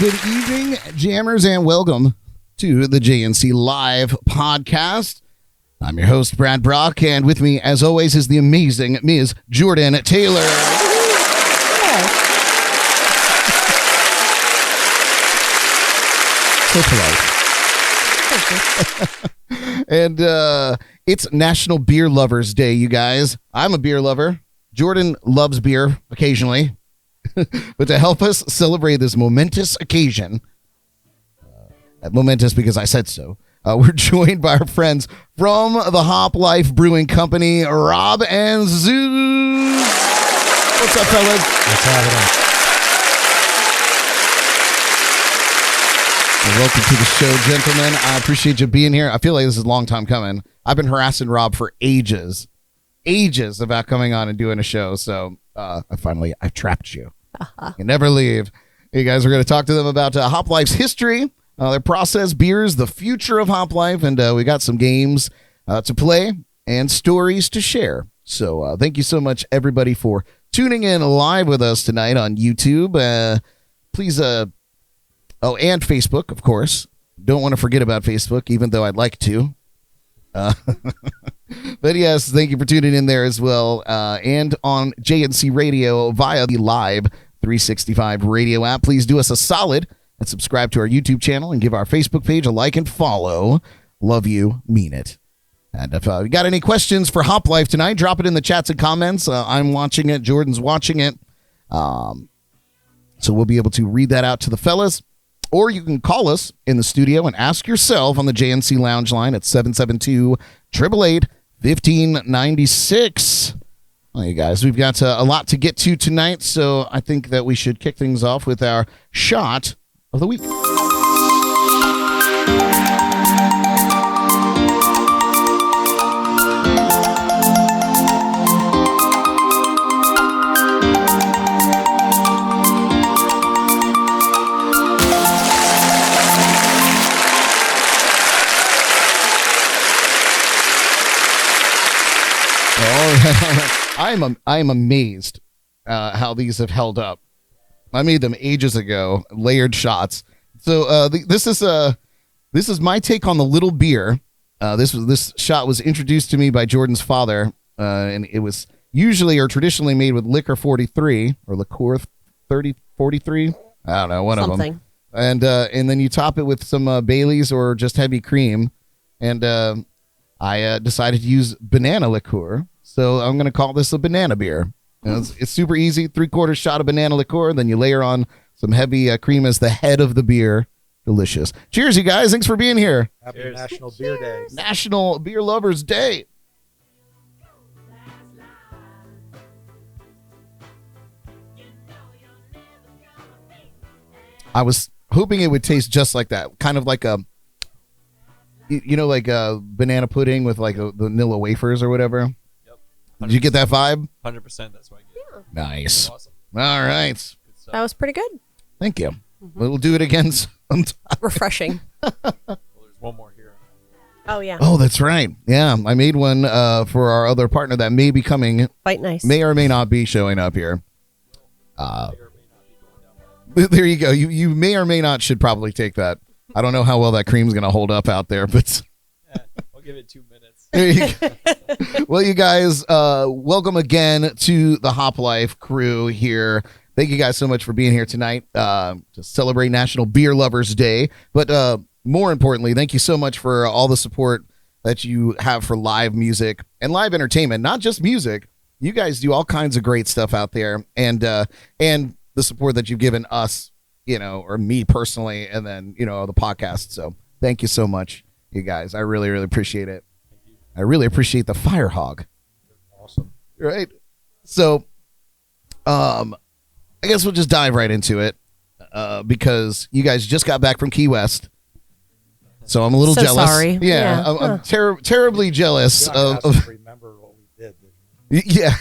Good evening, jammers, and welcome to the JNC Live podcast. I'm your host, Brad Brock, and with me, as always, is the amazing Ms. Jordan Taylor. So polite. And it's National Beer Lovers Day, you guys. I'm a beer lover. Jordan loves beer occasionally. But to help us celebrate this momentous occasion, momentous because I said so, we're joined by our friends from the Hop Life Brewing Company, Rob and Zeus. What's up, fellas? Let's have it on. Well, welcome to the show, gentlemen. I appreciate you being here. I feel like this is a long time coming. I've been harassing Rob for ages about coming on and doing a show. So I've trapped you. You never leave. You guys are going to talk to them about Hop Life's history, their process, beers, the future of Hop Life, and we got some games to play and stories to share. So thank you so much, everybody, for tuning in live with us tonight on YouTube. Please, and Facebook, of course. Don't want to forget about Facebook, even though I'd like to. But yes, thank you for tuning in there as well. And on JNC Radio via the Live 365 radio app. Please do us a solid and subscribe to our YouTube channel and give our Facebook page a like and follow. Love you, mean it. And if you got any questions for Hop Life tonight, drop it in the chats and comments. I'm watching it. Jordan's watching it. So we'll be able to read that out to the fellas. Or you can call us in the studio and ask yourself on the JNC Lounge line at 772-888-1596. Well, you guys, we've got a lot to get to tonight, so I think that we should kick things off with our shot of the week. I am amazed how these have held up. I made them ages ago, layered shots. So this is my take on the little beer. This shot was introduced to me by Jordan's father, and it was usually or traditionally made with liquor 43 or liqueur 43. I don't know, one of them. And then you top it with some Baileys or just heavy cream. And I decided to use banana liqueur. So I'm going to call this a banana beer. It's super easy. 3/4 shot of banana liqueur. Then you layer on some heavy cream as the head of the beer. Delicious. Cheers, you guys. Thanks for being here. Happy National Beer Day. National Beer Lovers Day. I was hoping it would taste just like that. Kind of like a, like a banana pudding with like a vanilla wafers or whatever. Did you get that vibe? 100%. That's what I get. Yeah. Nice. Awesome. All right. That was pretty good. Thank you. We'll do it again sometime. Refreshing. Well, there's one more here. Oh, yeah. Oh, that's right. Yeah, I made one for our other partner that may be coming. Quite nice. May or may not be showing up here. There you go. You may or may not should probably take that. I don't know how well that cream's going to hold up out there, but I'll give it 2 minutes. There you go. Well, you guys, welcome again to the Hop Life crew here. Thank you guys so much for being here tonight to celebrate National Beer Lovers Day. But more importantly, thank you so much for all the support that you have for live music and live entertainment, not just music. You guys do all kinds of great stuff out there, and the support that you've given us, or me personally, and then, the podcast. So thank you so much, you guys. I really, really appreciate it. I really appreciate the fire hog. Awesome. Right. So, I guess we'll just dive right into it because you guys just got back from Key West. So I'm a little jealous. Sorry. Yeah. I'm terribly jealous of remember what we did. Yeah.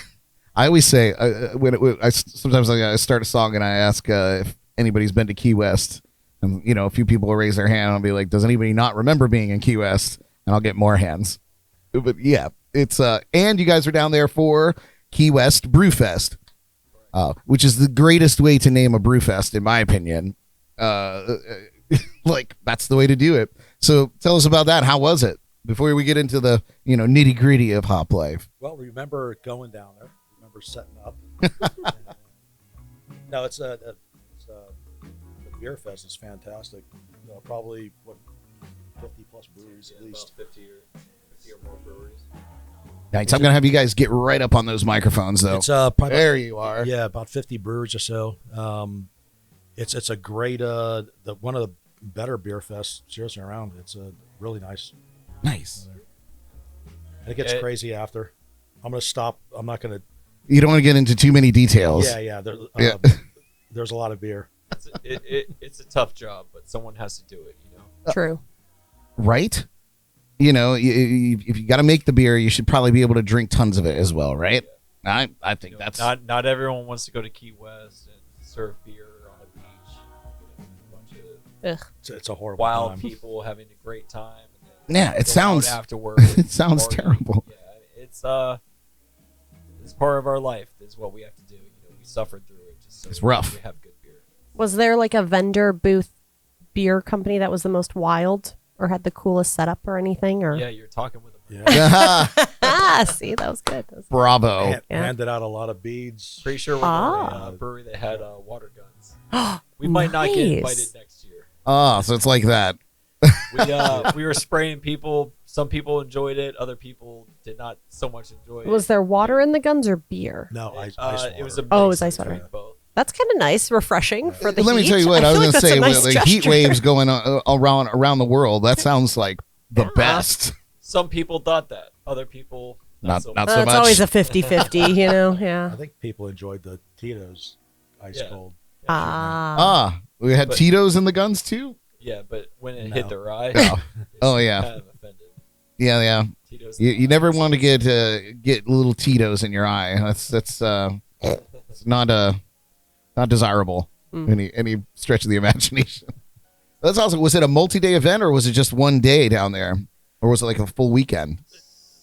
I always say sometimes I start a song and I ask if anybody's been to Key West, and a few people will raise their hand. I'll be like, does anybody not remember being in Key West? And I'll get more hands. But yeah, it's and you guys are down there for Key West Brewfest, which is the greatest way to name a brewfest, in my opinion. like that's the way to do it. So tell us about that. How was it before we get into the nitty gritty of Hop Life? Well, remember going down there. Remember setting up. No, it's the beer fest is fantastic. Probably 50 plus breweries at least. About 50 or more breweries. Nice. I'm gonna have you guys get right up on those microphones, though. It's probably There you are. Yeah, about 50 breweries or so. It's a great one of the better beer fests seriously around. It's really nice. Nice. And it gets crazy after. I'm gonna stop. I'm not gonna. You don't want to get into too many details. Yeah. Yeah. There's a lot of beer. It's a tough job, but someone has to do it. True. Right? If you got to make the beer, you should probably be able to drink tons of it as well, right? I think that's not everyone wants to go to Key West and serve beer on a beach. A bunch of Ugh. It's a horrible wild time. people having a great time. And Yeah, it go sounds- out afterward. it sounds terrible. Yeah, it's part of our life. Is what we have to do. We suffered through it. Just so It's rough. We have good beer. Was there like a vendor booth beer company that was the most wild or had the coolest setup or anything? Or Yeah, you're talking with them. Yeah. see, that was good. Bravo. And handed out a lot of beads. Pretty sure we're Ah. going to a brewery that had water guns. We might not get Nice. invited next year. Oh, so it's like that. We were spraying people. Some people enjoyed it. Other people did not so much enjoy it. Was there water in the guns or beer? No, ice It was a water. Oh, it mix was ice water. between both. That's kind of nice, refreshing for the Let heat. me tell you what I was feel going to like that's say. a nice With the heat gesture. waves going on, around the world, that sounds like the Yeah. best. Some people thought that. Other people Not so not much. so It's much. always a 50-50, I yeah. think people enjoyed the Tito's ice Yeah. cold. Ah. We had But- Tito's in the guns too. Yeah, but when it No. hit their eye, Oh. Oh, it's yeah. kind of offended. Yeah. Tito's You never want to get little Tito's in your eye. That's it's not desirable. Any stretch of the imagination. That's awesome. Was it a multi-day event or was it just one day down there, or was it like a full weekend?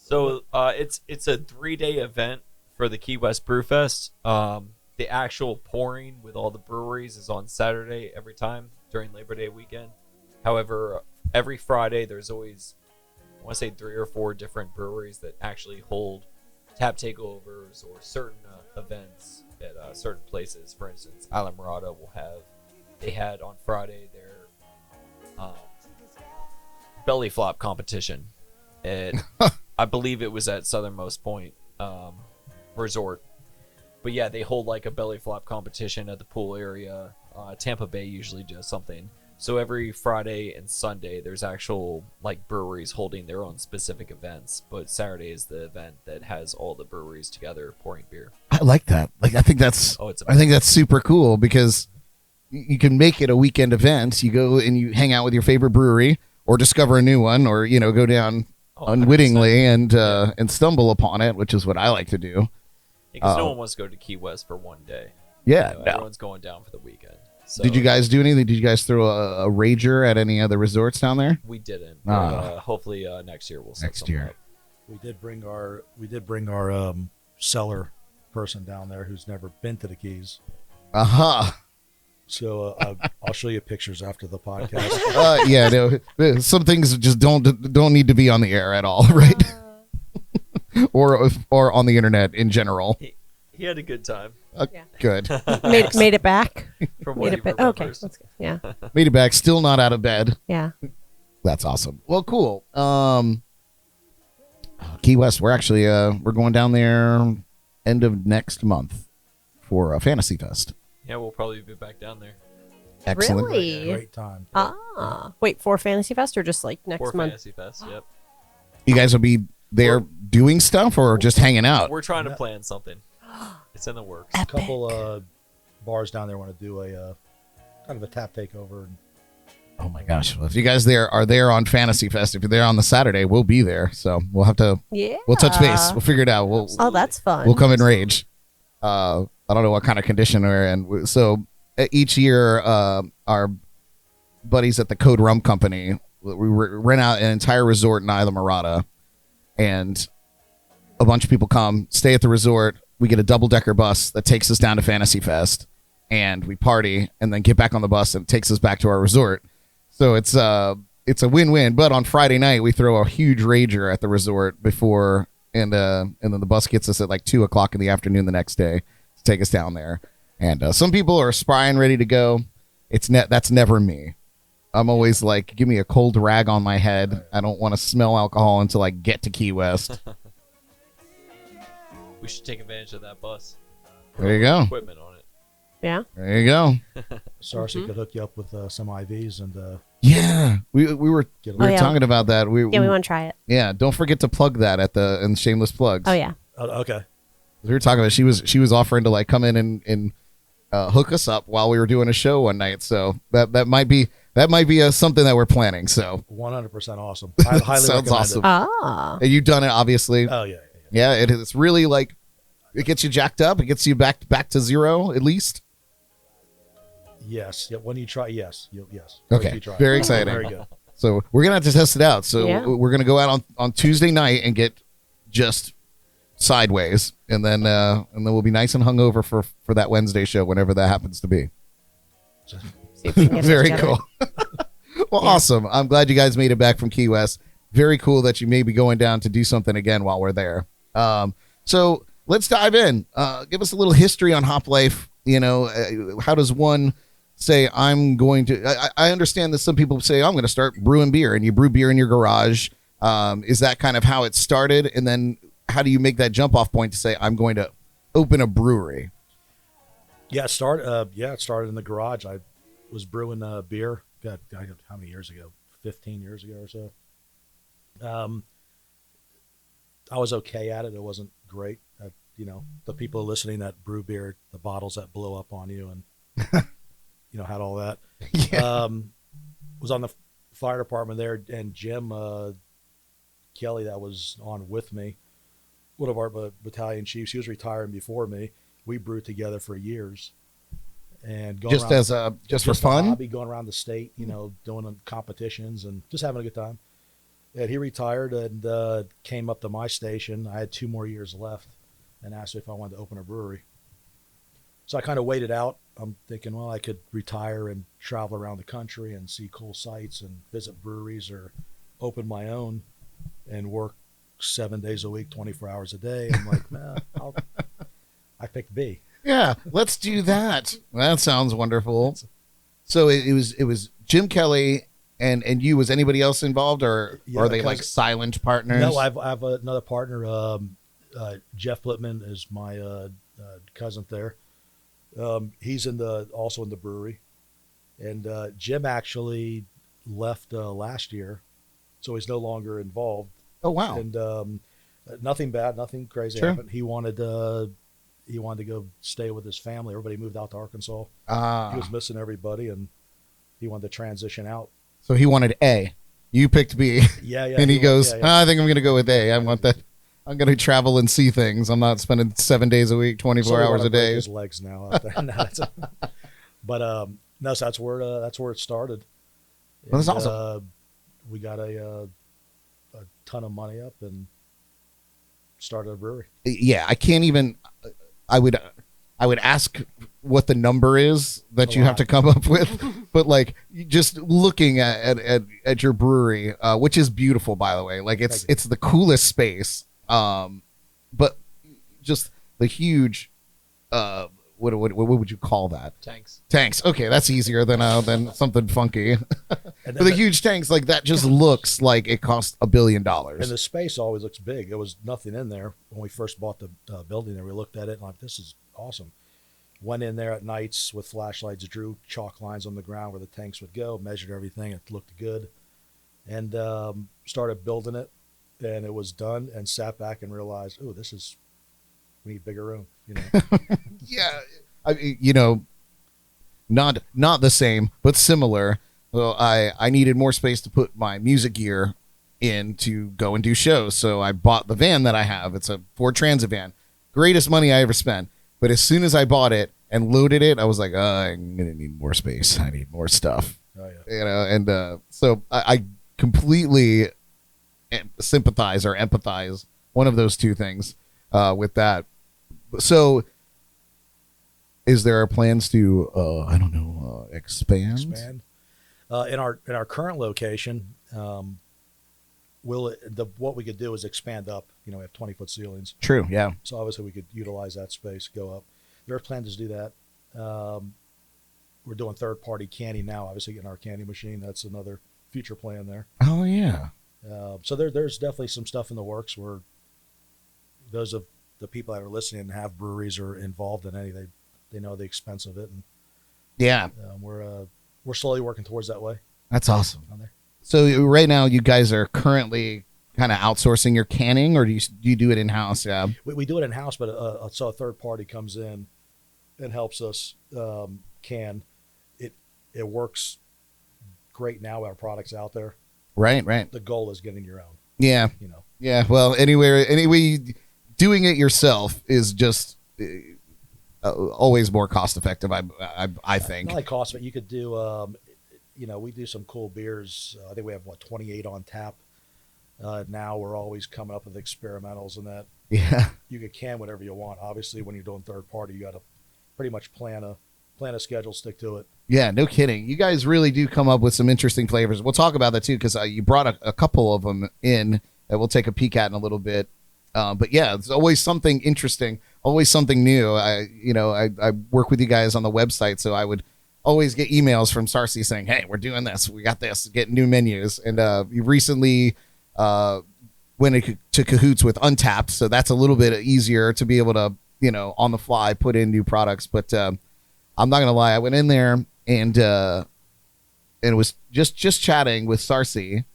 So it's a 3-day event for the Key West Brew Fest. The actual pouring with all the breweries is on Saturday every time during Labor Day weekend. However, every Friday there's always, I want to say 3 or 4 different breweries that actually hold tap takeovers or certain events at certain places. For instance, Alamorada they had on Friday their belly flop competition. I believe it was at Southernmost Point Resort. But yeah, they hold like a belly flop competition at the pool area. Tampa Bay usually does something. So every Friday and Sunday, there's actual like breweries holding their own specific events. But Saturday is the event that has all the breweries together pouring beer. I like that. Like I think that's super cool because you can make it a weekend event. You go and you hang out with your favorite brewery or discover a new one, or go down unwittingly and stumble upon it, which is what I like to do. Because no one wants to go to Key West for one day. Yeah, no. Everyone's going down for the weekend. So Did you guys do anything? Did you guys throw a rager at any other resorts down there? We didn't. Ah. But, hopefully next year we'll set Next something year. up. We did bring our cellar person down there who's never been to the Keys. So I'll show you pictures after the podcast. Yeah, no, some things just don't need to be on the air at all, right? or on the internet in general. He had a good time. Yeah. Good. Made it back. From Made what it he back. remembers. Okay, that's good. Yeah, Made it back. Still not out of bed. yeah. That's awesome. Well, cool. Key West. We're actually we're going down there end of next month for a Fantasy Fest. Yeah, we'll probably be back down there. Excellent. Really? Great time. Wait, for Fantasy Fest or just like next For month? Fantasy Fest, yep. You guys will be there doing stuff or just hanging out? We're trying to plan something. It's in the works. A couple bars down there want to do a kind of a tap takeover. Oh my gosh! Well, if you guys are there on Fantasy Fest, if you're there on the Saturday, we'll be there. So we'll have to. Yeah. We'll touch base. We'll figure it out. Oh, that's fun. We'll come in rage. I don't know what kind of condition we're in. So each year, our buddies at the Code Rum Company, we rent out an entire resort in Isla Morada, and a bunch of people come, stay at the resort. We get a double-decker bus that takes us down to Fantasy Fest, and we party and then get back on the bus and it takes us back to our resort. So it's a win-win. But on Friday night we throw a huge rager at the resort before, and then the bus gets us at like 2:00 in the afternoon the next day to take us down there. And some people are spry and ready to go. That's never me. I'm always like, give me a cold rag on my head. I don't want to smell alcohol until I get to Key West. We should take advantage of that bus. There you go. Equipment on it. Yeah. There you go. Sarcy could hook you up with some IVs and Yeah, we were get a Oh, yeah. talking about that. Yeah, we want to try it. Yeah, don't forget to plug that in shameless plugs. Oh yeah. Okay. We were talking about she was offering to like come in and hook us up while we were doing a show one night. So that might be something that we're planning. So 100% awesome. I highly sounds recommend awesome. it. Ah. And you've done it, obviously. Oh yeah. Yeah, it's really like it gets you jacked up. It gets you back to zero at least. Yes. Yeah, when you try, yes. Yes. Okay. If you try. Very exciting. Very good. So we're gonna have to test it out. So Yeah. we're gonna go out on Tuesday night and get just sideways, and then we'll be nice and hungover for that Wednesday show whenever that happens to be. See if we can get it Very together. cool. Well, awesome. I'm glad you guys made it back from Key West. Very cool that you may be going down to do something again while we're there. So let's dive in. Give us a little history on Hop Life. How does one say I'm going to? I understand that some people say I'm going to start brewing beer, and you brew beer in your garage. Is that kind of how it started? And then how do you make that jump off point to say I'm going to open a brewery? Yeah, it started in the garage. I was brewing beer. God, how many years ago? 15 years ago or so. I was okay at it. It wasn't great. The people listening that brew beer, the bottles that blow up on you, and had all that. Yeah. Was on the fire department there, and Jim Kelly, that was on with me, one of our battalion chiefs. He was retiring before me. We brewed together for years, and going Just around, as just for fun. hobby, going around the state, doing competitions and just having a good time. And he retired and came up to my station. I had 2 more years left, and asked me if I wanted to open a brewery. So I kind of waited out. I'm thinking, well, I could retire and travel around the country and see cool sites and visit breweries, or open my own and work 7 days a week, 24 hours a day. I'm like, nah, I picked B. Yeah, let's do that. That sounds wonderful. So it was Jim Kelly and you. Was anybody else involved, or Yeah, are they because- like silent partners? No, I have another partner. Jeff Lipton is my cousin there. He's also in the brewery, and Jim actually left last year, so he's no longer involved. Oh wow. And nothing bad, nothing crazy Sure. happened. He wanted to go stay with his family. Everybody moved out to Arkansas. He was missing everybody, and he wanted to transition out. So he wanted A. You picked B. Yeah. And he goes, yeah. I think I'm going to go with A. I want that. I'm going to travel and see things. I'm not spending 7 days a week, 24 Somebody hours wanna a break day. His legs now out there. But no, so that's where it started. Well, that's And, awesome. We got a ton of money up and started a brewery. Yeah, I can't even. I would ask what the number is that A you have lot. to come up with, but like just looking at your brewery, which is beautiful, by the way. Like Thank you. it's the coolest space, but just the huge. What would you call that? Tanks. Okay, that's easier than something funky. And But the huge tanks like that just looks like it cost $1 billion. And the space always looks big. There was nothing in there when we first bought the building there. We looked at it and like, this is awesome. Went in there at nights with flashlights, drew chalk lines on the ground where the tanks would go, measured everything. It looked good. And started building it. And it was done, and sat back and realized, oh, we need bigger room. Yeah, not the same, but similar. Well, I needed more space to put my music gear in to go and do shows, so I bought the van that I have. It's a Ford Transit van, greatest money I ever spent. But as soon as I bought it and loaded it, I was like, I'm gonna need more space. I need more stuff. Oh, yeah. And so I completely sympathize or empathize, one of those two things, with that. So Is there plans to I don't know, expand? In our current location, what we could do is expand up. We have 20-foot ceilings, True, yeah. so obviously we could utilize that space, go up. There are plans to do that. We're doing third-party canning now, obviously getting our canning machine. That's another future plan there. Oh yeah. So there's definitely some stuff in the works where those of the people that are listening and have breweries or involved in any, they know the expense of it, and Yeah. we're slowly working towards that way That's awesome. on there. So right now you guys are currently kind of outsourcing your canning, or do you do it in-house? Yeah. We do it in house, but so a third party comes in and helps us can. It works great now. Our product's out there. Right. The goal is getting your own. Yeah. Yeah. Well, anyway, doing it yourself is just always more cost effective. I think. Not like cost, but you could do. We do some cool beers. I think we have 28 on tap. Now we're always coming up with experimentals and that. Yeah. You could can whatever you want. Obviously, when you're doing third party, you got to pretty much plan a schedule, stick to it. Yeah, no kidding. You guys really do come up with some interesting flavors. We'll talk about that too, because you brought a couple of them in that we'll take a peek at in a little bit. But yeah, it's always something interesting, always something new. I work with you guys on the website, so I would always get emails from Sarcy saying, "Hey, we're doing this. We got this. Get new menus." And you recently went to cahoots with Untapped, so that's a little bit easier to be able to on the fly put in new products. But I'm not gonna lie, I went in there and it was just chatting with Sarcy,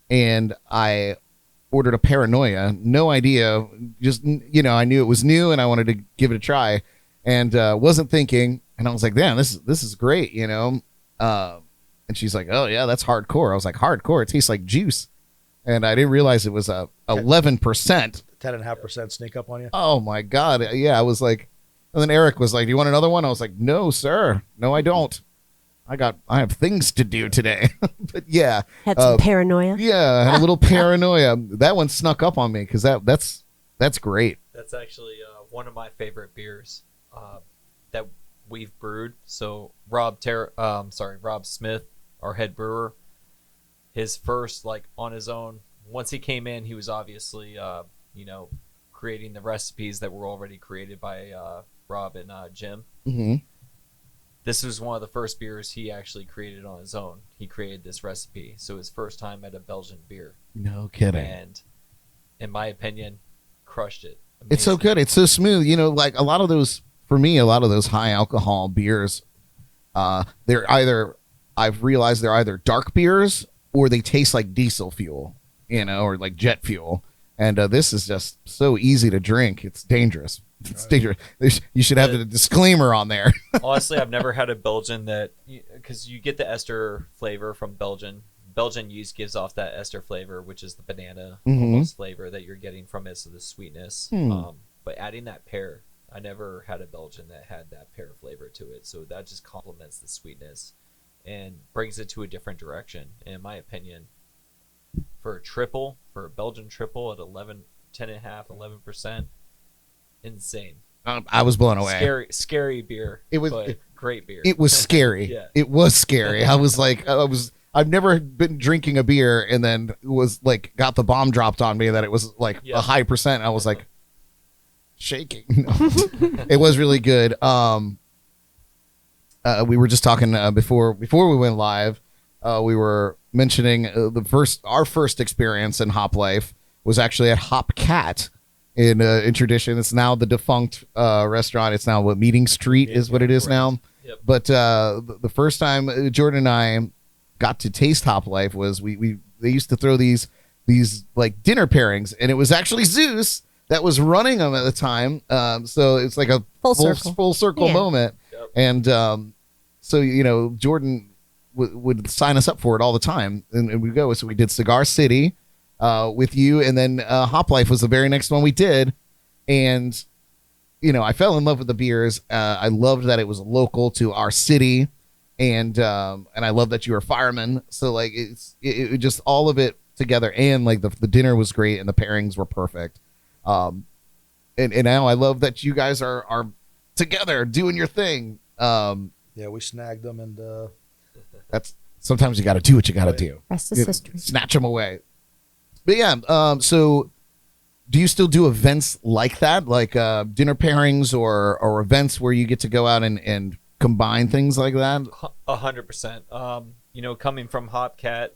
and I ordered a Paranoia. No idea, just I knew it was new and I wanted to give it a try, and wasn't thinking, and I was like, damn, this is great, and she's like, oh yeah, that's hardcore. I was like, hardcore? It tastes like juice, and I didn't realize it was 11%. 10.5% sneak up on you. Oh my god, yeah. I was like, and then Eric was like, do you want another one? I was like, no sir, no I don't. I have things to do today. But yeah, Had some paranoia. yeah, I had a little paranoia. That one snuck up on me because that's great. That's actually one of my favorite beers that we've brewed. So Rob Smith, our head brewer, his first on his own. Once he came in, he was obviously creating the recipes that were already created by Rob and Jim. Mm-hmm. This was one of the first beers he actually created on his own. He created this recipe, so his first time at a Belgian beer. No kidding. And in my opinion, crushed it. Amazing. It's so good. It's so smooth. Like a lot of those high alcohol beers, I've realized they're either dark beers or they taste like diesel fuel, or like jet fuel. And this is just so easy to drink. It's dangerous. It's dangerous. You should have a disclaimer on there. Honestly, I've never had a Belgian because you get the ester flavor from Belgian. Belgian yeast gives off that ester flavor, which is the banana almost flavor that you're getting from it, so the sweetness. But adding that pear, I never had a Belgian that had that pear flavor to it, so that just complements the sweetness and brings it to a different direction. And in my opinion, for a Belgian triple at 10.5-11%, insane. I was blown away. Scary beer. It was but great beer. It was scary. Yeah. It was scary. I've never been drinking a beer and then was like got the bomb dropped on me that it was like a high percent. I was like shaking. No. It was really good. We were just talking before we went live. We were mentioning our first experience in Hop Life was actually at Hop Cat in tradition. It's now the defunct restaurant. It's now Meeting Street is what it is now. Yep. But the first time Jordan and I got to taste Hop Life was they used to throw these like dinner pairings, and it was actually Zeus that was running them at the time. So it's like a full circle moment. Yep. And so Jordan would sign us up for it all the time, and we go. So we did Cigar City with you, and then Hop Life was the very next one we did, and I fell in love with the beers. I loved that it was local to our city, and I love that you were a fireman. So like it just all of it together, and like the dinner was great, and the pairings were perfect. And now I love that you guys are together doing your thing. Yeah, we snagged them, and That's sometimes you got to do what you got to do. Rest is history. Snatch them away. But yeah, so do you still do events like that, like dinner pairings or events where you get to go out and combine things like that? 100%. You know, coming from Hopcat.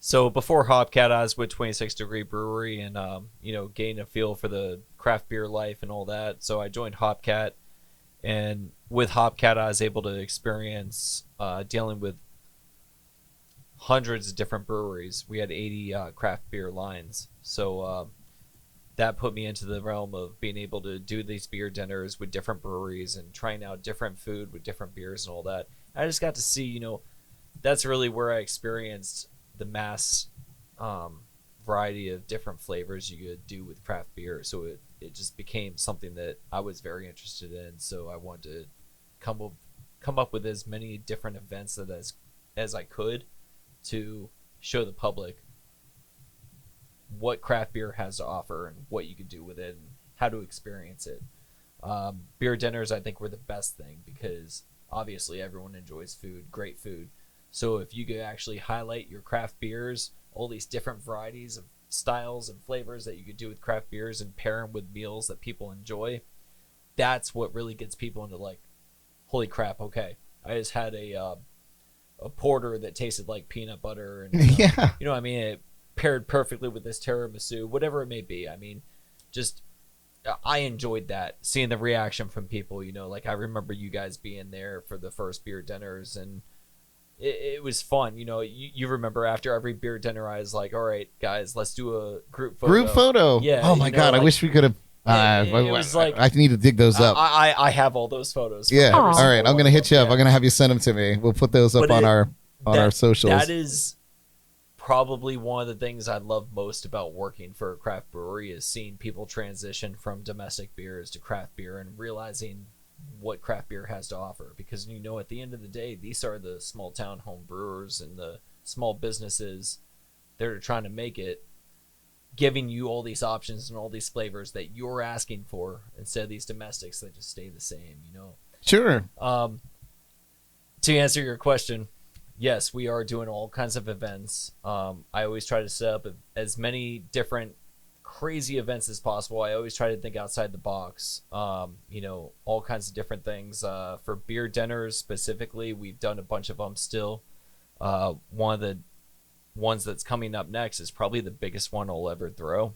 So before Hopcat, I was with 26 Degree Brewery and, you know, gained a feel for the craft beer life and all that. So I joined Hopcat. And with Hopcat, I was able to experience dealing with hundreds of different breweries. We had 80 craft beer lines. So that put me into the realm of being able to do these beer dinners with different breweries and trying out different food with different beers and all that. I just got to see, you know, that's really where I experienced the mass variety of different flavors you could do with craft beer. So it just became something that I was very interested in. So I wanted to come up with as many different events as I could to show the public what craft beer has to offer and what you could do with it and how to experience it. Beer dinners, I think, were the best thing because obviously everyone enjoys food, great food. So if you could actually highlight your craft beers, all these different varieties of styles and flavors that you could do with craft beers and pair them with meals that people enjoy, that's what really gets people into like, holy crap, okay, I just had a porter that tasted like peanut butter and Yeah. you know what I mean, it paired perfectly with this tiramisu, whatever it may be. I mean, just I enjoyed that, seeing the reaction from people, you know, like I remember you guys being there for the first beer dinners and it was fun. You know, you remember after every beer dinner, I was like, all right, guys, let's do a group photo. Group photo. Yeah. Oh my God. like, I wish we could have. it was like, I need to dig those up. I have all those photos. Yeah. Every All single right. I'm one gonna of hit you them. up. I'm gonna have you send them to me. We'll put those up But on our socials. That is probably one of the things I love most about working for a craft brewery is seeing people transition from domestic beers to craft beer and realizing what craft beer has to offer. Because, you know, at the end of the day, these are the small town home brewers and the small businesses that are trying to make it, giving you all these options and all these flavors that you're asking for instead of these domestics that just stay the same, you know. Sure. To answer your question, yes, we are doing all kinds of events. I always try to set up as many different crazy events as possible. I always try to think outside the box. You know, all kinds of different things. For beer dinners specifically, we've done a bunch of them still. One of the ones that's coming up next is probably the biggest one I'll ever throw.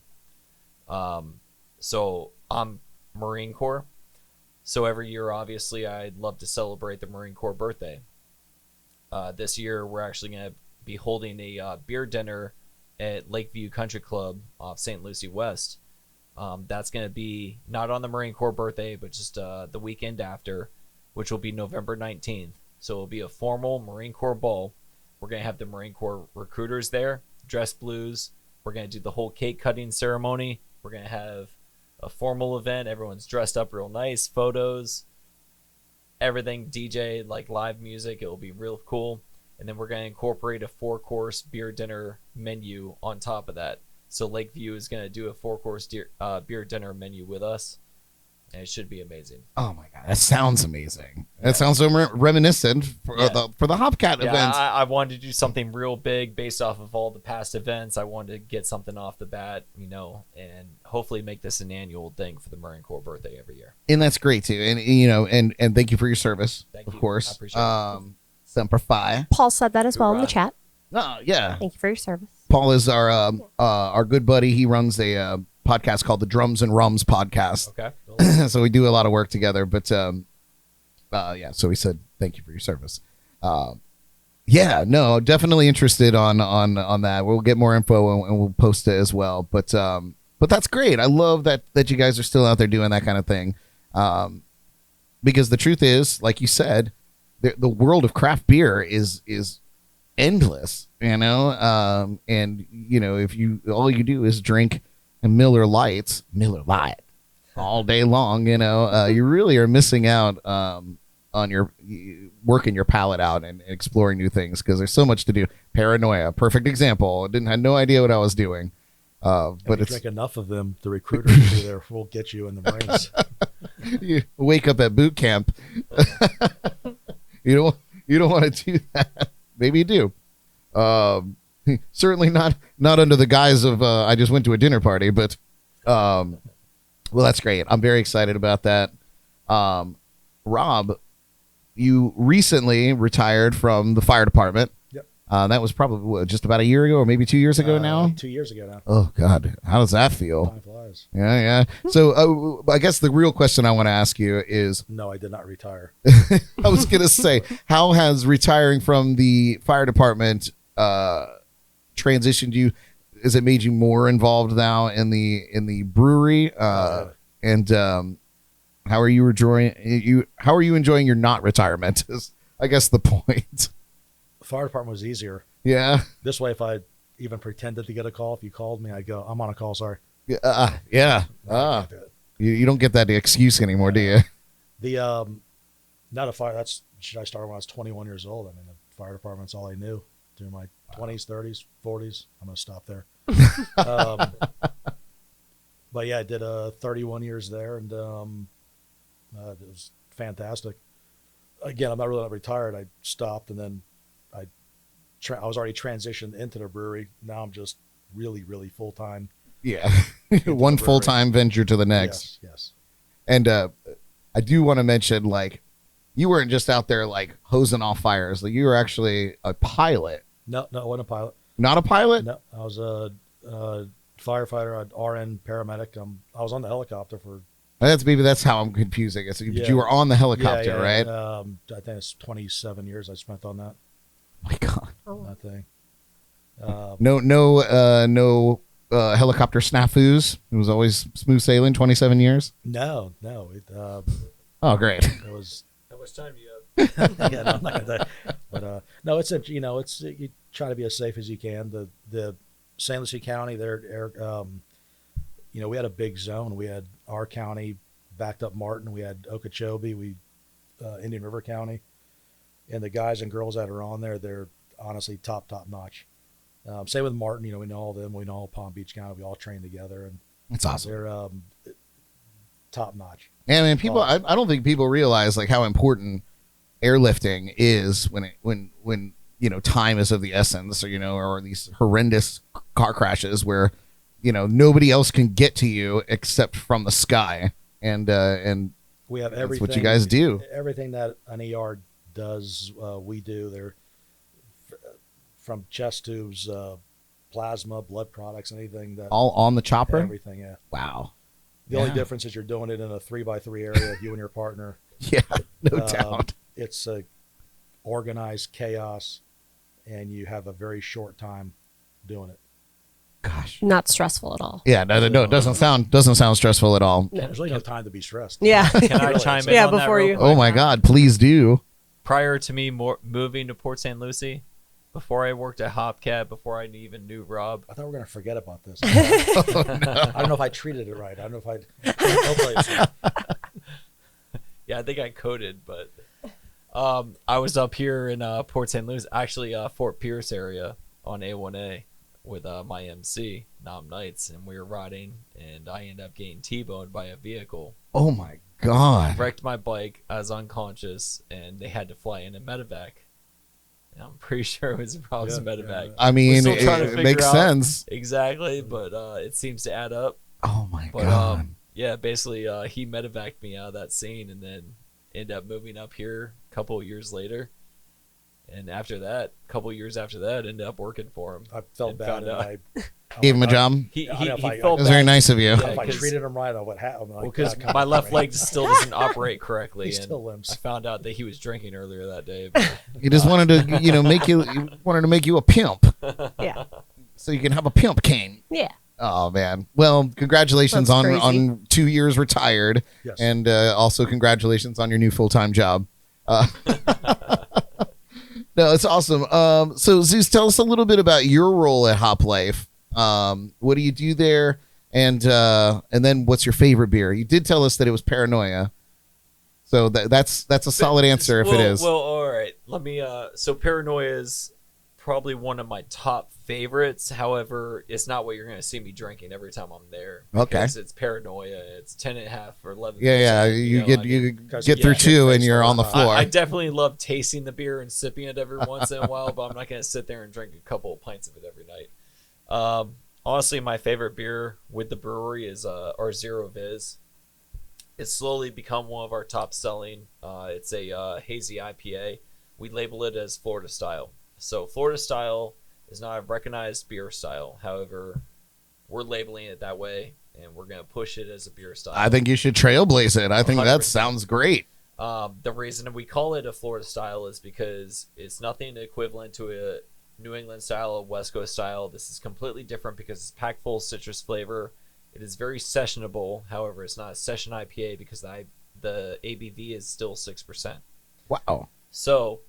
So I'm Marine Corps. So every year, obviously, I'd love to celebrate the Marine Corps birthday. This year, we're actually going to be holding a beer dinner at Lakeview Country Club off St. Lucie West. That's going to be not on the Marine Corps birthday, but just the weekend after, which will be November 19th. So it'll be a formal Marine Corps ball. We're going to have the Marine Corps recruiters there, dress blues. We're going to do the whole cake cutting ceremony. We're going to have a formal event. Everyone's dressed up real nice, photos, everything, DJ, like live music. It will be real cool. And then we're going to incorporate a 4-course beer dinner menu on top of that. So Lakeview is going to do a 4-course beer dinner menu with us. And it should be amazing. Oh my God, that sounds amazing. That sounds so reminiscent for the Hopcat events. I wanted to do something real big based off of all the past events. I wanted to get something off the bat, you know, and hopefully make this an annual thing for the Marine Corps birthday every year. And that's great too. And you know, and thank you for your service, Thank of you. course. I appreciate it. Semper Fi. Paul said that as well in the Hoorah. chat. Oh yeah. Thank you for your service. Paul is our good buddy. He runs a podcast called the Drums and Rums podcast. Okay. So we do a lot of work together. But yeah, so he said thank you for your service. Yeah, no, definitely interested on that. We'll get more info and we'll post it as well. But that's great. I love that you guys are still out there doing that kind of thing. Because the truth is, like you said, the world of craft beer is endless, you know. And you know, if all you do is drink a Miller Lite all day long, you know, you really are missing out on your working your palate out and exploring new things, because there's so much to do. Paranoia, perfect example. Had no idea what I was doing. But If you it's drink enough of them, the recruiters will get you in the Marines. You wake up at boot camp. You don't want to do that. Maybe you do. Certainly not under the guise of I just went to a dinner party, but well, that's great. I'm very excited about that. Rob, you recently retired from the fire department. Yep. That was probably just about a year ago, or maybe 2 years ago now. 2 years ago now. Oh God, how does that feel? Time flies. Yeah. So I guess the real question I want to ask you is, No, I did not retire. I was gonna say, how has retiring from the fire department transitioned you? Has it made you more involved now in the brewery? And how are you enjoying your not retirement? Is I guess the point. Fire department was easier. Yeah. This way, if I even pretended to get a call, if you called me, I'd go, I'm on a call, sorry. Yeah. Can't do it. You don't get that excuse anymore, do you? The not a fire. I started when I was 21 years old. I mean, the fire department's all I knew during my 20s, 30s, 40s. I'm gonna stop there. But yeah, I did 31 years there, and it was fantastic. Again, I'm not really not retired. I stopped, and then I was already transitioned into the brewery. Now I'm just really, really full time. Yeah. One full-time venture to the next. Yes. And I do want to mention, like, you weren't just out there like hosing off fires. Like, you were actually a pilot. No, I wasn't a pilot. Not a pilot? No, I was a firefighter, an RN paramedic. I was on the helicopter for. That's how I'm confusing it. So you were on the helicopter, right? I think it's 27 years I spent on that. Oh my God. That thing. No helicopter snafus. It was always smooth sailing. 27 years. No. Oh, great. It was. How much time do you have? Yeah, no, I'm not gonna. But no, it's you try to be as safe as you can. The St. Lucie County, we had a big zone. We had our county backed up Martin. We had Okeechobee. Indian River County, and the guys and girls that are on there, they're honestly top notch. Same with Martin. We know all of them. We know all Palm Beach County. We all train together, and That's awesome. they're top notch. Yeah, man. People, I don't think people realize like how important airlifting is when time is of the essence, or these horrendous car crashes where nobody else can get to you except from the sky, and We have everything. that's what you guys do. Everything that an ER does, we do. They're from chest tubes, plasma, blood products, anything that. All on the chopper. Everything, yeah. Wow. The only difference is you're doing it in a 3x3 area, you and your partner. Yeah, no doubt. It's a organized chaos, and you have a very short time doing it. Gosh. Not stressful at all. Yeah, no, it doesn't sound stressful at all. There's really no time to be stressed. Yeah. Can I chime in Yeah, on that before real you- quick? Oh my God, please do. Prior to me moving to Port St. Lucie, before I worked at Hopcat, before I even knew Rob. I thought we were going to forget about this. I don't know if I treated it right. I don't know if I'll tell you soon. Yeah, I think I coded, but I was up here in Port St. Lucie, actually Fort Pierce area on A1A with my MC, Nom Nights, and we were riding, and I ended up getting T-boned by a vehicle. Oh my God. Wrecked my bike, I was unconscious, and they had to fly in a medevac. And I'm pretty sure it was Rob's medevac. I mean, We're still trying to it figure makes out sense. Exactly, but it seems to add up. Oh my But God. yeah, basically he medevaced me out of that scene, and then ended up moving up here a couple of years later. And after that, a couple of years after that, ended up working for him. I felt And bad. found And out. I Gave him a job. He I don't know if I- felt That was very bad. nice of you. if Yeah, I 'cause- treated him right, I would have. Well, because my left leg still doesn't operate correctly, He and still limps. I found out that he was drinking earlier that day. But He just wanted to, make you a pimp, Yeah. so you can have a pimp cane. Yeah. Oh man! Well, congratulations That's crazy. on 2 years retired, Yes. and also congratulations on your new full-time job. No, it's awesome. So Zeus, tell us a little bit about your role at Hop Life. What do you do there, and then what's your favorite beer? You did tell us that it was Paranoia, so that's a solid answer if it is. Well, all right. Let me. So Paranoia is probably one of my top favorites. However, it's not what you're going to see me drinking every time I'm there. Okay. Because it's paranoia. It's 10.5 or 11. Yeah. You get through two and you're on the floor. I definitely love tasting the beer and sipping it every once in a while, but I'm not going to sit there and drink a couple of pints of it every night. Honestly, my favorite beer with the brewery is our Zero Viz. It's slowly become one of our top selling. It's a hazy IPA. We label it as Florida style. So Florida style is not a recognized beer style. However, we're labeling it that way, and we're going to push it as a beer style. I think you should trailblaze it. I think 100%. that sounds great. The reason we call it a Florida style is because it's nothing equivalent to a New England style or West Coast style. This is completely different because it's packed full of citrus flavor. It is very sessionable. However, it's not a session IPA because the ABV is still 6%. Wow. So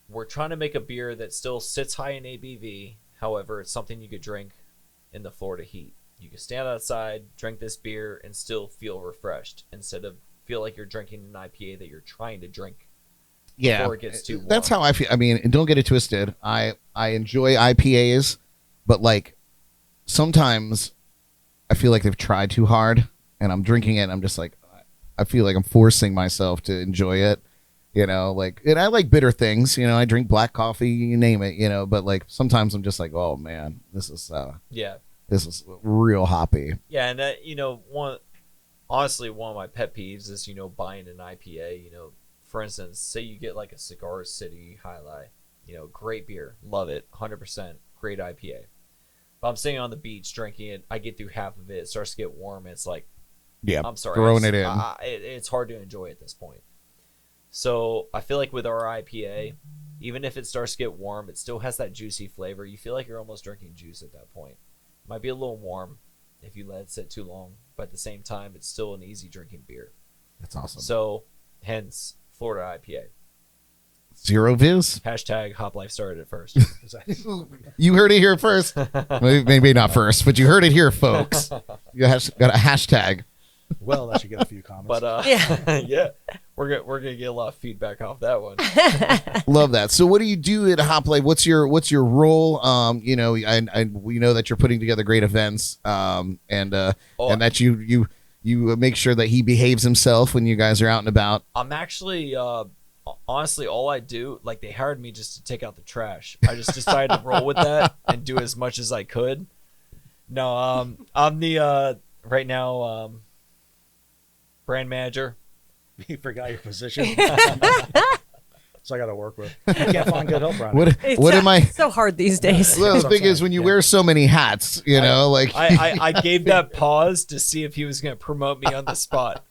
we're trying to make a beer that still sits high in ABV. However, it's something you could drink in the Florida heat. You can stand outside, drink this beer, and still feel refreshed instead of feel like you're drinking an IPA that you're trying to drink. Yeah, before it gets too warm. That's how I feel. I mean, don't get it twisted. I enjoy IPAs, but like sometimes I feel like they've tried too hard, and I'm drinking it, and I'm just like, I feel like I'm forcing myself to enjoy it. And I like bitter things. I drink black coffee, you name it. But like sometimes I'm just like, oh man, this is real hoppy. Yeah, and honestly, one of my pet peeves is buying an IPA. For instance, say you get like a Cigar City Highlight, great beer, love it, 100% great IPA. But I'm sitting on the beach drinking it, I get through half of it, it starts to get warm, and it's like, yeah, I'm sorry, throwing it in. It's hard to enjoy at this point. So I feel like with our IPA, even if it starts to get warm, it still has that juicy flavor. You feel like you're almost drinking juice at that point. It might be a little warm if you let it sit too long, but at the same time, it's still an easy drinking beer. That's awesome. So, hence, Florida IPA. Zero Viz? Hashtag Hop Life started it first. You heard it here first. Maybe not first, but you heard it here, folks. You got a hashtag. Well, that should get a few comments. But yeah, we're gonna get a lot of feedback off that one. Love that. So, what do you do at Hop Life? What's your role? We know that you're putting together great events, and that you make sure that he behaves himself when you guys are out and about. I'm actually honestly, all I do, like, they hired me just to take out the trash. I just decided to roll with that and do as much as I could. No, I'm the right now brand manager. You forgot your position. So I got to work with. I can't find good help around. What am I? So hard these days. Well, the thing is, when you wear so many hats, I gave that pause to see if he was going to promote me on the spot.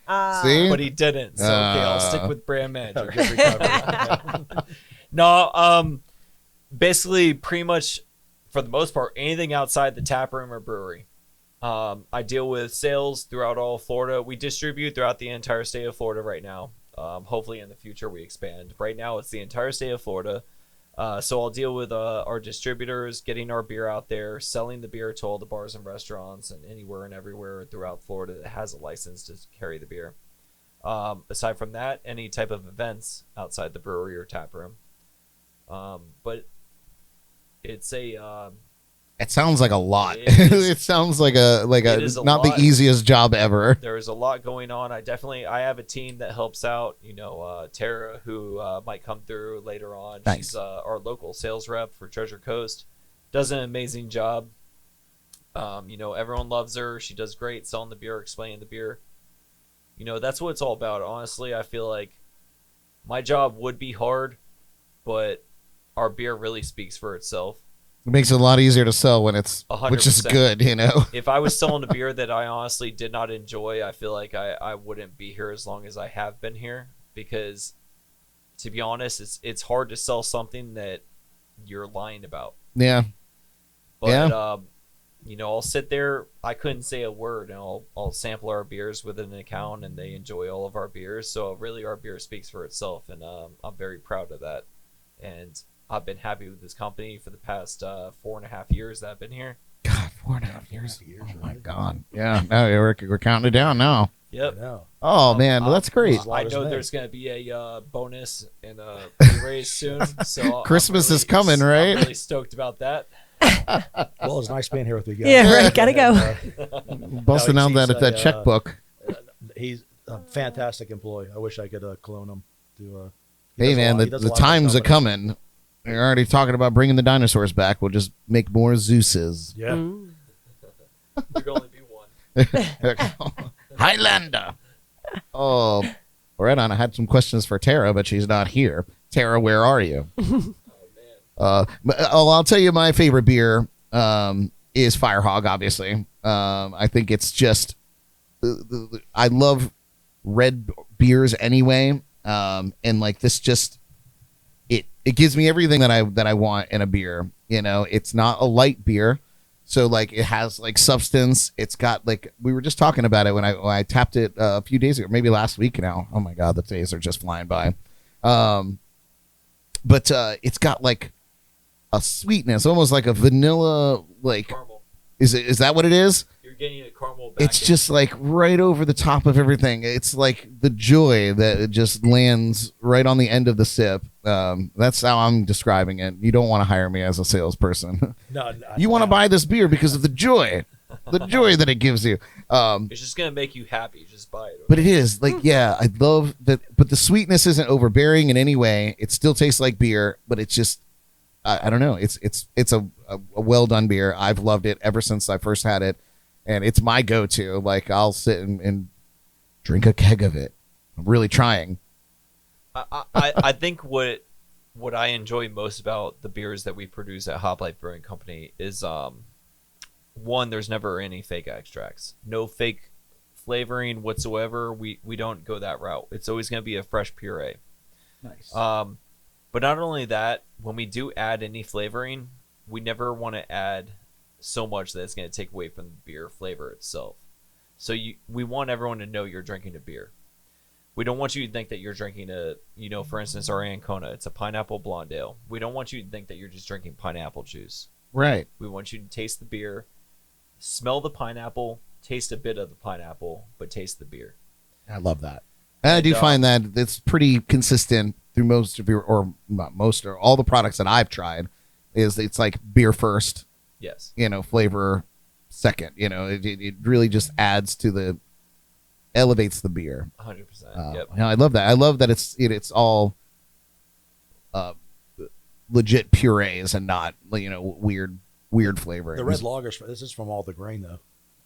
See? But he didn't. So okay, I'll stick with brand manager. No, basically, pretty much for the most part, anything outside the tap room or brewery. I deal with sales throughout all of Florida. We distribute throughout the entire state of Florida right now. Hopefully in the future we expand. Right now it's the entire state of Florida. So I'll deal with our distributors, getting our beer out there, selling the beer to all the bars and restaurants and anywhere and everywhere throughout Florida that has a license to carry the beer. Aside from that, any type of events outside the brewery or tap room. But it's it sounds like a lot. It sounds like a not the easiest job ever. There's a lot going on. I have a team that helps out. Tara, who might come through later on. Nice. She's our local sales rep for Treasure Coast. Does an amazing job. Everyone loves her. She does great selling the beer, explaining the beer. That's what it's all about. Honestly, I feel like my job would be hard, but our beer really speaks for itself. It makes it a lot easier to sell when it's 100%. Which is good, If I was selling a beer that I honestly did not enjoy, I feel like I wouldn't be here as long as I have been here, because to be honest, it's hard to sell something that you're lying about. Yeah. But yeah. I'll sit there, I couldn't say a word, and I'll sample our beers with an account, and they enjoy all of our beers. So really our beer speaks for itself, and I'm very proud of that. And I've been happy with this company for the past 4.5 years that I've been here. God, 4.5 years. Oh my God. Yeah, no, we're counting it down now. Yep. I know. Oh man, well, that's great. As long I as know May. there's going to be a bonus and a raise soon. So Christmas is coming, right? I'm really stoked about that. Well, it's nice being here with you guys. Yeah, right, gotta go. Busting out he's that a, checkbook. He's a fantastic employee. I wish I could clone him. Hey man, the times are coming. We're already talking about bringing the dinosaurs back. We'll just make more Zeuses. Yeah. There can only be one. Highlander. Oh, right on. I had some questions for Tara, but she's not here. Tara, where are you? I'll tell you my favorite beer is Firehog, obviously. I think it's just I love red beers anyway. And like this just it gives me everything that I want in a beer. You know, it's not a light beer. So like it has like substance. It's got like we were just talking about it when I tapped it a few days ago, maybe last week now. Oh my god, the days are just flying by. But it's got like a sweetness, almost like a vanilla. Like, Caramel. is that what it is? You're getting a caramel back. It's just like right over the top of everything. It's like the joy that it just lands right on the end of the sip. That's how I'm describing it. You don't want to hire me as a salesperson. No, You want to buy this beer because of the joy that it gives you. It's just going to make you happy. Just buy it. But it is like, yeah, I love that. But the sweetness isn't overbearing in any way. It still tastes like beer, but it's just, I don't know. It's a well done beer. I've loved it ever since I first had it. And it's my go-to. Like, I'll sit and drink a keg of it. I'm really trying. I think what I enjoy most about the beers that we produce at Hop Life Brewing Company is one, there's never any fake extracts, no fake flavoring whatsoever. We don't go that route. It's always going to be a fresh puree. Nice. But not only that, when we do add any flavoring, we never want to add so much that it's going to take away from the beer flavor itself. So we want everyone to know you're drinking a beer. We don't want you to think that you're drinking for instance, our Ancona. It's a pineapple blonde ale. We don't want you to think that you're just drinking pineapple juice. Right. We want you to taste the beer, smell the pineapple, taste a bit of the pineapple, but taste the beer. I love that. And I do find that it's pretty consistent through most of or not most, or all the products that I've tried. It's like beer first. Yes. Flavor second. It really just adds to elevates the beer. 100%. Yep. I love that. I love that it's all legit purees and not weird flavor. The red lagers. This is from all the grain though.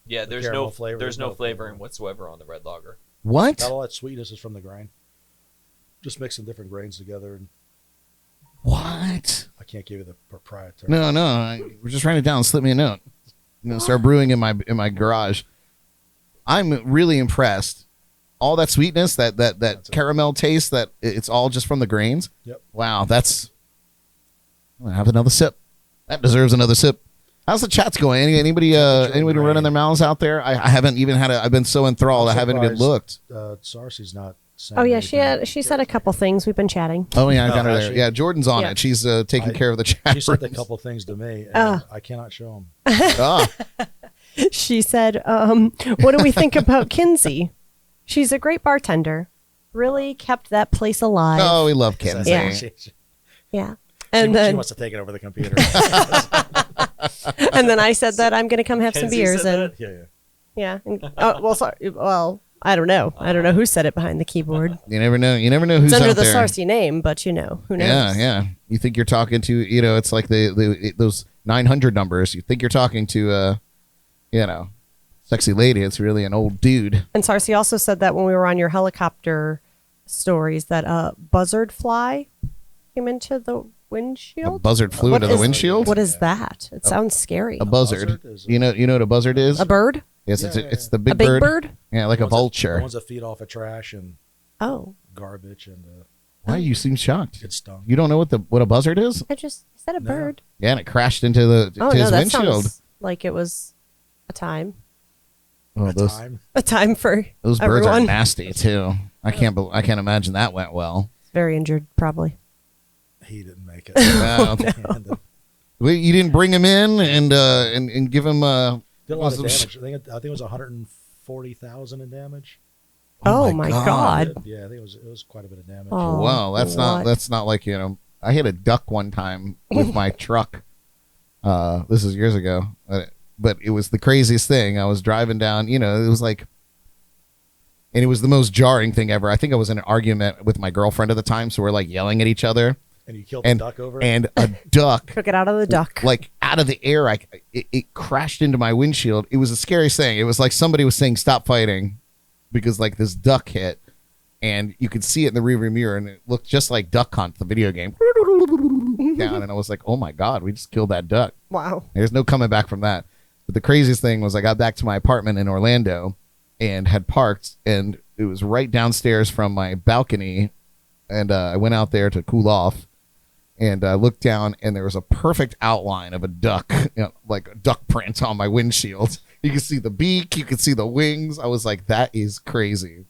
Yeah, The there's caramel no flavor, there's no flavor. flavoring whatsoever on the red lager. What? Not all that sweetness is from the grain. Just mixing different grains together, and What? I can't give you the proprietary. No. We're just writing it down. Slip me a note. Start brewing in my garage. I'm really impressed. All that sweetness, that caramel taste, that it's all just from the grains. Yep. Wow, I'm gonna have another sip. That deserves another sip. How's the chats going? Anybody running their mouths out there? I haven't even had I've been so enthralled. I haven't even looked. Sarcy's not saying Oh yeah, anything. she said a couple things. We've been chatting. Oh yeah, I got her has there. she? Yeah, Jordan's on Yeah. it. She's taking care of the chat. She sent a rooms. couple things to me, and I cannot show them. Ah, She said, "What do we think about Kinsey? She's a great bartender. Really kept that place alive." oh, we love Kinsey. Yeah. She Yeah. And she then wants to take it over the computer. and then I said that I'm going to come have some Kenzie beers said and that? yeah. yeah. And, well, sorry. Well, I don't know. I don't know who said it behind the keyboard. You never know. You never know who's It's under out the there. Sarcy name, but who knows? Yeah. You think you're talking to, it's like those 900 numbers. You think you're talking to, sexy lady. It's really an old dude. And Sarcy also said that when we were on your helicopter stories that a buzzard fly came into the windshield. A buzzard flew What into the is- windshield. What is that? It sounds scary. A buzzard. buzzard is You know what a buzzard is? A bird? Yes, Yeah, it's yeah. the big A big bird. bird? Yeah, like a The vulture. ones that feed off of trash and Oh, garbage, and Why you seem shocked? get stung. You don't know what a buzzard is? I said a No. bird. Yeah, and it crashed into Oh his no, that windshield. sounds like it was a time. Oh, those Time. A time for birds everyone. are nasty too. I can't imagine that went well. Very injured, probably. He didn't make it. Wow. And, Wait, you didn't bring him in and give him did a lot of Was it- damage. I think it was 140,000 in damage. Oh my God. Yeah, I think it was quite a bit of damage. Oh, Wow, that's not like, I hit a duck one time with my truck. This is years ago, but it was the craziest thing. I was driving down, it was like, and it was the most jarring thing ever. I think I was in an argument with my girlfriend at the time, so we're like yelling at each other. And you killed the duck over it? And a duck Took it out of the duck. like out of the air. It crashed into my windshield. It was the scariest thing. It was like somebody was saying stop fighting because like this duck hit, and you could see it in the rearview mirror, and it looked just like Duck Hunt, the video game. Down, and I was like, oh my God, we just killed that duck. Wow. There's no coming back from that. But the craziest thing was I got back to my apartment in Orlando and had parked, and it was right downstairs from my balcony, and I went out there to cool off. And I looked down, and there was a perfect outline of a duck, like a duck print on my windshield. You could see the beak, you could see the wings. I was like, "That is crazy."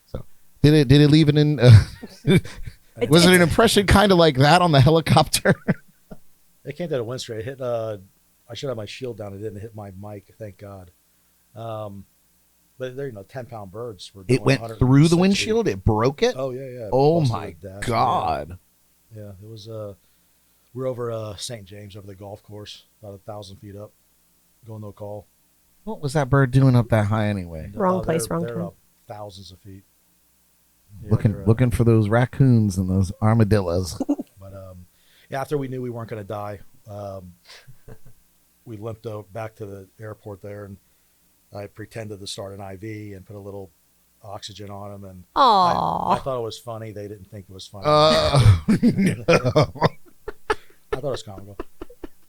So, did it leave it in? Was it an impression kind of like that on the helicopter? It came to the wind straight. It hit. I should have my shield down. It didn't hit my mic. Thank God. But they're 10-pound birds. Were It went through the windshield. It broke it. Oh yeah. Oh Busted my the dash. God. Yeah, it was. We're over St. James, over the golf course, about 1,000 feet up, going no call. What was that bird doing up that high anyway? Wrong place, wrong they're time. up thousands of feet. Yeah, looking for those raccoons and those armadillos. But after we knew we weren't going to die, we limped back to the airport there, and I pretended to start an IV and put a little oxygen on them, and I thought it was funny. They didn't think it was funny. No. I thought it was comical.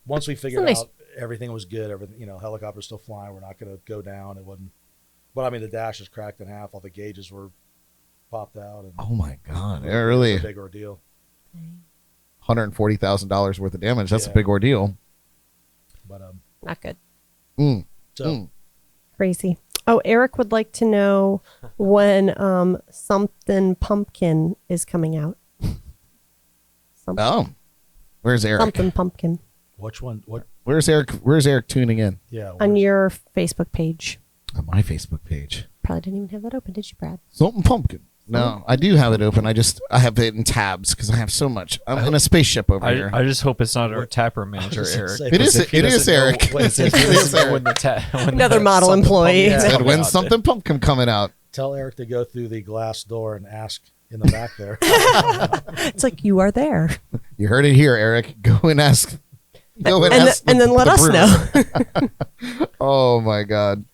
Once we figured out everything was good, everything, helicopter's still flying, we're not going to go down. It wasn't, but I mean, the dash is cracked in half. All the gauges were popped out. And Oh my God! it Really, was a big ordeal. $140,000 worth of damage. That's a Yeah. big ordeal. But Not good. so Crazy. Oh, Eric would like to know when something pumpkin is coming out. Oh, where's Eric? Something pumpkin which one? What? Where's Eric? Where's Eric tuning in? Yeah. on your Facebook page. On my Facebook page. Probably didn't even have that open, did you, Brad? Something pumpkin. No, I do have it open. I have it in tabs because I have so much. I'm in a spaceship over here. I just hope it's not our tapper manager, was gonna Eric. say, It is. If he It is doesn't know Eric. when- It if he is doesn't know Eric. when Another the model something employee. pumpkin Said, comes when's out. something pumpkin coming out? Tell Eric to go through the glass door and ask in the back there. It's like you are there. You heard it here, Eric. Go and ask. Go and ask. And then let the us brewer. know. Oh my God.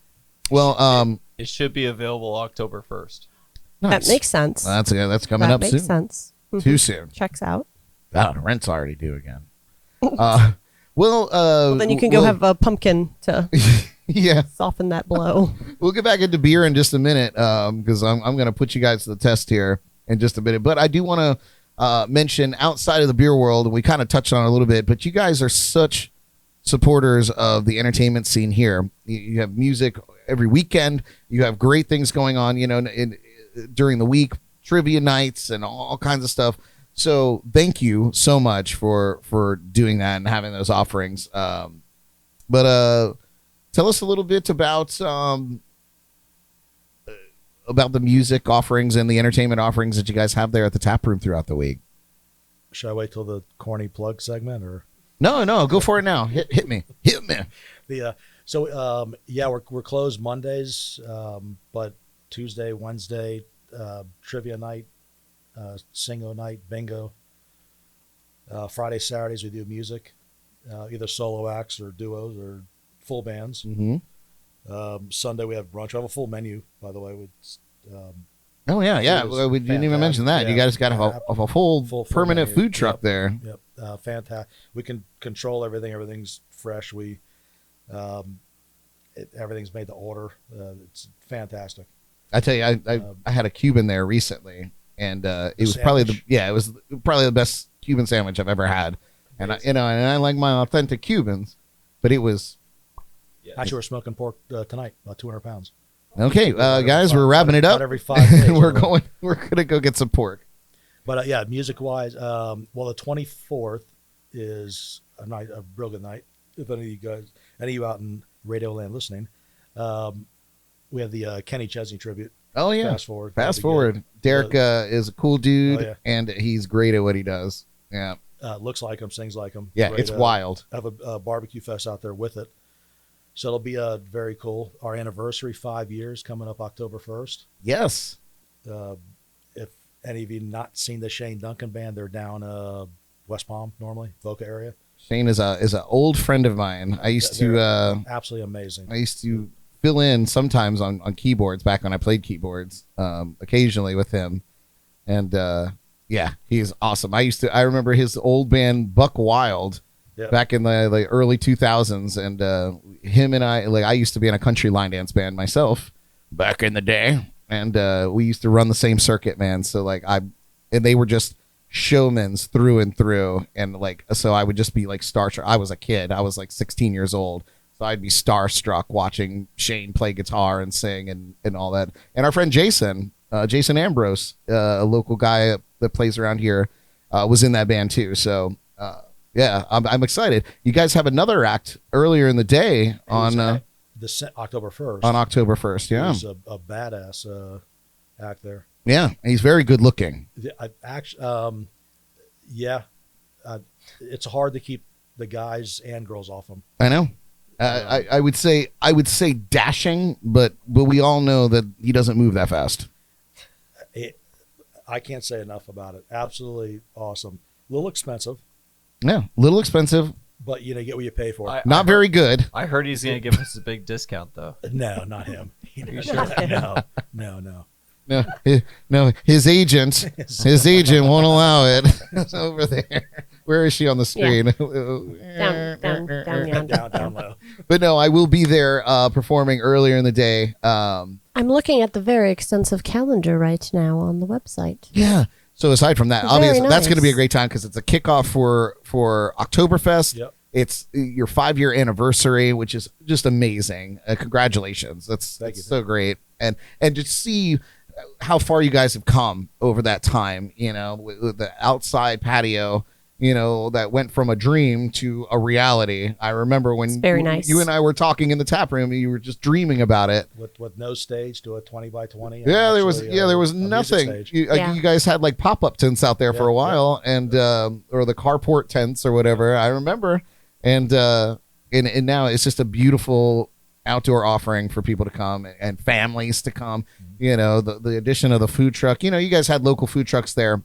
Well, It should be available October 1st. nice. That makes sense. That's coming that up makes soon. sense. Too soon. Checks out. Oh, rent's already due again. Well, Then you can go have a pumpkin to yeah. soften that blow. We'll get back into beer in just a minute because I'm going to put you guys to the test here in just a minute. But I do want to mention outside of the beer world, and we kind of touched on it a little bit, but you guys are such supporters of the entertainment scene here. You have music every weekend. You have great things going on, during the week, trivia nights and all kinds of stuff. So thank you so much for doing that and having those offerings. But tell us a little bit about the music offerings and the entertainment offerings that you guys have there at the tap room throughout the week. Should I wait till the corny plug segment or? No, go for it now. Hit me. We're closed Mondays, but Tuesday, Wednesday, trivia night, singo night, bingo. Friday, Saturdays we do music, either solo acts or duos or full bands. Mm-hmm. Sunday we have brunch. We have a full menu, by the way. Oh yeah. It was Well, we didn't even mention that. fantastic. You guys got to have a full Full permanent menu. food truck Yep. there. Yep, fantastic. We can control everything. Everything's fresh. Everything's made to order. It's fantastic. I tell you, I had a Cuban there recently, and it was probably the best Cuban sandwich I've ever had. And I like my authentic Cubans, but it was Yeah. Actually, we're smoking pork tonight, about 200 pounds. okay. Guys, we're wrapping it up. About every 5 days. We're gonna go get some pork. But music wise, the 24th is a night, a real good night. If any of you out in Radio Land listening, we have the Kenny Chesney tribute Oh yeah. Fast forward. Fast That'd be forward. good. Derek is a cool dude, Oh, yeah. and he's great at what he does. Yeah. Looks like him, sings like him. Yeah, Great, it's wild. Have a barbecue fest out there with it. So it'll be very cool. Our anniversary, 5 years, coming up October 1st. Yes. If any of you not seen the Shane Duncan band, they're down West Palm normally, Boca area. Shane is an old friend of mine. I used to Absolutely amazing. I used to fill in sometimes on keyboards back when I played keyboards, occasionally with him. And yeah, he's awesome. I remember his old band Buck Wild back in the early 2000s, and him and I used to be in a country line dance band myself back in the day, and we used to run the same circuit, man. So and they were just showmans through and through, and so I would just be like starstruck. I was a kid. I was like 16 years old. So I'd be starstruck watching Shane play guitar and sing and all that. And our friend Jason Ambrose, a local guy that plays around here, was in that band too. So yeah, I'm excited. You guys have another act earlier in the day on October 1st. On October 1st, yeah. There's a badass act there. Yeah, and he's very good looking. It's hard to keep the guys and girls off him. I know. I would say dashing, but we all know that he doesn't move that fast. I can't say enough about it. Absolutely awesome. A little expensive. Yeah, a little expensive. But you get what you pay for. Not very good. I heard he's going to give us a big discount, though. No, not him. You sure? No, his agent won't allow it. It's over there. Where is she on the screen? Down low. But no, I will be there performing earlier in the day. I'm looking at the very extensive calendar right now on the website. Yeah. So aside from that, Very obviously that's nice. going to be a great time because it's a kickoff for Oktoberfest. Yep. It's your 5-year anniversary, which is just amazing. Congratulations. That's so great. And to see how far you guys have come over that time, with the outside patio, that went from a dream to a reality. I remember when very nice. You and I were talking in the tap room, you were just dreaming about it. With no stage to a 20 by 20. Yeah, there was nothing. You guys had like pop-up tents out there for a while, and or the carport tents or whatever. I remember, and now it's just a beautiful outdoor offering for people to come and families to come. The addition of the food truck. You guys had local food trucks there,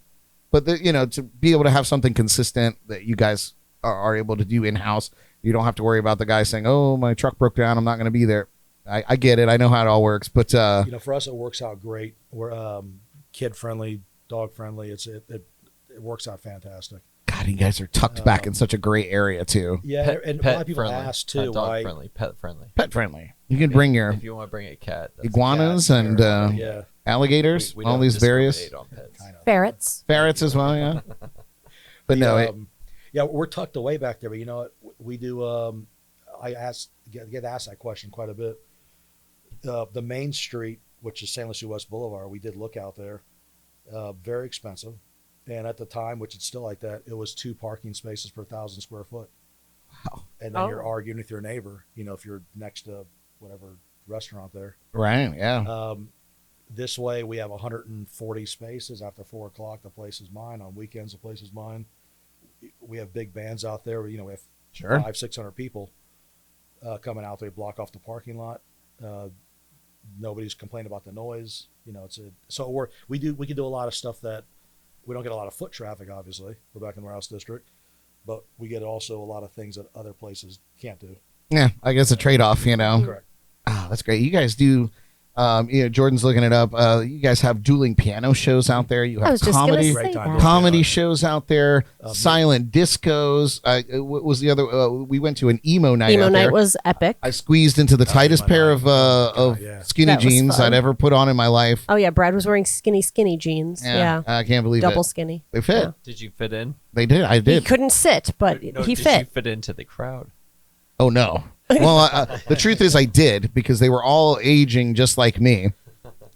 but to be able to have something consistent that you guys are able to do in-house, you don't have to worry about the guy saying, "Oh, my truck broke down, I'm not going to be there." I get it. I know how it all works, but for us, it works out great. We're kid friendly, dog friendly. It works out fantastic. God, you guys are tucked back in such a great area too. Yeah, and a lot of people friendly. ask too Dog friendly, pet friendly. Pet friendly. You can bring your if you want to bring a cat, iguanas and alligators, we all don't these various discriminate on pets. Ferrets as well. Yeah, but we're tucked away back there. But you know what we do? I get asked that question quite a bit. The main street, which is San Luis West Boulevard, we did look out there. Very expensive. And at the time, which it's still like that, it was 2 parking spaces per 1,000 square foot. Wow. And then you're arguing with your neighbor, if you're next to whatever restaurant there. Right, yeah. This way, we have 140 spaces. After 4 o'clock, the place is mine. On weekends, the place is mine. We have big bands out there. We have 500-600 people coming out there, block off the parking lot. Nobody's complaining about the noise. We can do a lot of stuff that we don't get a lot of foot traffic. Obviously, we're back in the warehouse district, but we get also a lot of things that other places can't do. Yeah, I guess a trade-off. Correct. Oh, that's great. You guys do. Jordan's looking it up. You guys have dueling piano shows out there. You I have was just gonna comedy say that. comedy shows out there. Silent discos. What was the other? We went to an emo night. Emo out night there. was epic. I squeezed into the tightest pair of skinny That was jeans fun. I'd ever put on in my life. Oh yeah, Brad was wearing skinny jeans. Yeah, I can't believe double it. skinny. They fit. Yeah. Did you fit in? They did. I He did. couldn't sit, but No, he did fit. you fit into the crowd? Oh no. Well, the truth is, I did because they were all aging just like me.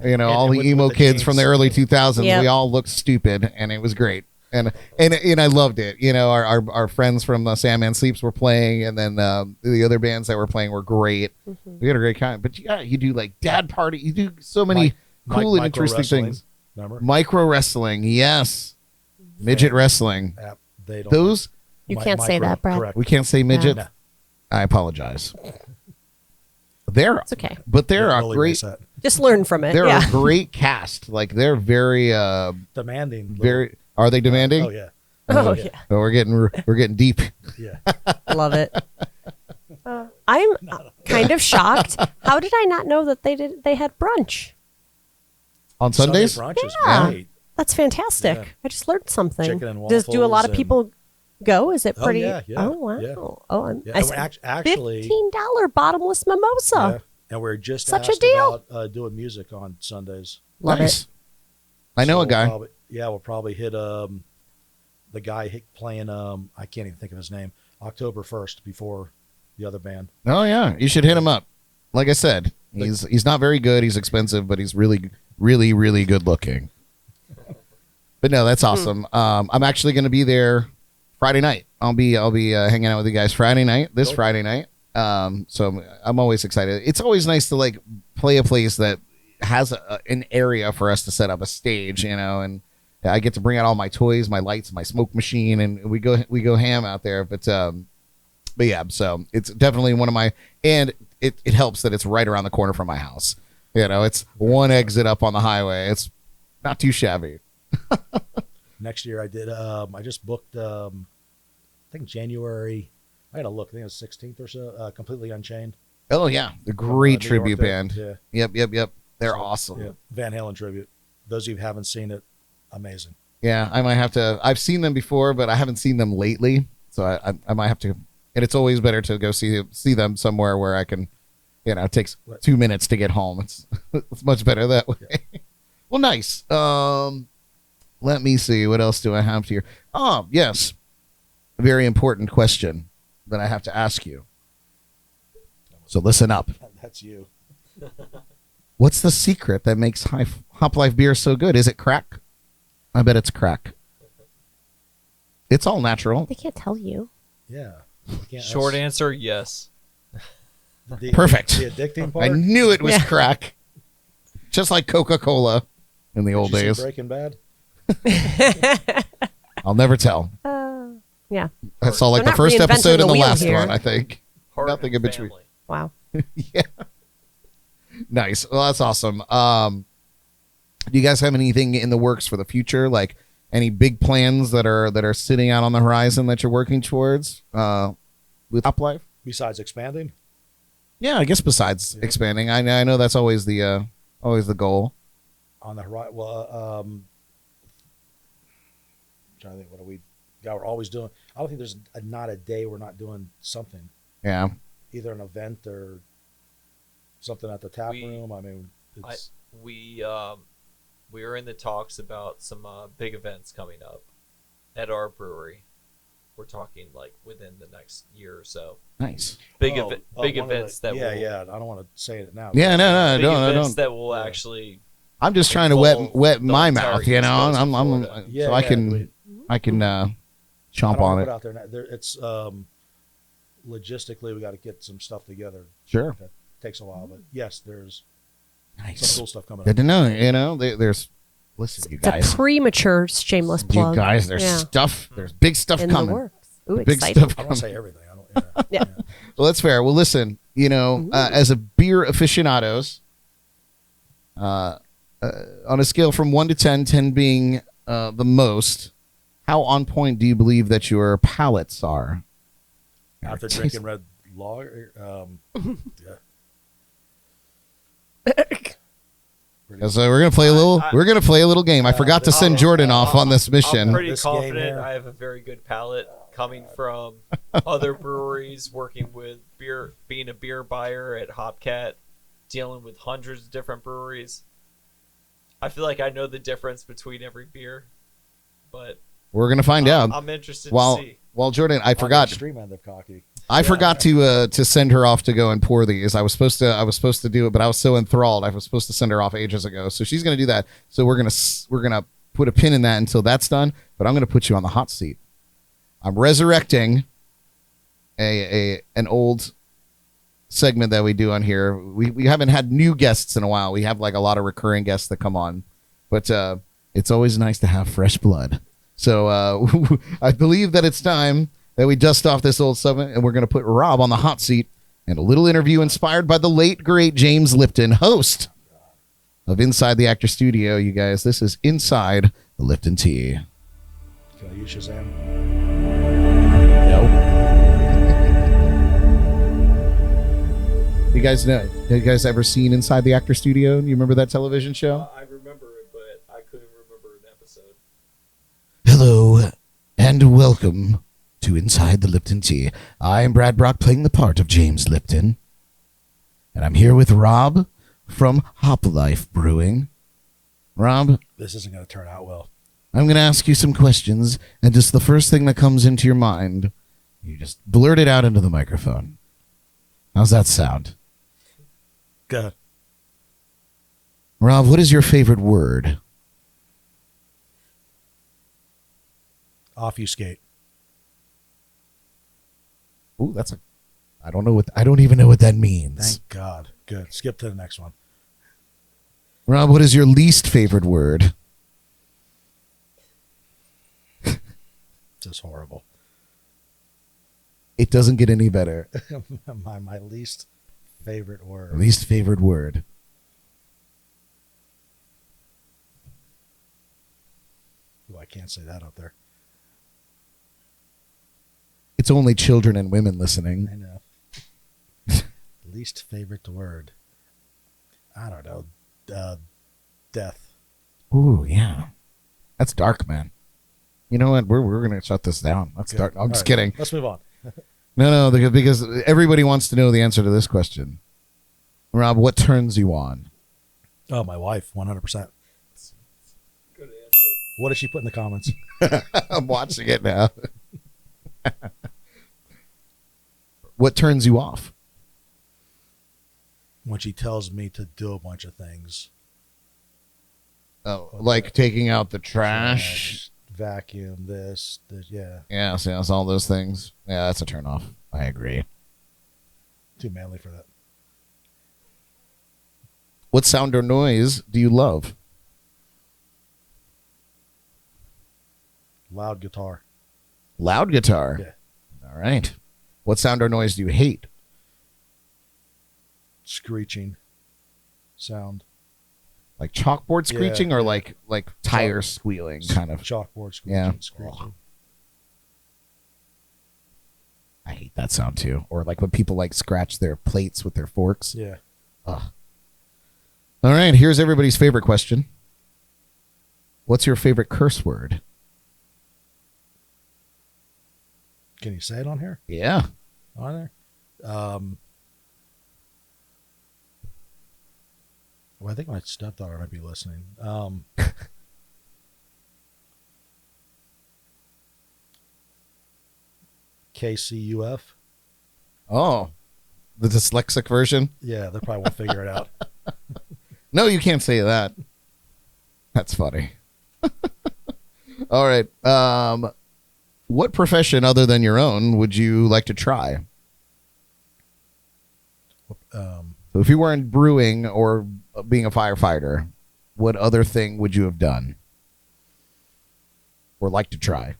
All the emo with the kids jeans. from the early 2000s. Yep. We all looked stupid, and it was great. And I loved it. Our friends from Sandman Sleeps were playing, and then the other bands that were playing were great. We had a great time. But yeah, you do like dad party. You do so many cool and Micro interesting wrestling, things. Remember? Micro wrestling, yes. Midget wrestling. They don't. Those You can't say that, Brad. Correct. we can't say midget. No. I apologize. They're It's okay. but they're Yeah, a really great. miss that. Just learn from it. They're Yeah. a great cast. Like they're very Demanding. very. Are they demanding? Oh yeah. Oh, yeah. Oh, we're getting deep. Yeah. Love it. I'm kind of shocked. How did I not know that they had brunch? On Sundays. Sunday brunch is Yeah. great. That's fantastic. Yeah. I just learned something. Chicken and Do a lot waffles of and- people go? Is it Oh, pretty? yeah, yeah, Oh wow. yeah. Oh, Yeah, I and said actually, $15 bottomless mimosa. yeah, and we're just Such a asked deal. about doing music on Sundays. Love Nice. it. I know So a guy. we'll probably hit the guy playing I can't even think of his name. October 1st before the other band. Oh yeah, you should hit him up. Like I said, he's not very good. He's expensive, but he's really, really, really good looking. But no, that's awesome. I'm actually going to be there Friday night. I'll be hanging out with you guys Friday night. This Cool. Friday night. So I'm always excited. It's always nice to like play a place that has an area for us to set up a stage, and I get to bring out all my toys, my lights, my smoke machine, and we go ham out there. But yeah, so it's definitely one of my, and it helps that it's right around the corner from my house. It's one exit up on the highway. It's not too shabby. Next year I did. I just booked. I think January. I gotta look. I think it was 16th or so. Completely Unchained. Oh yeah, the great New tribute York there. band. Yeah. Yep. They're So, awesome. Yeah. Van Halen tribute. Those of you who haven't seen it, amazing. Yeah, I might have to. I've seen them before, but I haven't seen them lately. So I might have to. And it's always better to go see them somewhere where I can. It takes 2 minutes to get home. It's much better that way. Well, nice. Let me see. What else do I have here? Oh, yes. A very important question that I have to ask you. So listen up. That's you. What's the secret that makes Hop Life beer so good? Is it crack? I bet it's crack. It's all natural. They can't tell you. Yeah. Short answer, yes. Perfect. The addicting I part. knew it was Yeah. crack. Just like Coca-Cola in the old Did you see days. Breaking Bad. I'll never tell. Yeah. I saw like They're the not first reinventing episode the and the wheel last here. one, I think. Heart Nothing and in between. family. Wow. Yeah. Nice. Well, that's awesome. Do you guys have anything in the works for the future? Like any big plans that are sitting out on the horizon that you're working towards with Hop Life? Besides expanding, Yeah, I guess besides Yeah. expanding, I know that's always the goal. on the horizon. Well, trying to think. What are we? Yeah, we're always doing. I don't think there's not a day we're not doing something. Yeah. Either an event or something at the tap We- room. I mean, it's We are in the talks about some big events coming up at our brewery. We're talking like within the next year or so. Nice. Big one events of the, that yeah, will yeah. I don't want to say it now. Yeah, no, big don't. events that will Yeah. actually I'm just trying to involve wet the my entire mouth, East Coast I'm of Florida. Yeah, so I yeah, can we- chomp I don't on wanna it. put out there. It's logistically we got to get some stuff together. Sure. That takes a while, but yes, there's some Nice. cool stuff coming Good up. to know. There's listen, you It's a guys. premature shameless plug. You guys, there's Yeah. stuff. There's big stuff in coming. the works. Ooh, Big exciting. stuff I don't coming. say everything. I don't. Yeah. Well, that's fair. Well, listen, as a beer aficionados, on a scale from 1 to 10, 10 being the most, how on point do you believe that your palates are? After drinking red lager, yeah. So we're gonna play a little. I- we're gonna play a little game. I forgot to send Jordan off on this I'm mission. pretty This game confident here. I have a very good palate coming from other breweries, working with beer, being a beer buyer at Hopcat, dealing with hundreds of different breweries. I feel like I know the difference between every beer, but We're gonna find out. I'm interested While to see. Jordan, I On the forgot. extreme end of cocky. I forgot to send her off to go and pour these. I was supposed to do it, but I was so enthralled. I was supposed to send her off ages ago. So she's gonna do that. So we're gonna put a pin in that until that's done. But I'm gonna put you on the hot seat. I'm resurrecting an old segment that we do on here. We haven't had new guests in a while. We have like a lot of recurring guests that come on, but it's always nice to have fresh blood. So I believe that it's time that we dust off this old segment, and we're going to put Rob on the hot seat and a little interview inspired by the late, great James Lipton, host of Inside the Actor Studio. You guys, this is Inside the Lipton Tea. Can I use Shazam? No. You guys know? Have you guys ever seen Inside the Actor Studio? You remember that television show? I remember it, but I couldn't remember an episode. Hello, and welcome to Inside the Lipton Tea. I am Brad Brock, playing the part of James Lipton. And I'm here with Rob from Hop Life Brewing. Rob, This isn't going to turn out well. I'm going to ask you some questions, and just the first thing that comes into your mind, you just blurt it out into the microphone. How's that sound? Good. Rob, what is your favorite word? Obfuscate. Ooh, I don't even know what that means. Thank God. Good. Skip to the next one. Rob, what is your least favorite word? Just horrible. It doesn't get any better. my least favorite word. Least favorite word. Ooh, I can't say that up there. It's only children and women listening. I know. Least favorite word. I don't know. Death. Ooh, yeah. That's dark, man. You know what? We're going to shut this down. That's Good. dark. I'm All just right, kidding. Let's move on. No, because everybody wants to know the answer to this question. Rob, what turns you on? Oh, my wife, 100%. Good answer. What did she put in the comments? I'm watching it now. What turns you off? When she tells me to do a bunch of things. Oh, like taking out the trash. Vacuum, this, yeah. Yes, all those things. Yeah, that's a turn off. I agree. Too manly for that. What sound or noise do you love? Loud guitar. Loud guitar. Yeah. All right. What sound or noise do you hate? Screeching sound. Like chalkboard screeching, Yeah. or like tire squealing, kind of. Chalkboard screeching. Yeah. Screeching. I hate that sound too. Or like when people like scratch their plates with their forks. Yeah. Ugh. All right, here's everybody's favorite question. What's your favorite curse word? Can you say it on here? Yeah. On there? Well, I think my stepdaughter might be listening. KCUF. Oh, the dyslexic version? Yeah, they probably won't figure it out. No, you can't say that. That's funny. All right. What profession other than your own would you like to try? So if you weren't brewing or being a firefighter, what other thing would you have done or like to try?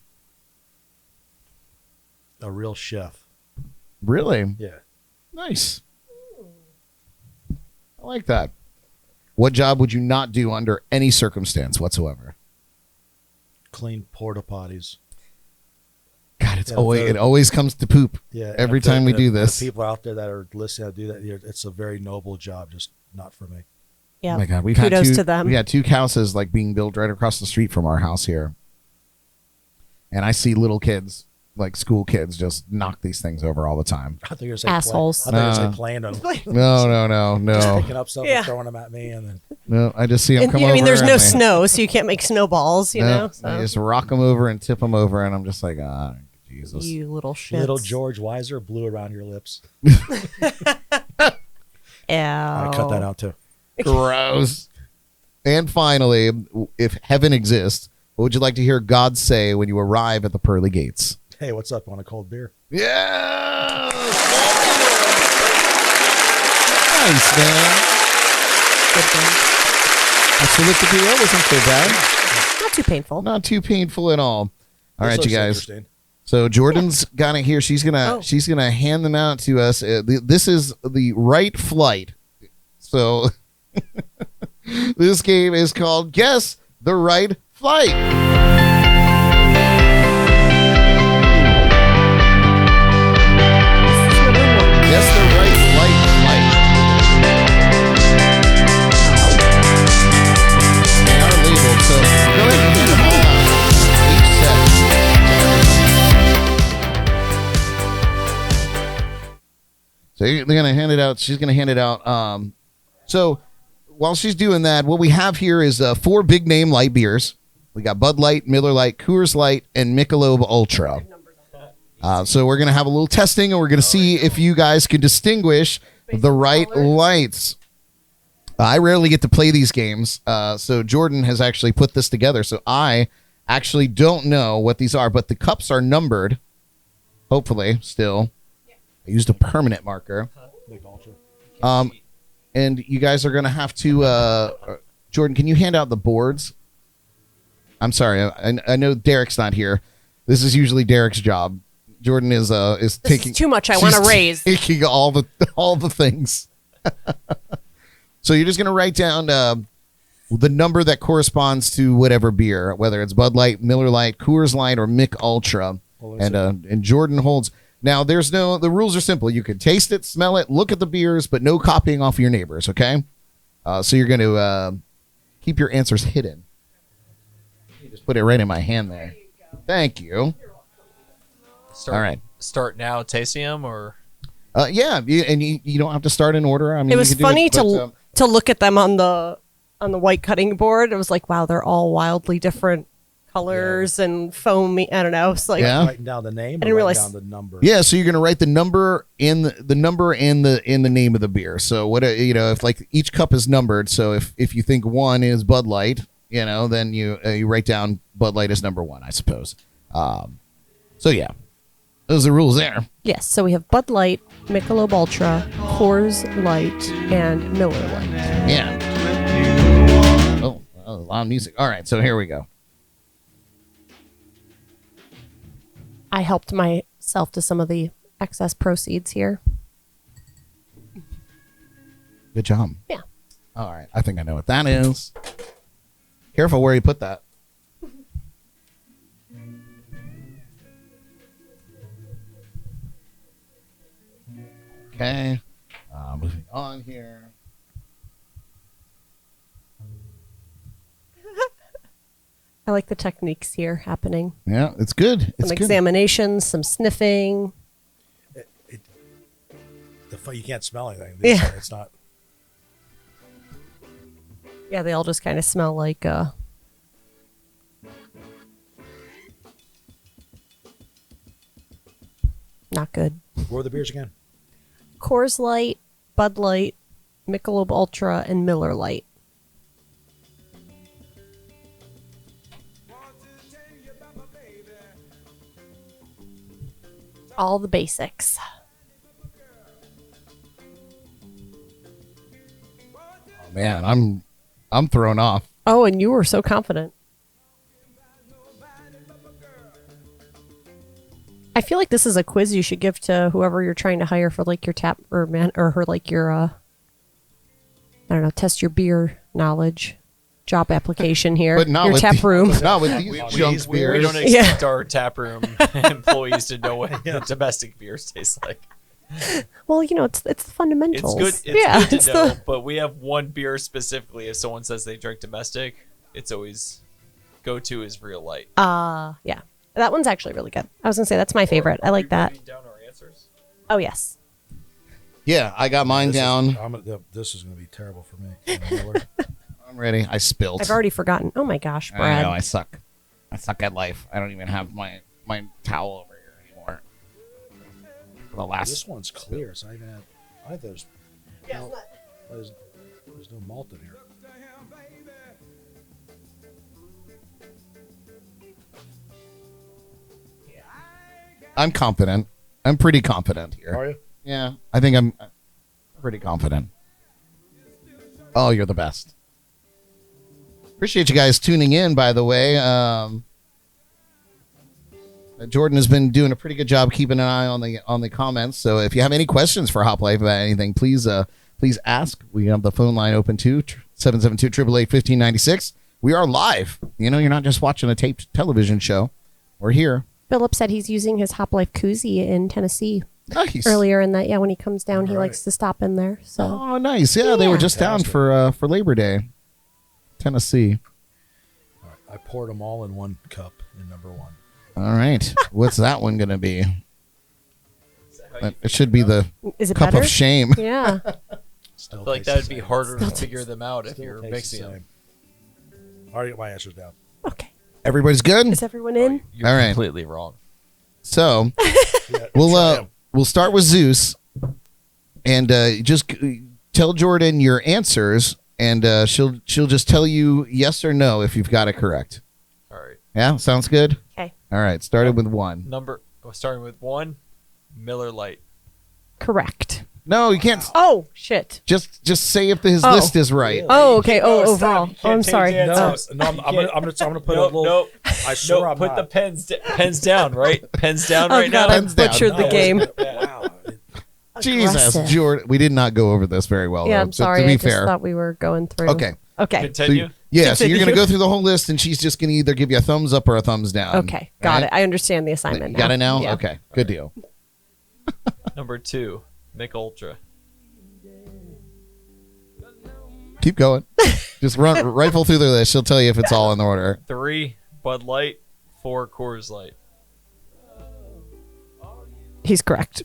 A real chef. Really? Yeah. Nice. I like that. What job would you not do under any circumstance whatsoever? Clean porta potties. God, Yeah, it always comes to poop. Yeah. Every if the- time we if do the this. people out there that are listening to do that, it's a very noble job, just not for me. Yeah. Oh my God, we've Kudos had to them. We had two houses like being built right across the street from our house here, and I see little kids, like school kids, just knock these things over all the time. I think you're saying Assholes. I thought you were saying playing on No, picking up stuff Yeah. and throwing them at me, and then no. I just see them And, come I over. mean, there's and no they- snow, so you can't make snowballs, you know? I So. just rock them over and tip them over, and I'm just like, ah, Jesus. You little shit. little George Weiser blew around your lips. I I cut that out too. Gross. And finally, if heaven exists, what would you like to hear God say when you arrive at the pearly gates? Hey, what's up? Want a cold beer? Yeah. Nice, man. So look, the beer wasn't so bad. Not too painful. Not too painful at all. All right, This you looks guys. interesting. So Jordan's got it here. She's gonna hand them out to us. This is the right flight. So this game is called Guess the Right Flight. Guess the right flight. They are labeled, so go ahead and hand them all out. Each set. So they're gonna hand it out. She's gonna hand it out. So while she's doing that, what we have here is 4 big name light beers. We got Bud Light, Miller Lite, Coors Light, and Michelob Ultra. So we're going to have a little testing, and we're going to see if you guys can distinguish the right lights. I rarely get to play these games, so Jordan has actually put this together. So I actually don't know what these are, but the cups are numbered, hopefully, still. I used a permanent marker. Big ultra. And you guys are going to have to... Jordan, can you hand out the boards? I'm sorry. I know Derek's not here. This is usually Derek's job. Jordan is taking is too much. I want to raise. Taking all the things. So you're just gonna write down the number that corresponds to whatever beer, whether it's Bud Light, Miller Lite, Coors Light, or Mick Ultra. And Jordan holds. Now the rules are simple. You can taste it, smell it, look at the beers, but no copying off your neighbors. Okay. So you're gonna keep your answers hidden. You just put it right in my hand there. Thank you. All right. Start now, tasting them, or yeah, you don't have to start in order. I mean, It was you can do funny but, to look at them on the white cutting board. It was like, wow, they're all wildly different colors and foamy. I don't know. It's like, Yeah. Writing down the name. I didn't or realize- writing down the number. Yeah, so you're gonna write the number in the name of the beer. So what if like each cup is numbered. So if you think 1 is Bud Light, then you write down Bud Light as number 1, I suppose. So yeah, those are the rules there. yes. So we have Bud Light, Michelob Ultra, Coors Light, and Miller Lite. Yeah. Oh, a lot of music. All right, so here we go. I helped myself to some of the excess proceeds here. Good job. Yeah. All right, I think I know what that is. Careful where you put that. Okay. Moving on here. I like the techniques here happening. Yeah, it's good. It's Some good. examinations, some sniffing. You can't smell anything. Yeah. It's not. Yeah, they all just kind of smell like not good. What were the beers again? Coors Light, Bud Light, Michelob Ultra, and Miller Lite. All the basics. Oh, man, I'm thrown off. Oh, and you were so confident. I feel like this is a quiz you should give to whoever you're trying to hire for like your tap or her like your I don't know, test your beer knowledge job application here. But not your with tap room. Not with these junk we beers. don't expect our taproom employees to know what domestic beers taste like. Well, it's the fundamentals. It's good. It's good to know, but we have one beer specifically. If someone says they drink domestic, it's always go-to is Real Light. Yeah. That one's actually really good. I was going to say that's my favorite. I like that. Writing down our answers? Oh, yes. Yeah, I got mine down. This is going to be terrible for me. I'm ready. I spilled. I've already forgotten. Oh my gosh, I Brad. know, I suck. I suck at life. I don't even have my towel over here anymore. For the last. This one's clear, so I have those. There's no malt in here. I'm confident. I'm pretty confident here. Are you? Yeah, I think I'm pretty confident. Oh, you're the best. Appreciate you guys tuning in, by the way. Jordan has been doing a pretty good job keeping an eye on the comments. So if you have any questions for Hop Life about anything, please ask. We have the phone line open too, 772-888-1596. We are live. You know, you're not just watching a taped television show. We're here. Philip said he's using his Hop Life koozie in Tennessee. Nice. Earlier in that, yeah, when he comes down, he Right. likes to stop in there. So Oh, nice. Yeah, they were just down for Labor Day, Tennessee. All right, I poured them all in one cup in number one. All right. What's that one going to be? It should be the is it cup better? of shame. Yeah. Still I feel like tastes that would the be same. harder to figure them out if Still you're tastes mixing the them. same. I already got my answers down. Okay. Everybody's good? Is everyone in? You're All right. completely wrong. So Yeah, we'll start with Zeus, and just tell Jordan your answers, and she'll just tell you yes or no if you've got it correct. All right. Yeah, sounds good. Okay. All right, started with one. Starting with 1, Miller Lite. Correct. No, you can't. Oh shit. Just say if his Oh. list is right. Oh, okay. Oh, No, stop. overall. You Oh, can't I'm take sorry. chances. No, I'm gonna put a Nope, little. nope. I swear I'm Put not. the pens down, right? Pens down Oh right god, now. I Pens down. butchered the No, game. Wow. Jesus, Aggressive. Jordan. We did not go over this very well. Yeah, though, I'm so sorry. To be I just fair. thought we were going through. Okay. Okay. So Continue. so you're going to Continue. go through the whole list, and she's just going to either give you a thumbs up or a thumbs down. Okay. Got Right? it. I understand the assignment now. Got it now? Yeah. Okay, good deal. Number 2, Mick Ultra. Keep going. Just rifle through the list. She'll tell you if it's all in order. 3, Bud Light. 4, Coors Light. He's correct.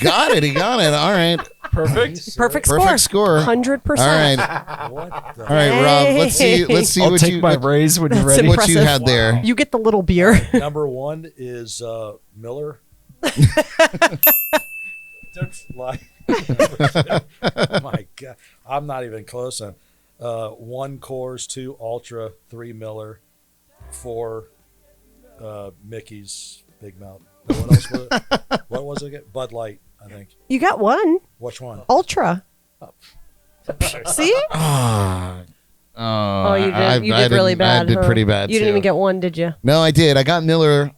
Got it. He got it. All right. Perfect. Perfect Perfect score. score. 100%. All right. What the? All right, Rob. Let's see I'll what take you my raise when you're That's ready. what you impressive. had there. You get the little beer. Number one is Miller. Like, my God, I'm not even close. On 1 Coors, 2 Ultra, 3 Miller, 4 Mickey's Big Mouth. What else was it? What was it again? Bud Light, I think. You got one. Which one? Ultra. See? Oh, You did really bad. I did huh? pretty bad. You didn't too. even get one, did you? No, I did. I got Miller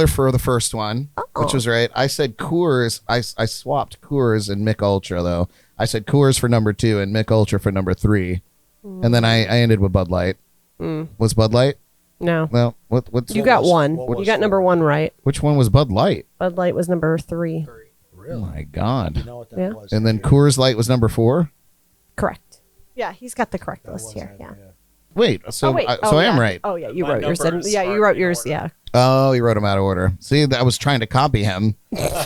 for the first one, Oh. which was right. I said Coors. I swapped Coors and Mick Ultra though. I said Coors for number 2 and Mick Ultra for number 3, and then I ended with Bud Light. Was Bud Light? No. Well, what's You got one. what You was got number four? 1 right. which one was Bud Light? Bud Light was number 3. Oh Really? my God! You know what that Yeah. was? And then Coors Light was number 4. Correct. Yeah, he's got the correct That list was here. it, Yeah. Wait, so wait. I Oh, am yeah. right. Oh yeah, you My wrote yours. numbers Yeah, you aren't wrote in yours. order. Yeah. Oh, he wrote them out of order. See, I was trying to copy him,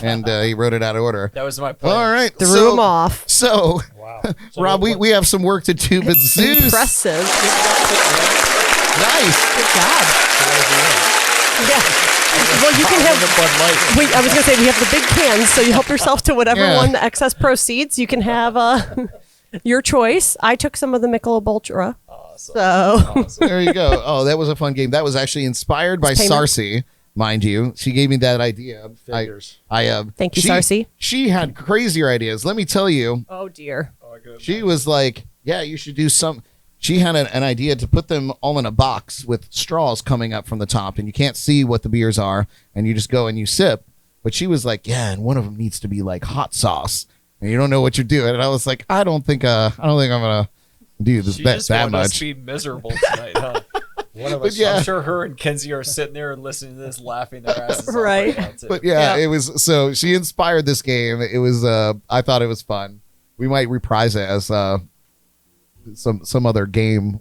and he wrote it out of order. That was my plan. All right, Threw him off. So, Wow. Rob, we have some work to do, but Zeus, Impressive. nice. Good job. Yeah. Well, you can have. Bud Light. Wait, I was gonna say we have the big cans, so you help yourself to whatever Yeah. one the excess proceeds. You can have your choice. I took some of the Michelob Ultra, Awesome. so Awesome. There you go. Oh, that was a fun game. That was actually inspired by It's payment. Sarcy, mind you. She gave me that idea. Figures. Thank you, she, Sarcy. She had crazier ideas. Let me tell you. Oh dear. She was like, "Yeah, you should do some." She had an idea to put them all in a box with straws coming up from the top, and you can't see what the beers are, and you just go and you sip. But she was like, "Yeah, and one of them needs to be like hot sauce, and you don't know what you're doing." And I was like, "I don't think I'm gonna do this She that, just that wanted us much." to be miserable tonight, huh? One of But us. yeah. I'm sure her and Kenzie are sitting there and listening to this, laughing their asses off Right. now, too. But yeah, Yeah. it was so she inspired this game. It was I thought it was fun. We might reprise it as some other game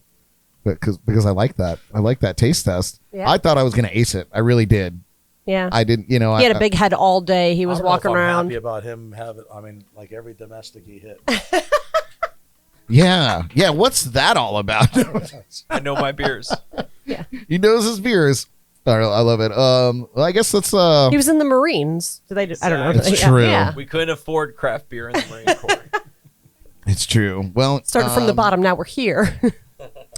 because I like that. I like that taste test. Yeah. I thought I was gonna ace it. I really did. Yeah. I didn't. You know, He had a big head all day. He was I don't know if walking I'm around. Happy about him having. I mean, like every domestic he hit. Yeah. What's that all about? I know my beers. He knows his beers. I love it. Well, I guess let's. He was in the Marines. Did they? I don't know. It's Yeah, true. Yeah. We couldn't afford craft beer in the Marine Corps. It's true. Well, Started from the bottom. Now we're here.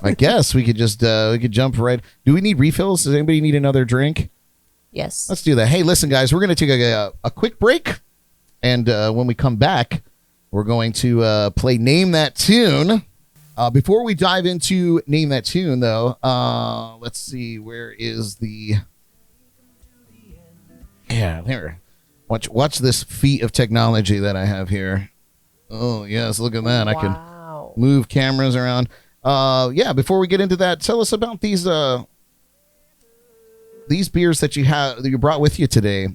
I guess we could just we could jump right. Do we need refills? Does anybody need another drink? Yes. Let's do that. Hey, listen, guys, we're going to take a quick break. And when we come back, we're going to play Name That Tune. Before we dive into Name That Tune, though, let's see. Where is the... Yeah, there. Watch this feat of technology that I have here. Oh, yes, look at that. I can move cameras around. Yeah, before we get into that, tell us about these beers that you brought with you today.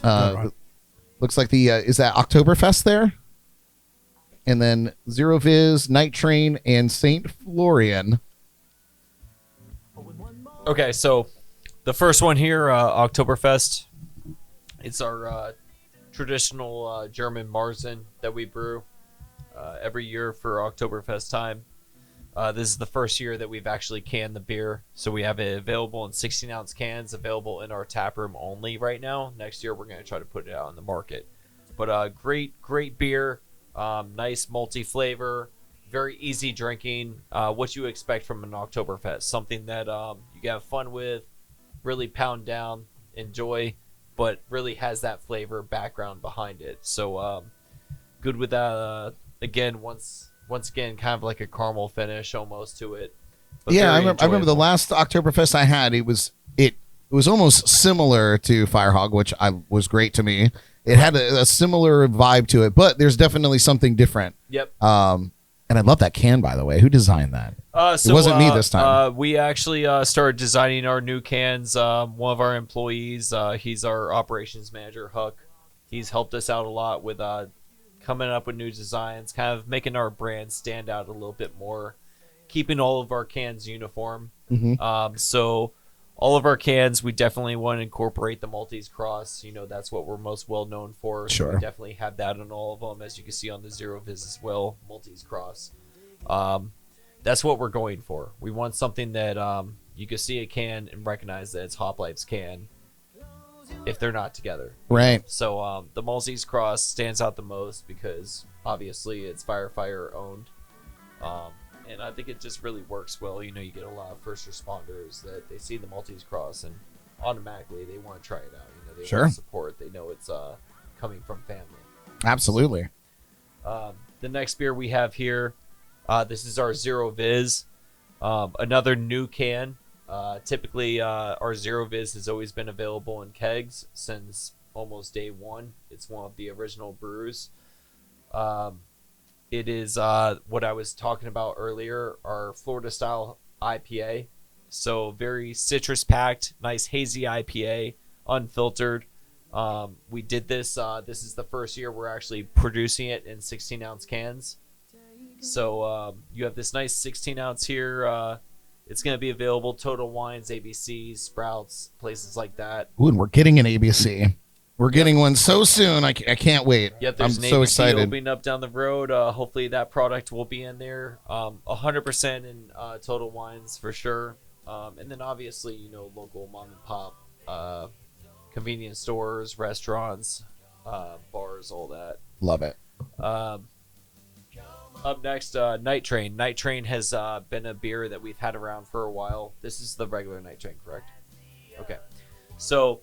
Looks like is that Oktoberfest there? And then Zero Viz, Night Train, and St. Florian. Okay, so the first one here, Oktoberfest. It's our traditional German Marzen that we brew every year for Oktoberfest time. This is the first year that we've actually canned the beer. So we have it available in 16-ounce cans, available in our tap room only right now. Next year, we're going to try to put it out in the market. But great beer. Nice multi flavor, very easy drinking. What you expect from an Oktoberfest, something that you can have fun with, really pound down, enjoy, but really has that flavor background behind it. So good with that. Again, once again, kind of like a caramel finish almost to it. But yeah, I remember the last Oktoberfest I had. It was almost similar to Firehog, which was great to me. It had a similar vibe to it, but there's definitely something different. Yep. And I love that can, by the way. Who designed that? It wasn't me this time. We actually started designing our new cans. One of our employees, he's our operations manager, Huck. He's helped us out a lot with coming up with new designs, kind of making our brand stand out a little bit more, keeping all of our cans uniform. Mm-hmm. So all of our cans, we definitely want to incorporate the Maltese cross. That's what we're most well known for. Sure. So we definitely have that on all of them, as you can see on the Zero Viz as well, Maltese cross. That's what we're going for. We want something that you can see a can and recognize that it's Hop Life's can if they're not together. Right. So the Maltese cross stands out the most because obviously it's Firefire owned. And I think it just really works well. You get a lot of first responders that they see the Maltese cross and automatically they want to try it out. They Sure. want to support. They know it's coming from family. Absolutely. The next beer we have here, this is our Zero Viz, another new can. Typically, our Zero Viz has always been available in kegs since almost day one. It's one of the original brews. It is what I was talking about earlier, our Florida style IPA. So very citrus packed, nice hazy IPA, unfiltered. We did this. This is the first year we're actually producing it in 16-ounce cans. So you have this nice 16-ounce here. It's going to be available Total Wines, ABCs, Sprouts, places like that. Ooh, and we're getting an ABC. We're getting one so soon. I can't wait. Yep, I'm there's an so ABC excited. opening up down the road. Hopefully that product will be in there. 100% in Total Wines for sure. And then obviously, local mom and pop, convenience stores, restaurants, bars, all that. Love it. Up next, Night Train. Night Train has been a beer that we've had around for a while. This is the regular Night Train, correct? Okay. So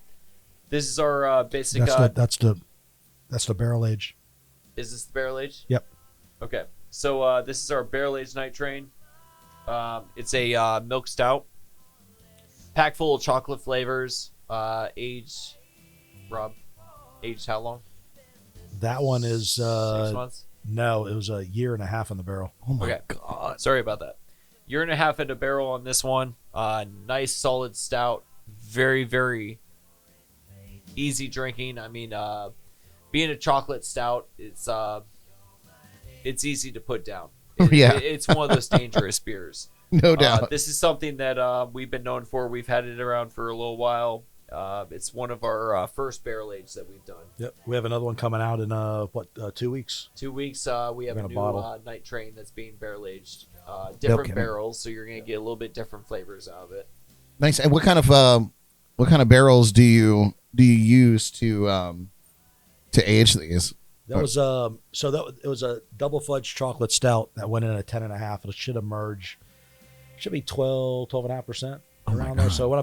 this is our basic. That's the barrel age. Is this the barrel age? Yep. Okay. So this is our barrel aged Night Train. It's a milk stout, packed full of chocolate flavors. Aged, Rob, aged how long? That one is 6 months. No, it was a year and a half in the barrel. Oh my Okay. God. Sorry about that. Year and a half into barrel on this one. Nice solid stout. Very, very easy drinking. I mean, being a chocolate stout, it's easy to put down. It's one of those dangerous beers. No doubt. This is something that we've been known for. We've had it around for a little while. It's one of our first barrel age that we've done. Yep. We have another one coming out in 2 weeks. 2 weeks. We have a new Night Train that's being barrel aged. Different barrels, so you're gonna get a little bit different flavors out of it. Nice. And what kind of barrels do you use to age these? That was it was a double fudge chocolate stout that went in at 10.5. It should emerge. Should be 12.5% around there. So I went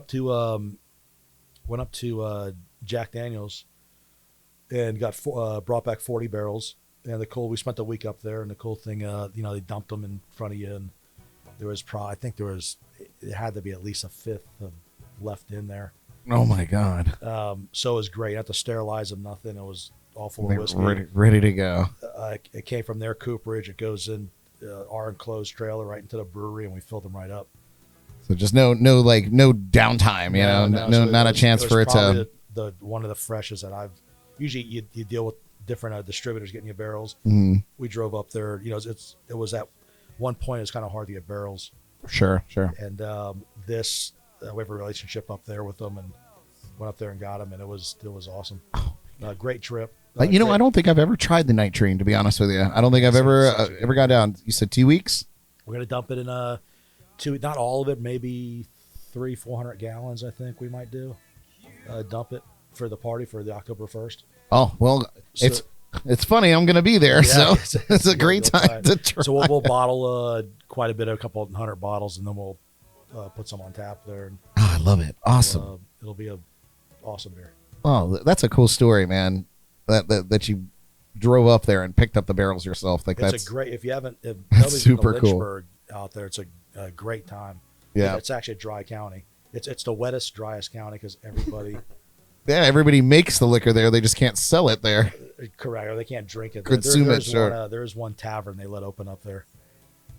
up to Jack Daniels and got brought back 40 barrels And we spent the week up there, and the cool thing, they dumped them in front of you, and there was it had to be at least a fifth left in there. Oh my God. So it was great. You had to sterilize them, nothing. It was all full They of were whiskey. ready to go. It came from their cooperage. It goes in our enclosed trailer right into the brewery, and we filled them right up. So just no downtime, So not a chance for it to. probably the one of the freshest that I've. Usually, you deal with different distributors getting you barrels. Mhm. We drove up there. It was at one point. It's kind of hard to get barrels, Sure. and this we have a relationship up there with them, and went up there and got them, and it was awesome. Great trip. I don't think I've ever tried the night train, to be honest with you. I don't think I've ever got down. You said 2 weeks? We're gonna dump it in not all of it, maybe 300-400 gallons. I think we might do. Dump it for the party for the October 1st. Oh well, So- it's funny. I'm gonna be there, so it's a great you'll time to try. So we'll bottle quite a bit, a couple 100 bottles, and then we'll put some on tap there. And Oh, I love it. Awesome. it'll be a awesome beer. Oh, that's a cool story, man. That you drove up there and picked up the barrels yourself. Like It's that's a great. If nobody's super been to cool. Lynchburg out there, it's a great time. Yeah. It's actually a dry county. It's the wettest, driest county because everybody. Yeah, everybody makes the liquor there. They just can't sell it there. Correct, or they can't drink it. Consume it, sure. There's one tavern they let open up there,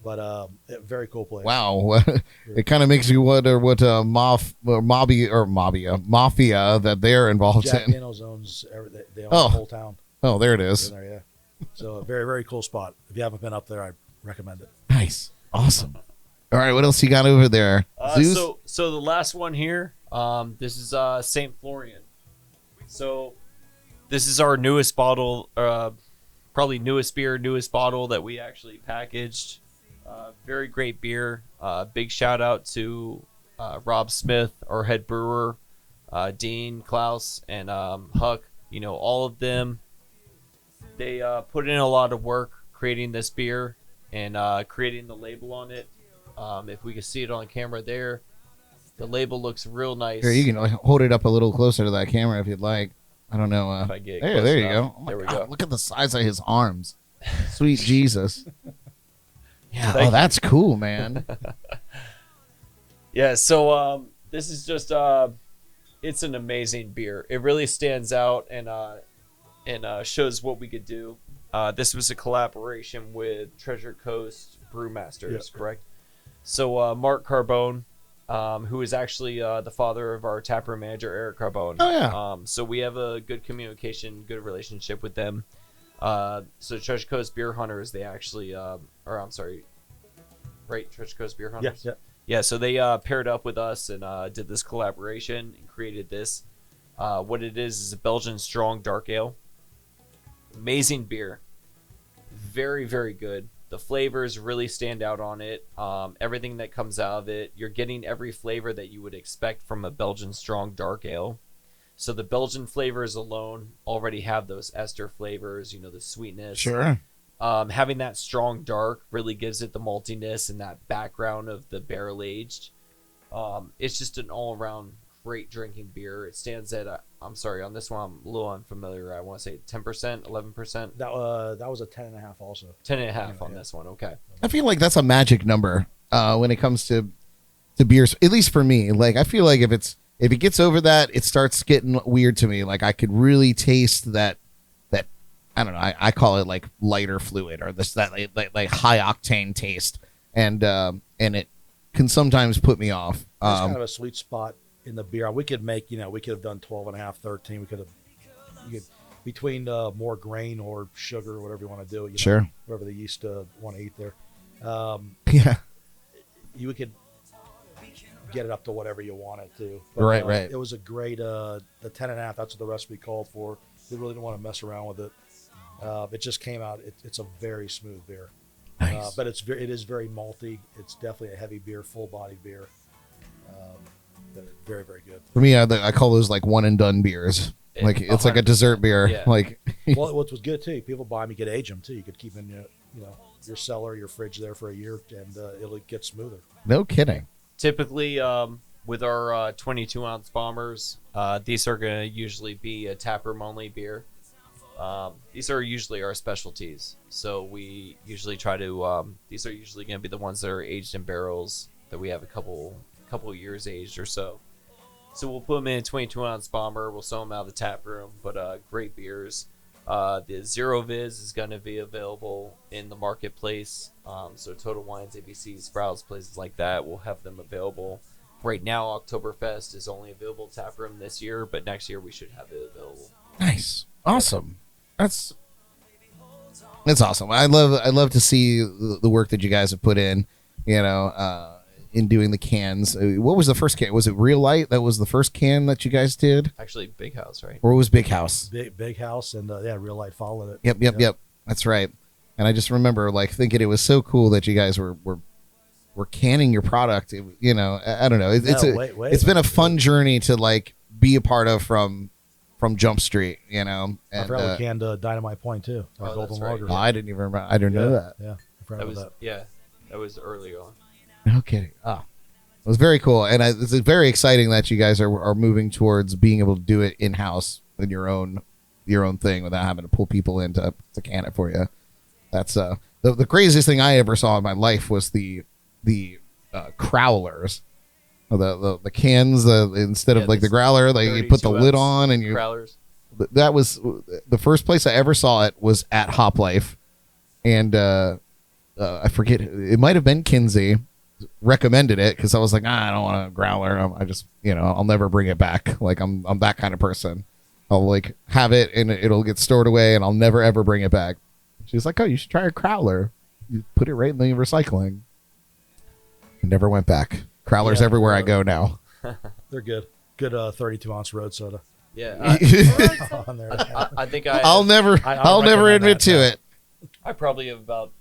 but very cool place. Wow, it kind of makes you wonder what mafia that they're involved Jack in. Daniels owns they own the whole town. Oh, there it In is. there, yeah. So a very, very cool spot. If you haven't been up there, I recommend it. Nice, awesome. All right, what else you got over there? Zeus? So the last one here, this is St. Florian. So this is our newest bottle, probably newest beer, newest bottle that we actually packaged. Very great beer. Big shout out to Rob Smith, our head brewer, Dean, Klaus, and Huck. All of them. They put in a lot of work creating this beer and creating the label on it. If we can see it on camera there, the label looks real nice. Here, you can hold it up a little closer to that camera if you'd like. I don't know. If I get there you enough. go. Oh my There we God, go. look at the size of his arms. Sweet Jesus. Yeah, Thank you. that's cool, man. Yeah, so this is just it's an amazing beer. It really stands out and shows what we could do. This was a collaboration with Treasure Coast Brewmasters, Yeah. correct? So Mark Carbone, who is actually the father of our taproom manager, Eric Carbone. Oh, yeah. So we have a good communication, good relationship with them. So Treasure Coast Beer Hunters, they actually, right? Treasure Coast Beer Hunters? Yeah. Yeah, so they paired up with us and did this collaboration and created this. What it is a Belgian strong dark ale. Amazing beer. Very, very good. The flavors really stand out on it. Everything that comes out of it, you're getting every flavor that you would expect from a Belgian strong dark ale. So the Belgian flavors alone already have those ester flavors, the sweetness. Sure. Having that strong dark really gives it the maltiness and that background of the barrel aged. It's just an all around great drinking beer. It stands at I'm sorry, on this one I'm a little unfamiliar. I want to say 10%, 11%, That was a 10.5 also. 10.5 on Yeah. this one. Okay. I feel like that's a magic number when it comes to beers, at least for me. Like I feel like if it gets over that, it starts getting weird to me. Like I could really taste that I don't know. I call it like lighter fluid or that high octane taste, and it can sometimes put me off. It's kind of a sweet spot in the beer. We could make, we could have done 12.5, 13. We could have, between more grain or sugar, or whatever you want to do. Sure. Whatever the yeast want to eat there. Yeah. You could get it up to whatever you want it to. Right. It was a great, the 10.5, that's what the recipe called for. We really didn't want to mess around with it. It just came out. It's a very smooth beer. Nice. But it is very malty. It's definitely a heavy beer, full body beer. But very, very good. For me, I call those like one and done beers. Like it's like a dessert beer. Yeah. Like Well, what was good too, people buy them, you could age them too. You could keep them in your cellar, your fridge there for a year, and it'll get smoother. no kidding. Typically, with our 22 ounce bombers, these are going to usually be a taproom only beer. These are usually our specialties. So we usually try to. These are usually going to be the ones that are aged in barrels that we have a couple years aged or so. So we'll put them in a 22-ounce bomber. We'll sell them out of the tap room. But great beers. The Zero Viz is going to be available in the marketplace. So Total Wines, ABCs, Sprouts, places like that will have them available. Right now, Oktoberfest is only available tap room this year, but next year we should have it available. Nice. Awesome. That's awesome. I love to see the work that you guys have put in, in doing the cans. What was the first can? Was it Real Light? That was the first can that you guys did? Actually, Big House, right? Or it was Big House? Big House, and Real Light followed it. Yep. That's right. And I just remember thinking it was so cool that you guys were canning your product. I don't know. It's been a fun journey to be a part of from Jump Street, And, I forgot we canned Dynamite Point too. Our Golden Lager. Oh, I didn't even remember. I didn't know that. Yeah, I forgot about that. That was early on. No kidding. Oh, it was very cool, and it's very exciting that you guys are moving towards being able to do it in house in your own thing without having to pull people in to can it for you. That's the craziest thing I ever saw in my life was the crowlers, the cans instead of the growler, you put the lid on and you growlers. That was the first place I ever saw it was at Hop Life, and I forget, it might have been Kinsey recommended it because I was like, I don't want a growler. I just I'll never bring it back. I'm that kind of person. I'll have it and it'll get stored away and I'll never ever bring it back. She's like, oh, you should try a crowler. You put it right in the recycling. Never went back. Crowlers everywhere I go now. They're good. Good 32-ounce road soda. Yeah. On there. I think I'll never admit to it. I probably have about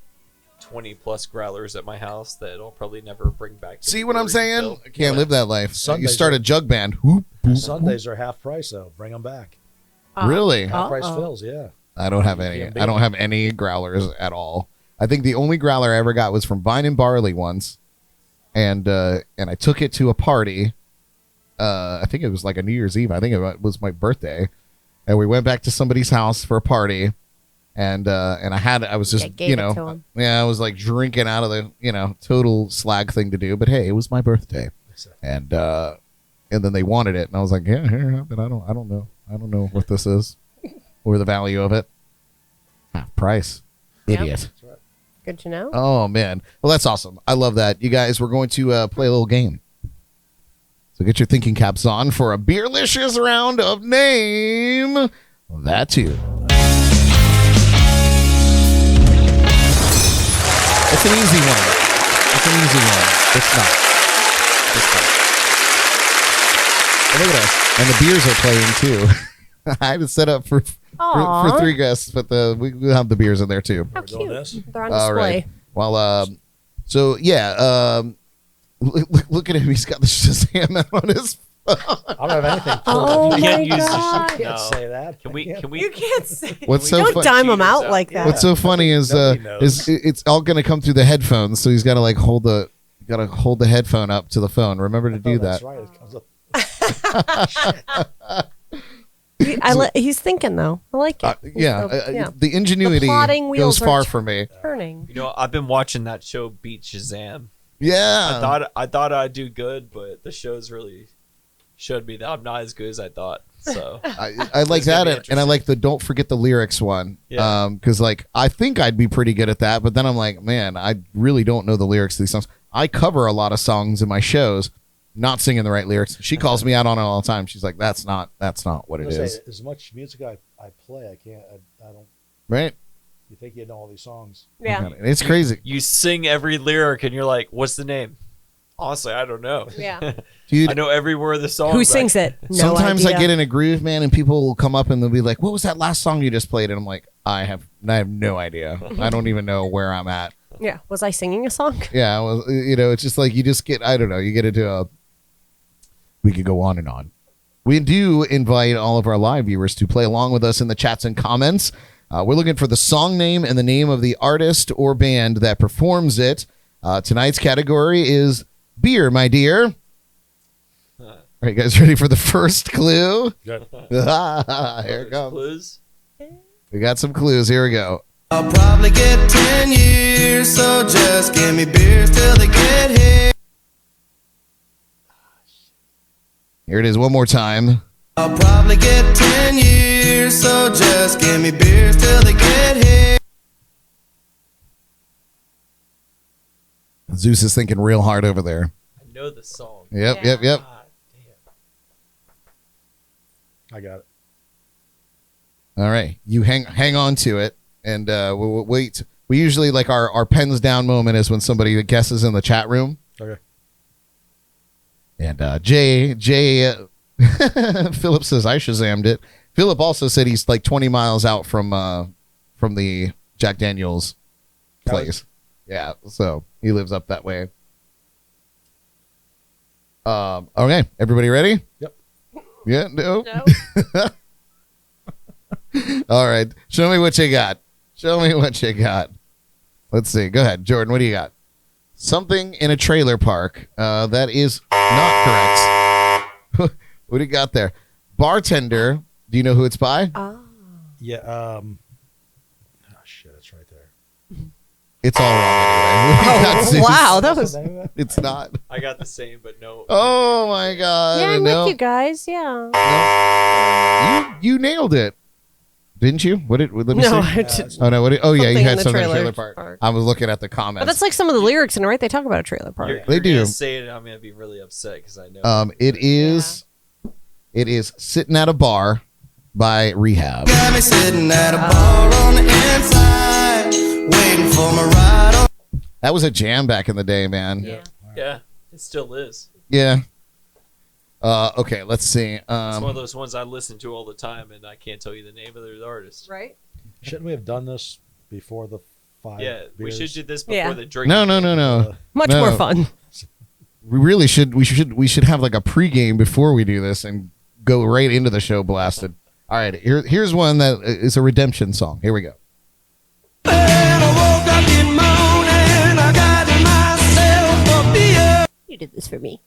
20 plus growlers at my house that I'll probably never bring back. See what I'm saying? I can't live that life. Sundays you start a jug band. Whoop, whoop, Sundays are half price though. Bring them back. Really? Half price fills, yeah. I don't have any. I don't have any growlers at all. I think the only growler I ever got was from Vine and Barley once, and I took it to a party. I think it was a New Year's Eve. I think it was my birthday, and we went back to somebody's house for a party. And I was just I was drinking out of the total slag thing to do, but hey, it was my birthday, and then they wanted it, and I was like, yeah, here, but I don't know what this is or the value of it. Half price, idiot. That's right. Good to know. Oh man, well that's awesome. I love that. You guys, we're going to play a little game. So get your thinking caps on for a Beerlicious round of Name That Tune. It's an easy one. It's not. And look at us. And the beers are playing too. I had it set up for 3 guests, but we have the beers in there too. How cute. They're on display. All right. Well, so yeah, look at him. He's got the Shazam out on his phone. I don't have anything. Oh my can't use God. You can't say that. Can we? You can't say. What's so Don't fun- dime them out like that. What's so funny is it's all gonna come through the headphones, so he's got to hold the headphone up to the phone. Remember to do that. That's right. It comes up. He's thinking though. I like it. The ingenuity The plotting goes wheels far are for me. Turning. I've been watching that show Beat Shazam. Yeah, I thought I'd do good, but the show's really showed me that I'm not as good as I thought. So I like that, and I like the don't forget the lyrics one. Yeah. Because I think I'd be pretty good at that, but then I'm like, man, I really don't know the lyrics to these songs. I cover a lot of songs in my shows, not singing the right lyrics. She calls me out on it all the time. She's like, that's not what it is. As much music I play, I don't. Right. You think you know all these songs? Yeah. It's crazy. you sing every lyric, and you're like, "What's the name?" Honestly, I don't know. Yeah. Dude, I know every word of the song. Who sings it? No sometimes idea. I get in a groove, man, and people will come up and they'll be like, "What was that last song you just played?" And I'm like, I have no idea. I don't even know where I'm at. Yeah. Was I singing a song? Yeah, well, it's just you just get, I don't know, you get into we could go on and on. We do invite all of our live viewers to play along with us in the chats and comments. We're looking for the song name and the name of the artist or band that performs it. Tonight's category is beer, my dear. All right, you guys ready for the first clue? Good. Here it comes. Clues? We got some clues. Here we go. I'll probably get 10 years, so just give me beers till they get here. Here it is one more time. I'll probably get 10 years, so just give me beers till they get here. Zeus is thinking real hard over there. I know the song. Yep. God damn. I got it. All right. You hang on to it, and we'll wait. We usually, like, our pens down moment is when somebody guesses in the chat room. Okay. And Jay Philip says I Shazammed it. Philip also said he's like 20 miles out from the Jack Daniels place. Yeah, so he lives up that way. Okay, everybody ready? Yep. Yeah, no. No. All right, show me what you got. Let's see. Go ahead, Jordan. What do you got? Something in a trailer park. That is not correct. What do you got there? Bartender. Do you know who it's by? Yeah. Oh shit! It's right there. It's all wrong anyway. What do you got, Zeus? Wow, that was. It's not. I got the same, but no. Oh my god. Yeah, I'm no. with you guys. Yeah. You nailed it. Didn't you? What did let me No, see? I did. Oh no, yeah, you Something had in the something in the trailer trailer park. park. I was looking at the But comments. that's like some of the lyrics in it, right? They talk about a trailer park. You're They do. gonna say it, I'm gonna be really upset because I know. It is Sitting at a Bar by Rehab. Got me sitting at a bar on the inside, waiting for my ride on. That was a jam back in the day, man. Yeah, it still is. Yeah. Okay, let's see. It's one of those ones I listen to all the time, and I can't tell you the name of the artist. Right? Shouldn't we have done this before the 5 Yeah, we beers? should do this before Yeah. the drink. No. Much No. more fun. We really should. We should have like a pregame before we do this and go right into the show blasted. All right, here's one that is a redemption song. Here we go. And I woke up in the morning, I got myself a beer. You did this for me.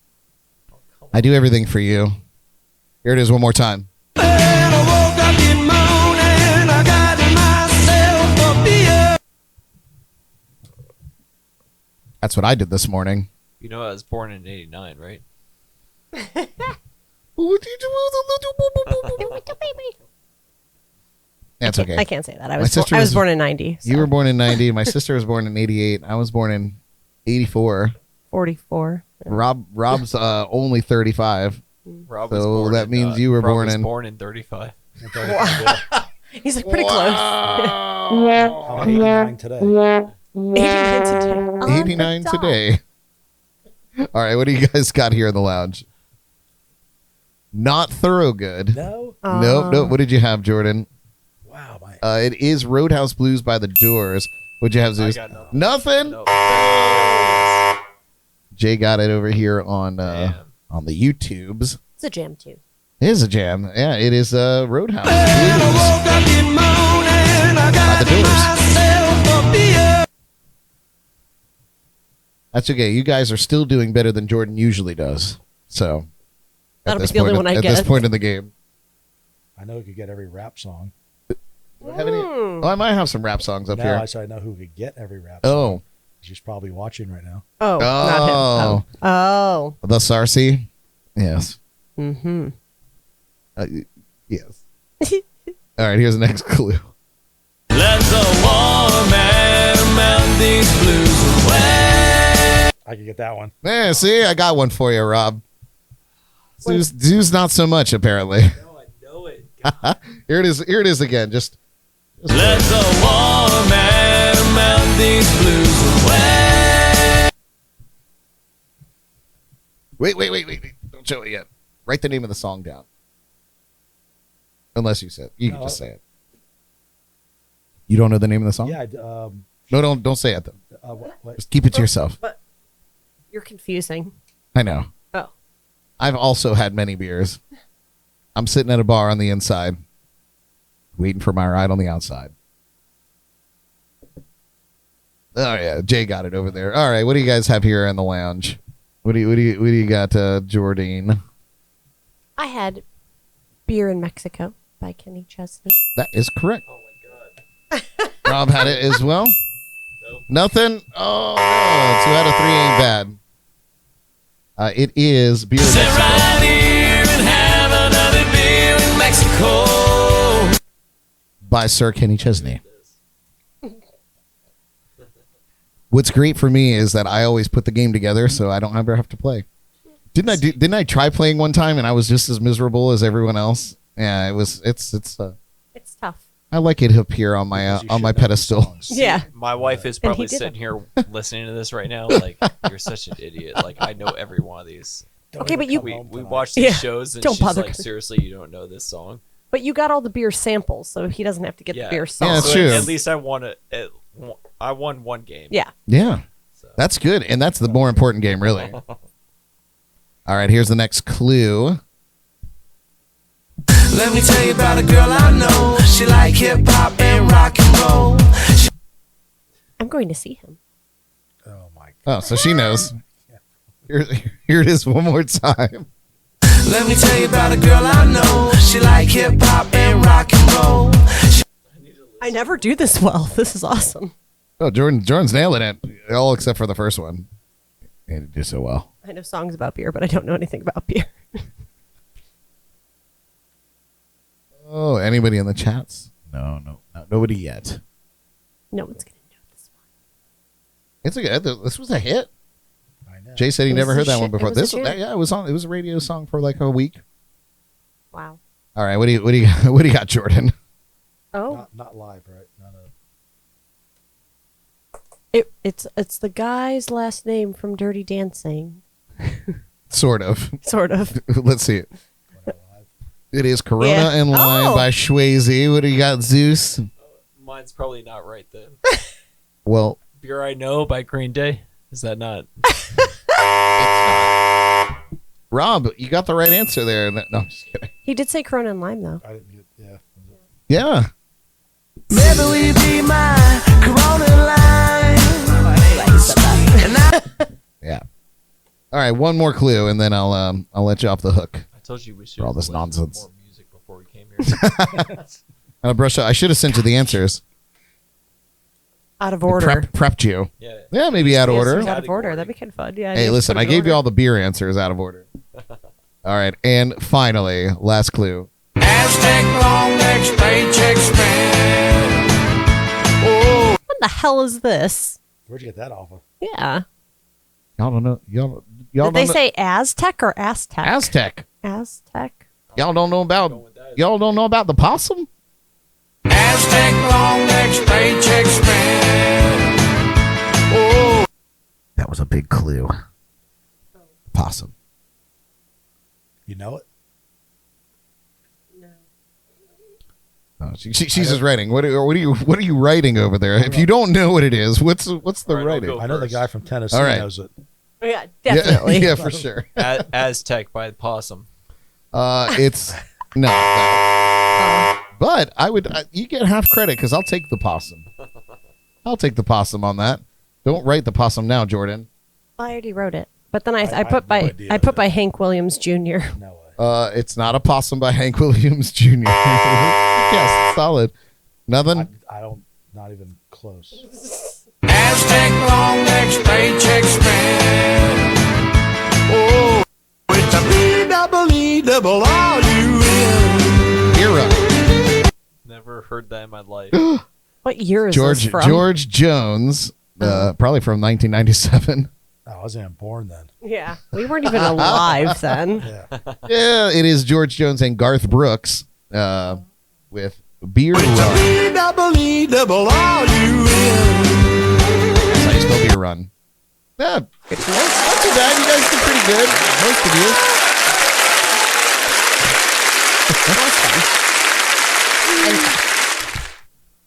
I do everything for you. Here it is one more time. And I woke up in the morning, I got myself a beer. That's what I did this morning. You know, I was born in '89, right? That's okay. I can't say that. I My was sister I was was- born in 90. So You were born in 90. My sister was born in 88. I was born in 84. 44. Rob's only 35. Rob So was born that in, means you were Rob born was in- born in '35. He's like pretty close. I'm 89 today. 89 today. 89 today. All right, what do you guys got here in the lounge? Not Thoroughgood. No. Nope. What did you have, Jordan? Wow. My. It is Roadhouse Blues by The Doors. What'd you have, Zeus? got nothing. Nothing? No. Jay got it over here on Damn. the YouTubes. It's a jam too. It is a jam. Yeah, it is Roadhouse And I Blues woke up in the morning, I by got The Doors. myself a beer. That's okay. You guys are still doing better than Jordan usually does. So That'll be the only one I at get. this point in the game. I know who could get every rap song. Do I have any? Oh, I might have some rap songs up Now here. I said I know who could get every rap song. Oh. She's probably watching right now. Oh, not him. Oh. The Sarcy? Yes. Mm-hmm. Yes. All right, here's the next clue. Let the warm air melt these blues away. I could get that one. Yeah, see, I got one for you, Rob. Zeus not so much, apparently. No, I know it. God. Here it is again. Just Let the warm air melt these blues away. wait. Don't show it yet. Write the name of the song down. Unless you said you can No. just say it. You don't know the name of the song? Yeah. No, don't say it. Then. What? Just keep it to yourself. But you're confusing. I know. Oh. I've also had many beers. I'm sitting at a bar on the inside, waiting for my ride on the outside. Oh yeah, Jay got it over there. All right, what do you guys have here in the lounge? What do you got, Jordine? I had Beer in Mexico by Kenny Chesney. That is correct. Oh my god. Rob had it as well. Nope. Nothing. Oh no, 2 out of 3 ain't bad. It is beer. Sit Mexico right here and have another beer in Mexico. by Sir Kenny Chesney. What's great for me is that I always put the game together, so I don't ever have to play. Didn't I try playing one time and I was just as miserable as everyone else? Yeah, it's It's tough. I like it up here on my You on my should know the pedestal. songs. Yeah. My wife is And he probably did sitting it. here listening to this right now. Like, you're such an idiot. Like, I know every one of these. Don't Okay, even but you- come We home we tonight. watch these Yeah, shows and don't she's bother. like, seriously, you don't know this song? But you got all the beer samples, so he doesn't have to get Yeah. the beer Yeah, song. it's So true. At least I won I won one game. Yeah. Yeah, So. that's good, and that's the more important game, really. All right, here's the next clue. Let me tell you about a girl I know. She like hip hop and rock and roll. I'm going to see him. Oh my god. Oh, so she knows. Here it is one more time. Let me tell you about a girl I know. She like hip hop and rock and roll. I never do this well. This is awesome. Oh, Jordan's nailing it, all except for the first one. He did do so well. I know songs about beer, but I don't know anything about beer. Oh, anybody in the chats? No, nobody yet. No one's going to know this one. It's this was a hit. I know. Jay said he It was never a heard that shit- one before. it was a This, jam. yeah, it was on. It was a radio song for like a week. Wow. All right, what do you got, Jordan? Oh, Not live, right? Not a, it's the guy's last name from Dirty Dancing, Sort of. sort of. Let's see it. not live. It is Corona Yeah. and Lime Oh. by Swayze. What do you got, Zeus? Mine's probably not right then. Well, Beer I Know by Green Day. Is that not? Rob, you got the right answer there. No, I'm just kidding. He did say Corona and Lime, though. I didn't get. Yeah. Yeah. Maybe we be my Corona line. And I Yeah. All right, one more clue, and then I'll let you off the hook. I told you we should For all this listen to nonsense. more music before we came here. I'll brush up. I should have sent you the answers. Out of order. Prepped you. Yeah. Yeah, maybe out of Answers order. Out of order. That'd be kind of fun. Yeah. Hey, just listen, put it I in gave you order. all the beer answers out of order. All right, and finally, last clue. Aztec long necks, paycheck span. Oh, What the hell is this? Where'd you get that off of? Yeah. Y'all don't know. Y'all Did don't they know. say Aztec or Aztec? Aztec. Aztec. Y'all don't know about. Going with that. Y'all don't know about the possum. Aztec long necks, paycheck span. Oh, That was a big clue. Possum. You know it? Oh, she's just writing. What are you writing over there? If you don't know what it is, what's the All right, I'll writing? go. I know the First. guy from Tennessee All right. knows it. Yeah, definitely. Yeah, for sure. Aztec by the Possum. It's no. But I would. You get half credit because I'll take the possum. I'll take the possum on that. Don't write the possum now, Jordan. I already wrote it. But then I I put have no by idea I put that- by Hank Williams Jr. No way. It's not a possum by Hank Williams Jr. Yes, solid. Nothing. I don't. Not even close. Aztec long necks, paycheck span. Oh, it's a B-double-E-double-R-U-N. Era. Never heard that in my life. What year is this from? George Jones, probably from 1997. Oh, I wasn't even born then. Yeah, we weren't even alive then. Yeah. Yeah, it is George Jones and Garth Brooks with Beer Run. B-double-E-double-R-U-N. That's how you spell Beer Run. Yeah, Good to know. not too bad. You guys did pretty good. Most of you.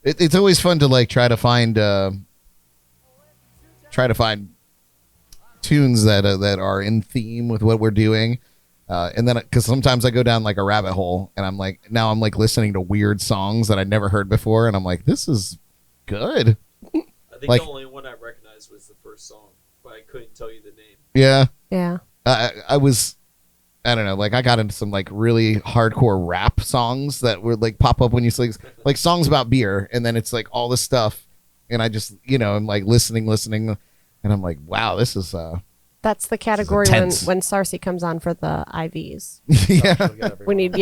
It's always fun to like try to find tunes that are in theme with what we're doing, and then because sometimes I go down like a rabbit hole, and I'm like listening to weird songs that I never heard before, and I'm like, this is good. I think Like- the only one I recognized was the first song, but I couldn't tell you the name. Yeah, Yeah. I I don't know, like I got into some like really hardcore rap songs that would like pop up when you say like songs about beer, and then it's like all this stuff, and I just I'm like listening, and I'm like, wow, this is That's the category intense. when Sarcy comes on for the IVs. yeah. We need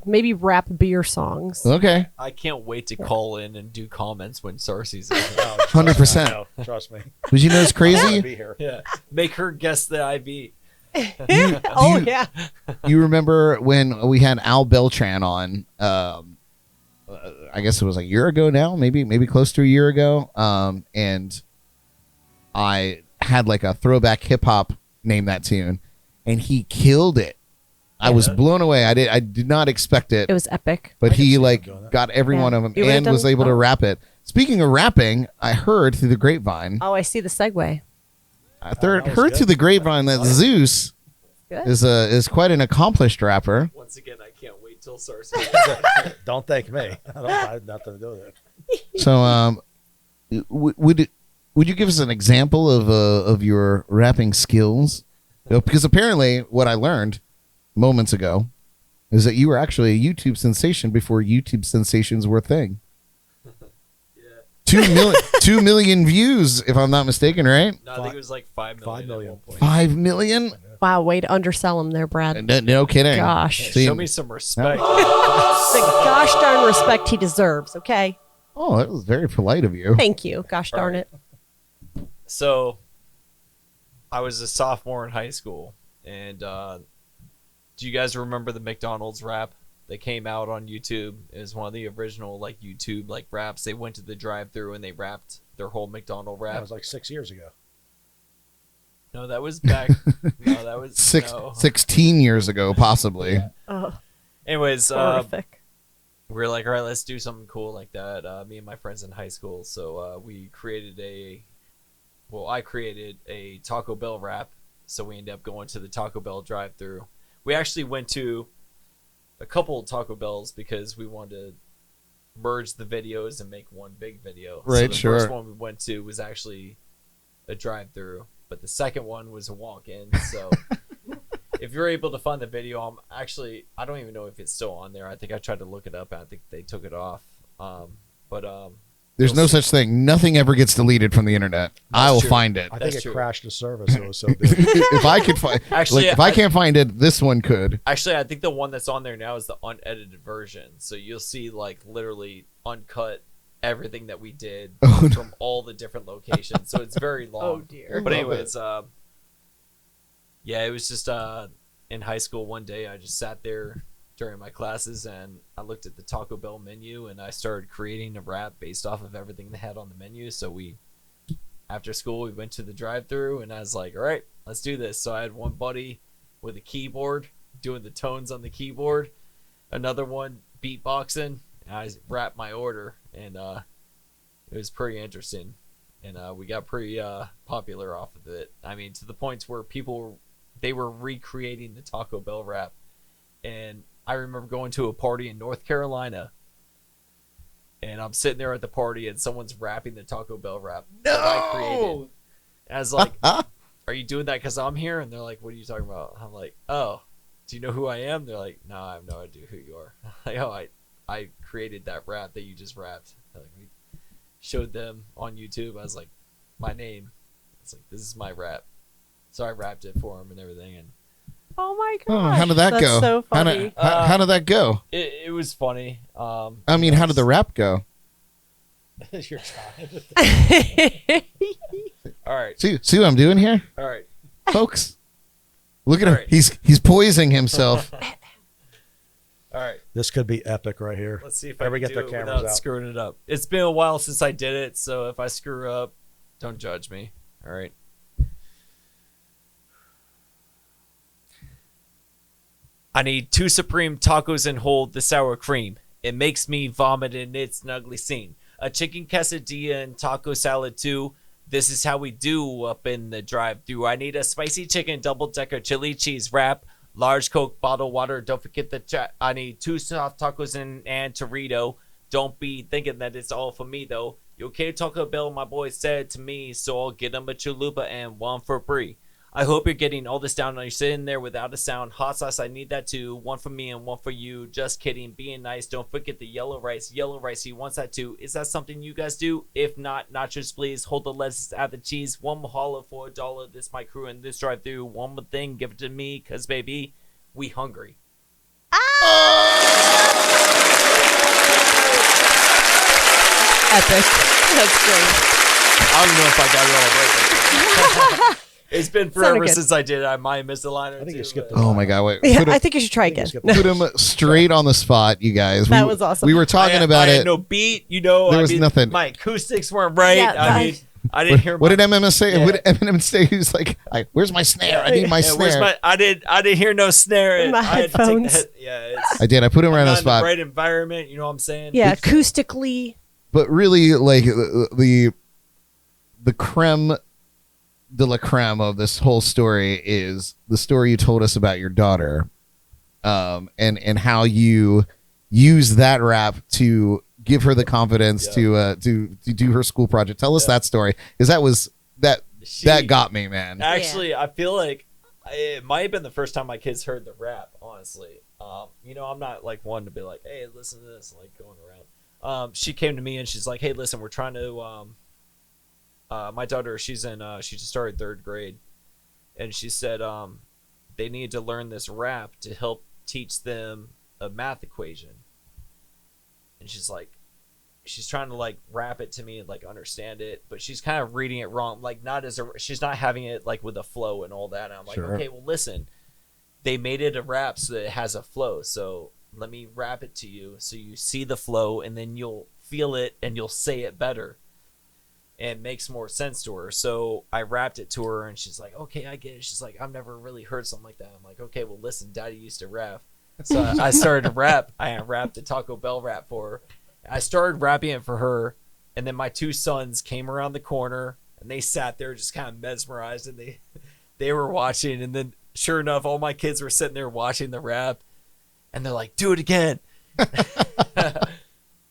maybe rap beer songs. Okay. I can't wait to call in and do comments when Sarcy's in. No, 100%. no, trust me. But you know it's I'll crazy? be here. Yeah, make her guess the IV. Oh yeah. You remember when we had Al Beltran on? I guess it was a year ago now, maybe close to a year ago. And I had like a throwback hip hop name that tune, and he killed it. I was blown away. I did not expect it. It was epic. But I can he see like him doing that. got every Yeah. one of them You would've and was done- able to oh. rap it. Speaking of rapping, I heard through the grapevine. Oh, I see the segue. Heard was through good. the grapevine that Zeus Good. is quite an accomplished rapper. Once again, I can't wait till Sarcy. Don't thank me. I have nothing to do with it. So would you give us an example of your rapping skills? Because apparently what I learned moments ago is that you were actually a YouTube sensation before YouTube sensations were a thing. Yeah. 2 million views, if I'm not mistaken, right? No, I think it was like 5 million. 5 million. At one point. 5 million? Wow, way to undersell him there, Brad. No kidding. Gosh. See- Show me some respect. The gosh darn respect he deserves, okay? Oh, that was very polite of you. Thank you. Gosh darn it. So, I was a sophomore in high school, and do you guys remember the McDonald's rap? They came out on YouTube. It was one of the original like YouTube like raps. They went to the drive-through and they rapped their whole McDonald rap. That was like 6 years ago. No, that was back. No, that was no. 16 years ago, possibly. Oh, Anyways, horrific. we were like, all right, let's do something cool like that. Me and my friends in high school. So we created I created a Taco Bell rap. So we ended up going to the Taco Bell drive-through. We actually went to a couple of Taco Bells because we wanted to merge the videos and make one big video. Right, so the sure. first one we went to was actually a drive-through, but the second one was a walk-in. So if you're able to find the video, I don't even know if it's still on there. I think I tried to look it up and I think they took it off. There's no such thing. Nothing ever gets deleted from the internet. I will true. find it. I That's think true. it crashed the service. It was so big. If I could find, Actually, if I can't find it, this one could. Actually, I think the one that's on there now is the unedited version. So you'll see like literally uncut everything that we did Oh, no. from all the different locations. So it's very long. Oh, dear. But Love anyways, yeah, it was just in high school one day I just sat there during my classes and I looked at the Taco Bell menu and I started creating a rap based off of everything they had on the menu. So after school we went to the drive-thru and I was like, all right, let's do this. So I had one buddy with a keyboard doing the tones on the keyboard, another one beatboxing, and I rapped my order, and it was pretty interesting, and we got pretty popular off of it. I mean, to the points where they were recreating the Taco Bell rap, and I remember going to a party in North Carolina, and I'm sitting there at the party, and someone's rapping the Taco Bell rap that I created. And I was like, are you doing that because I'm here? And they're like, what are you talking about? I'm like, oh, do you know who I am? They're like, no, I have no idea who you are. I'm like, oh, I created that rap that you just rapped. Like, we showed them on YouTube. I was like, my name. It's like, this is my rap. So I rapped it for them and everything. And Oh my Oh, gosh. how did that That's go? so funny. How did that go? it was funny. I mean, how did the rap go? Your time. All right. See what I'm doing here, All right. folks? Look at him. Alright. He's poising himself. All right. This could be epic right here. Let's see if I Everybody can get do their it cameras without out. screwing it up. It's been a while since I did it, so if I screw up, don't judge me. All right. I need 2 supreme tacos and hold the sour cream. It makes me vomit and it's an ugly scene. A chicken quesadilla and taco salad too. This is how we do up in the drive-thru. I need a spicy chicken double-decker chili cheese wrap. Large Coke, bottled water. Don't forget the chat. I need 2 soft tacos and Torito. Don't be thinking that it's all for me though. You okay, Taco Bell? My boy said to me, so I'll get him a chalupa and one for free. I hope you're getting all this down. You're sitting there without a sound. Hot sauce, I need that too. One for me and one for you. Just kidding. Being nice. Don't forget the yellow rice. Yellow rice, he wants that too. Is that something you guys do? If not, nachos, please. Hold the lettuce, add the cheese. One mahalo for $1. This my crew in this drive-through. One more thing, give it to me, because, baby, we hungry. Epic. That's great. I don't know if I got it all right. It's been forever good. since I did it. I might have missed a line or I think two. you skipped but- a Oh my god! Wait, Yeah, put, I think you should try again. put him straight on the spot, you guys. That was awesome. We were talking about I it. had no beat, you know. There was nothing. My acoustics weren't right. Yeah, I mean, I didn't hear. What did Eminem say? Yeah. What did Eminem say? He's like, "Where's my snare? I need my Yeah, where's snare." my? I didn't hear no snare. My I had to take the headphones. it's, I did. I put him right on not the in the spot. right environment. You know what I'm saying? Yeah, acoustically. But really, like the creme de la creme of this whole story is the story you told us about your daughter, and how you use that rap to give her the confidence to do her school project. Tell us that story, because that got me, man. Actually, I feel like it might have been the first time my kids heard the rap. Honestly, you know, I'm not like one to be like, "Hey, listen to this," like going around. She came to me and she's like, "Hey, listen, we're trying to." My daughter, she just started 3rd grade, and she said they need to learn this rap to help teach them a math equation. And she's trying to like rap it to me and like understand it, but she's kind of reading it wrong, like she's not having it like with a flow and all that. And I'm like, Sure. okay, well, listen, they made it a rap so that it has a flow, so let me rap it to you so you see the flow, and then you'll feel it and you'll say it better. And it makes more sense to her. So I rapped it to her and she's like, okay, I get it. She's like, I've never really heard something like that. I'm like, okay, well, listen, Daddy used to rap. So I started to rap. I rapped the Taco Bell rap for her. I started rapping it for her, and then my 2 sons came around the corner and they sat there just kind of mesmerized, and they were watching. And then sure enough, all my kids were sitting there watching the rap, and they're like, do it again.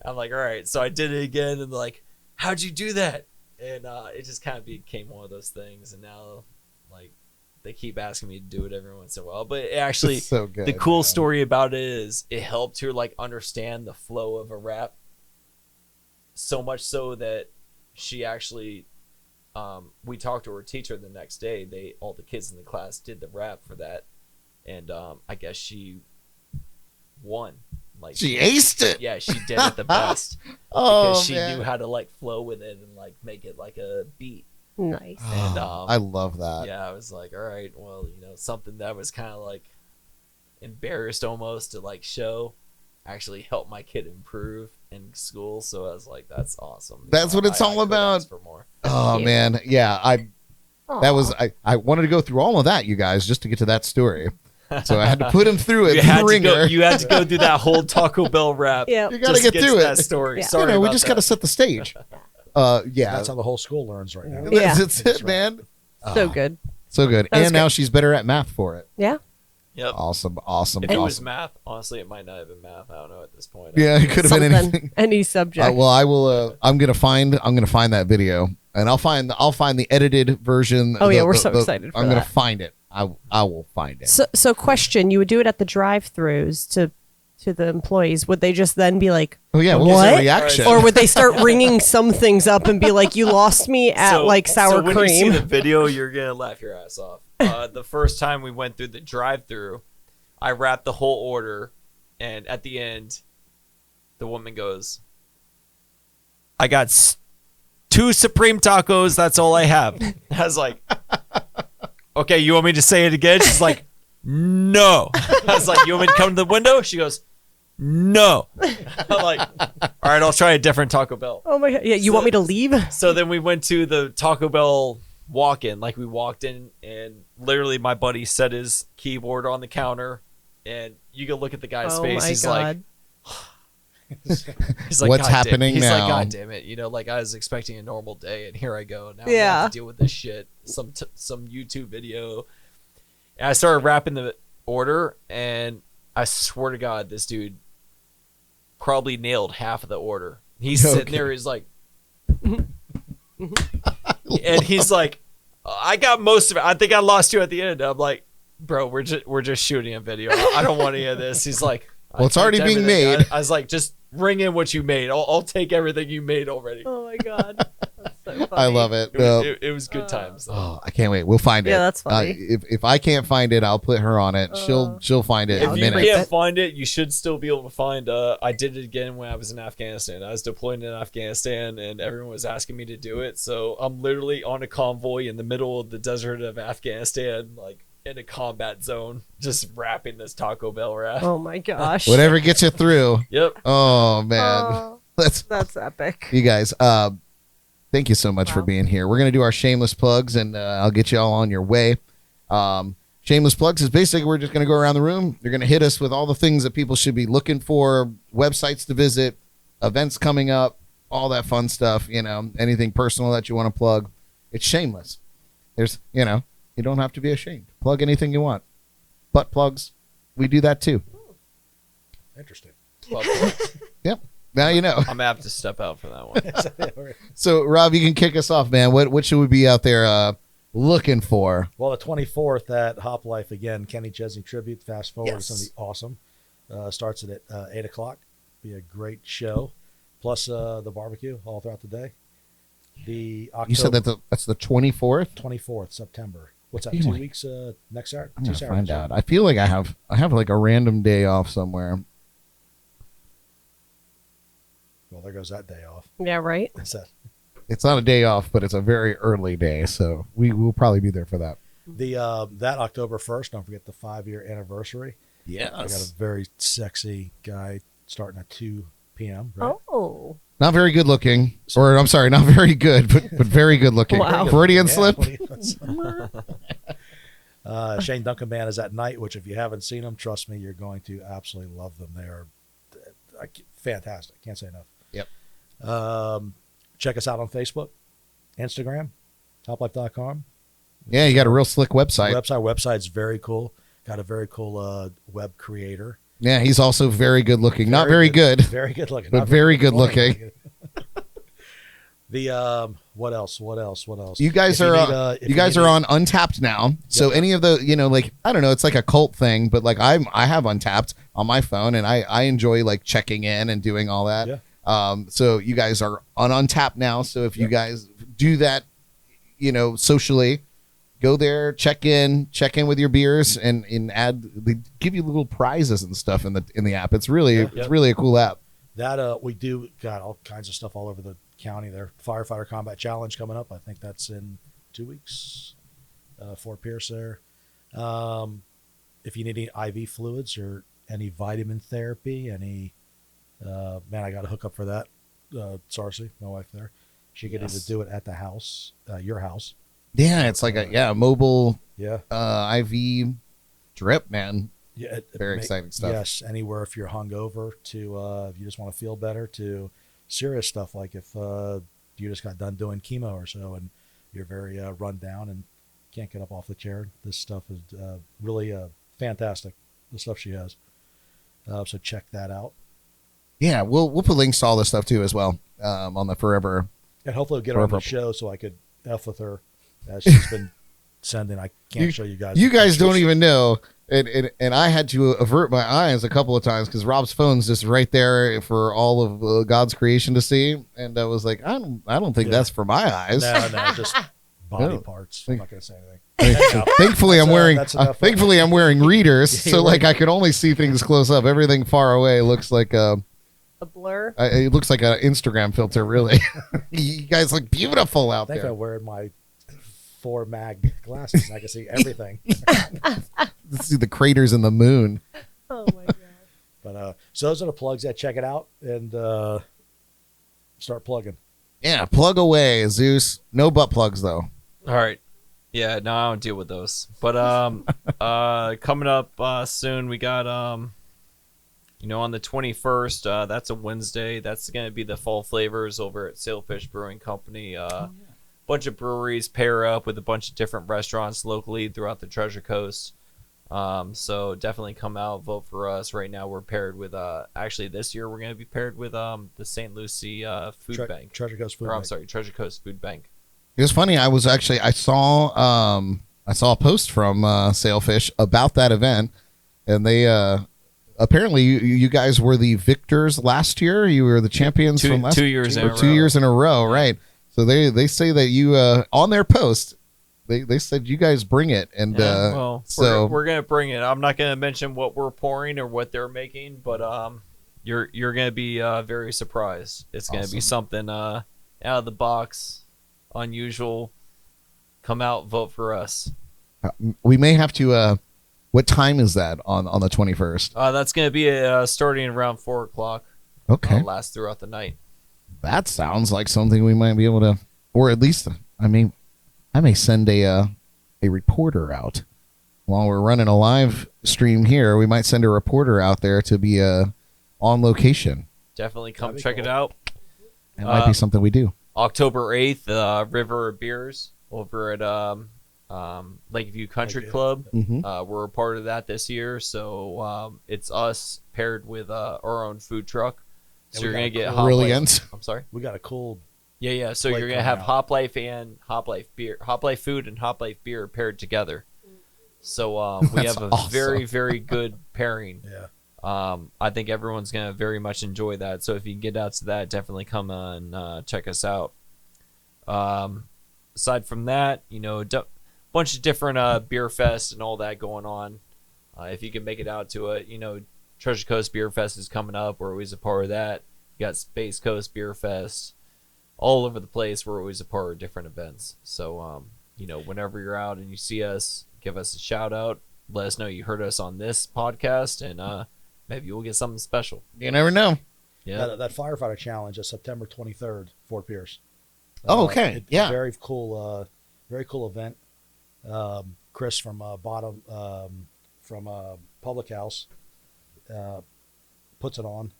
I'm like, all right. So I did it again, and they're like, how'd you do that? And it just kind of became one of those things, and now like they keep asking me to do it every once in a while. But it actually, It's so good, the cool man. story about it is it helped her like understand the flow of a rap, so much so that she actually, we talked to her teacher the next day. All the kids in the class did the rap for that, and I guess she won. Like She aced it. yeah, she did it the best. Oh, Because she man. knew how to like flow with it and like make it like a beat. Nice. And I love that. yeah, I was like, all right, well, you know, something that was kind of like embarrassed almost to like show actually helped my kid improve in school. So I was like, that's awesome. That's what it's all could about. ask for more. Oh cute. man, yeah. That was Aw. I wanted to go through all of that, you guys, just to get to that story. So I had to put him through it. You The had, to ringer. go, you had to go through that whole Taco Bell rap. Yeah. You gotta just to get to through that it. story. Yeah. Sorry, You know, we about just that. got to set the stage. Yeah, That's how the whole school learns right now. Yeah. that's it, man. So good. So good. That was And now she's better at math for it. Yeah. Yep. Awesome. If it was Awesome. math, honestly, it might not have been math. I don't know at this point. Yeah, it could have been Something. anything. Any subject. Well, I will. I'm gonna find that video, and I'll find the edited version. Oh, yeah, we're so excited for I'm gonna that. find it. I will find it. So question, you would do it at the drive-throughs to the employees. Would they just then be like, Oh yeah, what What? was their reaction? or would they start ringing some things up and be like, you lost me at like sour so when you see cream? the video, you're gonna laugh your ass off. The first time we went through the drive-through, I wrapped the whole order, and at the end, the woman goes, "I got 2 Supreme tacos. That's all I have." I was like, "Okay, you want me to say it again?" She's like, "No." I was like, "You want me to come to the window?" She goes, "No." I'm like, "All right, I'll try a different Taco Bell." Oh my god! Yeah, you So- want me to leave? So then we went to the Taco Bell walk-in. Like we walked in, and literally my buddy set his keyboard on the counter, and you can look at the guy's Oh face. my He's god! like, What's "God damn-" happening He's now? like, God damn it! You know, like I was expecting a normal day, and here I go. Now I Yeah. have to deal with this shit. Some YouTube video. And I started wrapping the order, and I swear to God, this dude probably nailed half of the order. He's sitting Okay. there. He's like. And he's like, I got most of it. I think I lost you at the end. I'm like, bro, we're just shooting a video. I don't want any of this. He's like, Well, it's already I typed being everything. made. I was like, just ring in what you made. I'll take everything you made already. Oh my god, that's so funny. I love it. It was good times. Though. Oh, I can't wait. We'll find it. Yeah, that's funny. If I can't find it, I'll put her on it. She'll find it Yeah, in a If you minute. can't find it, you should still be able to find. I did it again when I was in Afghanistan. I was deployed in Afghanistan, and everyone was asking me to do it. So I'm literally on a convoy in the middle of the desert of Afghanistan, like in a combat zone, just wrapping this Taco Bell wrap. Oh my gosh. Whatever gets you through. Yep. Oh man, Oh, that's epic. you guys. Thank you so much for Wow. being here. We're gonna do our shameless plugs, and I'll get you all on your way. Shameless plugs is basically we're just gonna go around the room. You're gonna hit us with all the things that people should be looking for, websites to visit, events coming up, all that fun stuff. You know, anything personal that you want to plug. It's shameless. There's, you don't have to be ashamed. Plug anything you want. Butt plugs, we do that too. Interesting. Yep. Now you know. I'm gonna have to step out for that one. So, Rob, you can kick us off, man. What should we be out there looking for? Well, the 24th at Hop Life again, Kenny Chesney tribute. Fast forward, it's going to be awesome. Starts at 8 o'clock. Be a great show. Plus the barbecue all throughout the day. The October You said that's the 24th. 24th September. What's that? Feel 2 like- weeks? Next Saturday. I'm Two gonna Saturdays, find right? out. I feel like I have like a random day off somewhere. Well, there goes that day off. Yeah, right. What's that? It's not a day off, but it's a very early day, so we will probably be there for that. The that October 1st. Don't forget the 5-year anniversary. I got a very sexy guy starting at 2 p.m. Right? Oh, Not very good looking, or I'm sorry, not very good, but very good looking. Wow. Freudian Yeah, slip. Shane Duncan Band is at night, which if you haven't seen them, trust me, you're going to absolutely love them. They are fantastic. Can't say enough. Yep. Check us out on Facebook, Instagram, hoplife.com. Yeah, you got a real slick website. Website's very cool. Got a very cool web creator. Yeah, he's also very good looking. Not very good. Very good looking. But Not very good looking. looking. The what else? You guys If are need- you guys are on Untapped now. So any of the like I don't know, it's like a cult thing, but like I have Untapped on my phone, and I enjoy like checking in and doing all that. Yeah. So you guys are on Untapped now. So if you guys do that, socially, go there, check in with your beers, and they give you little prizes and stuff in the app. It's really it's really a cool app. That we do got all kinds of stuff all over the county there. Firefighter Combat Challenge coming up. I think that's in 2 weeks. Fort Pierce there. If you need any IV fluids or any vitamin therapy, any man, I got a hookup for that. Sarcy, my wife there, she could either do it at the house, your house. Yeah, it's like a mobile Yeah. IV drip, man. Yeah, Very exciting stuff. Yes, anywhere if you're hungover to if you just want to feel better to serious stuff like if you just got done doing chemo or so and you're very run down and can't get up off the chair. This stuff is really fantastic. The stuff she has. So check that out. Yeah, we'll put links to all this stuff too as well on the Forever. And hopefully we'll get her on the Forever. show so I could F with her as she's been sending. I can't show you guys. You the guys don't pictures. even know, and I had to avert my eyes a couple of times because Rob's phone's just right there for all of God's creation to see, and I was like, I don't think that's for my eyes. No, just body No. parts. I'm not going to say anything. Thankfully, I'm wearing that's enough. thankfully I'm wearing readers, Yeah, so you're like I could only see things close up. Everything far away looks like a blur. it looks like an Instagram filter. Really, you guys look beautiful out I think there. I'm wearing my 4 mag glasses. I can see everything. See the craters in the moon. Oh my god. But so those are the plugs. Yeah, check it out and start plugging. Yeah, plug away, Zeus. No butt plugs though. All right. Yeah, no, I don't deal with those. But coming up soon, we got on the 21st. That's a Wednesday. That's gonna be the fall flavors over at Sailfish Brewing Company. Bunch of breweries pair up with a bunch of different restaurants locally throughout the Treasure Coast. So definitely come out, vote for us. Right now we're paired with actually this year we're gonna be paired with the St. Lucie Food Bank. Treasure Coast Food Or, I'm Bank. sorry, Treasure Coast Food Bank. It was funny. I saw a post from Sailfish about that event, and they apparently you guys were the victors last year. You were the champions from last 2 years in a row. 2 years in a row, right? So they say that you on their post they said you guys bring it, and so we're gonna bring it. I'm not gonna mention what we're pouring or what they're making, but you're gonna be very surprised. It's gonna be something out of the box, unusual. Come out, vote for us. we may have to. What time is that on the 21st? That's gonna be starting around 4:00. Okay, Last throughout the night. that sounds like something we might be able to, or at least I may send a reporter out while we're running a live stream here. We might send a reporter out there to be on location. Definitely come check it out. It might be something we do. October 8th, River of Beers over at Lakeview Country Club. We're a part of that this year, so it's us paired with our own food truck. So you're gonna get Hop Brilliant. Life. I'm sorry. We got a cool. Yeah. So you're gonna have Hop Life and Hop Life beer, Hop Life food and Hop Life beer paired together. So we have a awesome. very, very good pairing. Yeah. I think everyone's gonna very much enjoy that. So if you can get out to that, definitely come and check us out. Aside from that, bunch of different beer fests and all that going on. If you can make it out to it, Treasure Coast Beer Fest is coming up. We're always a part of that. You got Space Coast Beer Fest. All over the place. We're always a part of different events. So, whenever you're out and you see us, give us a shout out. Let us know you heard us on this podcast, and maybe we'll get something special. You never know. Yeah. That firefighter challenge is September 23rd, Fort Pierce. Oh, okay. It's Yeah. a very cool event. Chris from Public House puts it on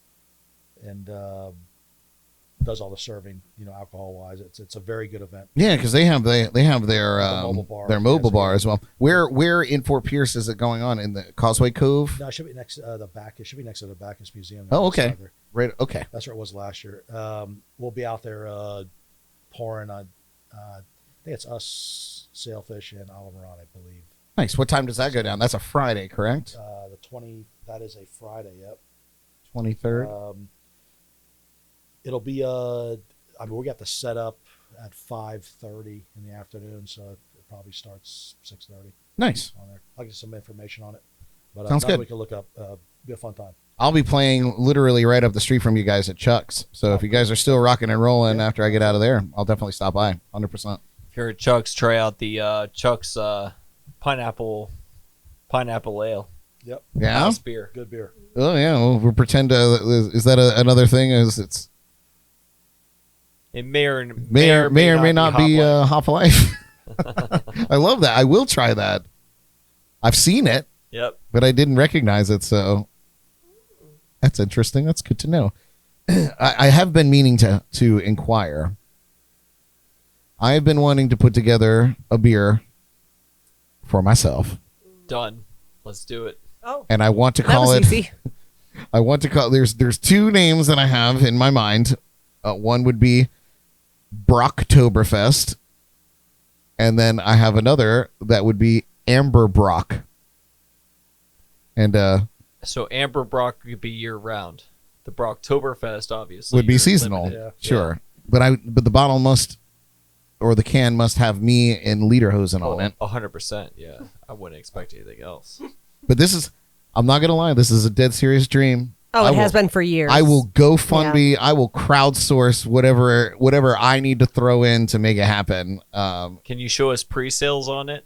and does all the serving, alcohol wise. It's a very good event. Yeah, because they have their mobile bar. their mobile Yes, bar yeah. as well. Where in Fort Pierce is it going on? In the Causeway Cove? No, it should be next the back. It should be next to the Bacchus Museum. Oh, okay. Outside there. Right. Okay. That's where it was last year. We'll be out there pouring on. I think it's us, Sailfish, and Oliveron, I believe. Nice. What time does that go down? That's a Friday, correct? The 20. That is a Friday. Yep. 23rd. It'll be we got the setup at 5:30 in the afternoon, so it probably starts 6:30 Nice. on there. I'll get some information on it. But Sounds good. We can look up. Be a fun time. I'll be playing literally right up the street from you guys at Chuck's. So if you guys are still rocking and rolling after I get out of there, I'll definitely stop by. 100%. If you're at Chuck's, try out the Chuck's pineapple ale. Yep. Yeah. House beer. Good beer. Oh yeah. We'll pretend. Is that another thing? It's It may or may not be Hop Life. I love that. I will try that. I've seen it, Yep. but I didn't recognize it. So that's interesting. That's good to know. I have been meaning to inquire. I have been wanting to put together a beer for myself, Done. Let's do it. Oh, and I want to that call was it. easy. I want to call. There's two names that I have in my mind. One would be Brocktoberfest, and then I have another that would be Amber Brock. And So Amber Brock could be year round. The Brocktoberfest obviously would be you're seasonal, limited. Yeah. sure. But the bottle must, or the can must have me and Lederhosen on it. 100%. Yeah, I wouldn't expect anything else. But this is, I'm not gonna lie, this is a dead serious dream. Oh, I it has will- been for years. I will GoFundMe. I will crowdsource whatever I need to throw in to make it happen. Can you show us pre-sales on it?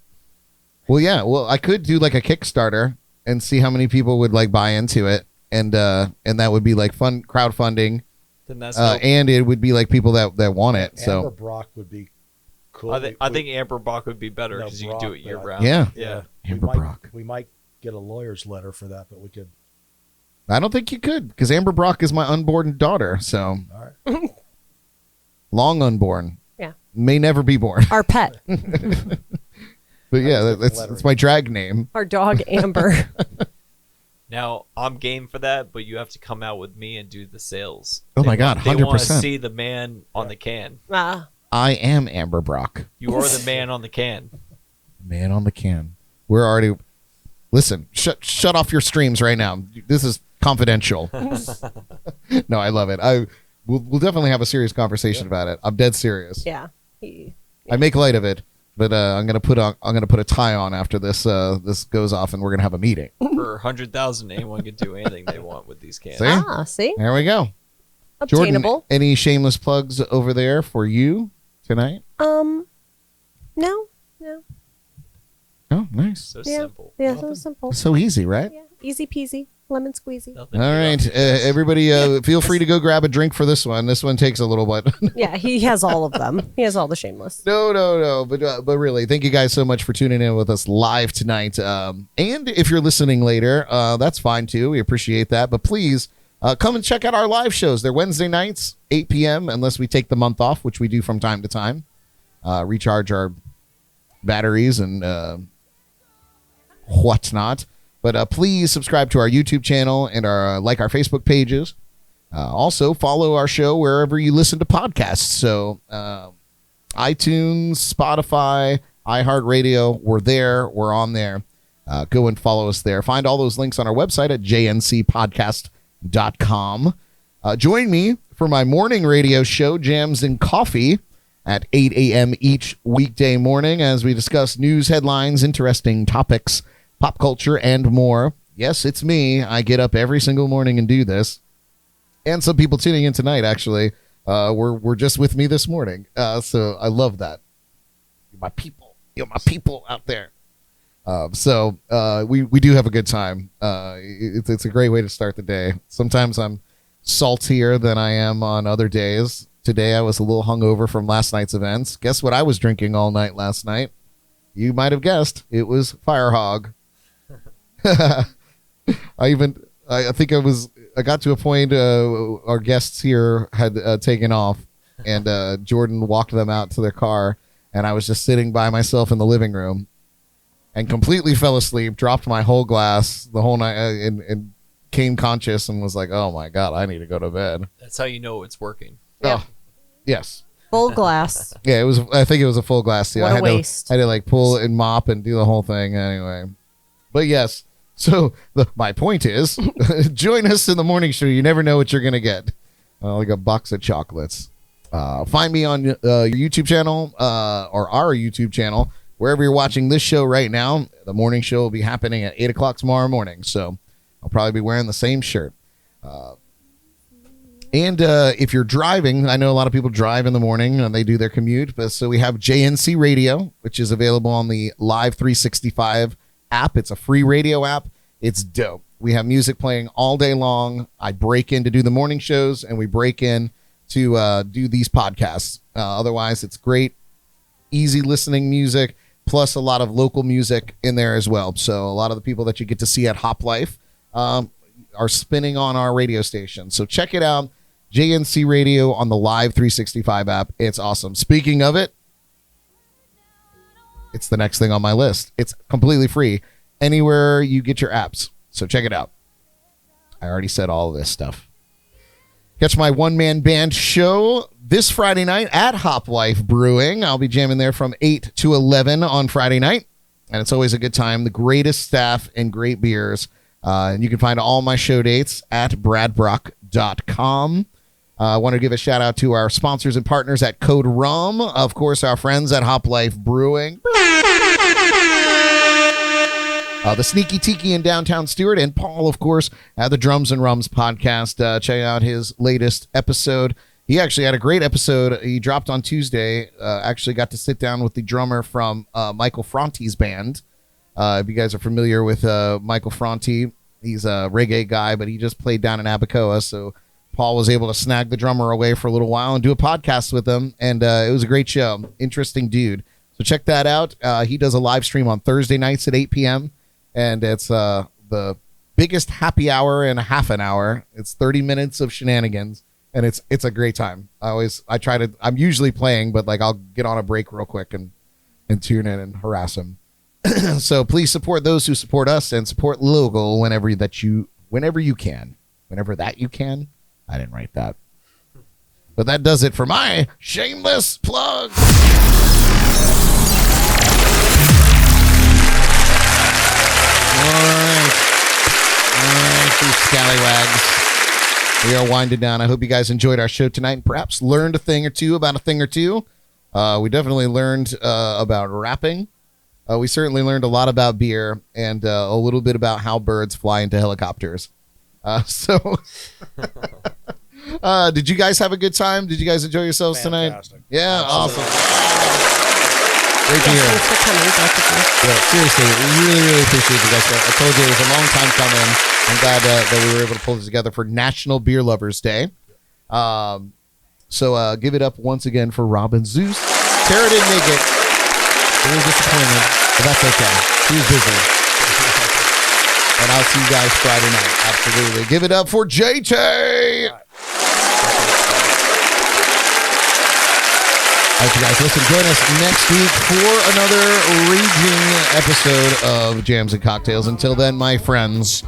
Well, yeah. Well, I could do like a Kickstarter and see how many people would like buy into it, and that would be like fun crowdfunding, Then that's no, and it would be like people that want it. Amber So Brock would be cool. I think Amber Brock would be better No, because you can do Brock, it year but round. yeah, Yeah. Amber Brock. We might get a lawyer's letter for that, but we could. I don't think you could because Amber Brock is my unborn daughter. So All right. long unborn. Yeah. May never be born. Our pet, But yeah, different that's lettering. my drag name. our dog Amber. Now I'm game for that, but you have to come out with me and do the sales. Oh my God, They want to 100%. see the man on the can. I am Amber Brock. You are the man on the can. Man on the can. We're already. Listen, shut off your streams right now. This is confidential. No, I love it. We'll definitely have a serious conversation about it. I'm dead serious. Yeah. I make light of it, but I'm gonna put a tie on after this goes off, and we're gonna have a meeting. For 100,000, anyone can do anything they want with these cans. See? See? There we go. Obtainable. Jordan, any shameless plugs over there for you tonight? No. Oh, nice. So Yeah. simple. Yeah, so simple. So easy, right? Yeah. Easy peasy. Lemon squeezy. Nothing All right, everybody, feel free to go grab a drink for this one. This one takes a little bit. Yeah, he has all of them. He has all the shameless. No. But really, thank you guys so much for tuning in with us live tonight. And if you're listening later, that's fine too. We appreciate that. But please come and check out our live shows. They're Wednesday nights, 8 p.m. Unless we take the month off, which we do from time to time. Recharge our batteries and whatnot. But please subscribe to our YouTube channel and our Facebook pages. Also, follow our show wherever you listen to podcasts. So iTunes, Spotify, iHeartRadio, we're there. We're on there. Go and follow us there. Find all those links on our website at jncpodcast.com. Join me for my morning radio show, Jams and Coffee, at 8 a.m. each weekday morning as we discuss news headlines, interesting topics, pop culture, and more. Yes, it's me. I get up every single morning and do this. And some people tuning in tonight, actually, were just with me this morning. So I love that. You're my people. You're my people out there. So we do have a good time. It's a great way to start the day. Sometimes I'm saltier than I am on other days. Today I was a little hungover from last night's events. Guess what I was drinking all night last night? You might have guessed. It was Fire Hog. I think I got to a point our guests here had taken off, and Jordan walked them out to their car, and I was just sitting by myself in the living room and completely fell asleep, dropped my whole glass the whole night, and came conscious and was like, oh my God, I need to go to bed. That's how you know it's working. Yeah. Oh, yes. Full glass. Yeah, I think it was a full glass. Yeah, What I a had waste. I had to like pull and mop and do the whole thing anyway. But yes, so my point is, join us in the morning show. You never know what you're gonna get. Like a box of chocolates. Find me on your YouTube channel or our YouTube channel, wherever you're watching this show right now. The morning show will be happening at 8 o'clock tomorrow morning. So I'll probably be wearing the same shirt. And if you're driving, I know a lot of people drive in the morning and they do their commute. But so we have JNC Radio, which is available on the Live 365 app. It's a free radio app. It's dope. We have music playing all day long. I break in to do the morning shows, and we break in to do these podcasts. Otherwise, it's great, easy listening music, plus a lot of local music in there as well. So a lot of the people that you get to see at Hop Life are spinning on our radio station. So check it out. JNC Radio on the Live 365 app. It's awesome. Speaking of it, it's the next thing on my list. It's completely free anywhere you get your apps. So check it out. I already said all of this stuff. Catch my one-man band show this Friday night at Hop Life Brewing. I'll be jamming there from 8 to 11 on Friday night. And it's always a good time. The greatest staff and great beers. And you can find all my show dates at bradbrock.com. I want to give a shout out to our sponsors and partners at Code Rum. Of course, our friends at Hop Life Brewing. The Sneaky Tiki in downtown Stewart, and Paul, of course, at the Drums and Rums podcast. Check out his latest episode. He actually had a great episode. He dropped on Tuesday. Actually got to sit down with the drummer from Michael Franti's band. If you guys are familiar with Michael Franti, he's a reggae guy, but he just played down in Abacoa, so Paul was able to snag the drummer away for a little while and do a podcast with him, and it was a great show. Interesting dude. So check that out. He does a live stream on Thursday nights at 8 p.m., and it's the biggest happy hour in a half an hour. It's 30 minutes of shenanigans, and it's a great time. I'm usually playing, but like I'll get on a break real quick and tune in and harass him. So please support those who support us and support local whenever that you can. Whenever that you can. I didn't write that. But that does it for my shameless plug. All right, you scallywags. We are winding down. I hope you guys enjoyed our show tonight and perhaps learned a thing or two about a thing or two. We definitely learned about rapping. We certainly learned a lot about beer and a little bit about how birds fly into helicopters. Did you guys have a good time? Did you guys enjoy yourselves Fantastic. tonight? Yeah, Absolutely. awesome. Great to hear. Thanks for coming. Both of you. Yeah, seriously, we really, really appreciate you guys. I told you it was a long time coming. I'm glad that we were able to pull this together for National Beer Lovers Day. So give it up once again for Rob and Zeus. Tara didn't make it. A little disappointed, but that's okay. He was busy. And I'll see you guys Friday night. Absolutely. Give it up for JT. All right, you guys, listen, join us next week for another raging episode of Jams and Cocktails. Until then, my friends,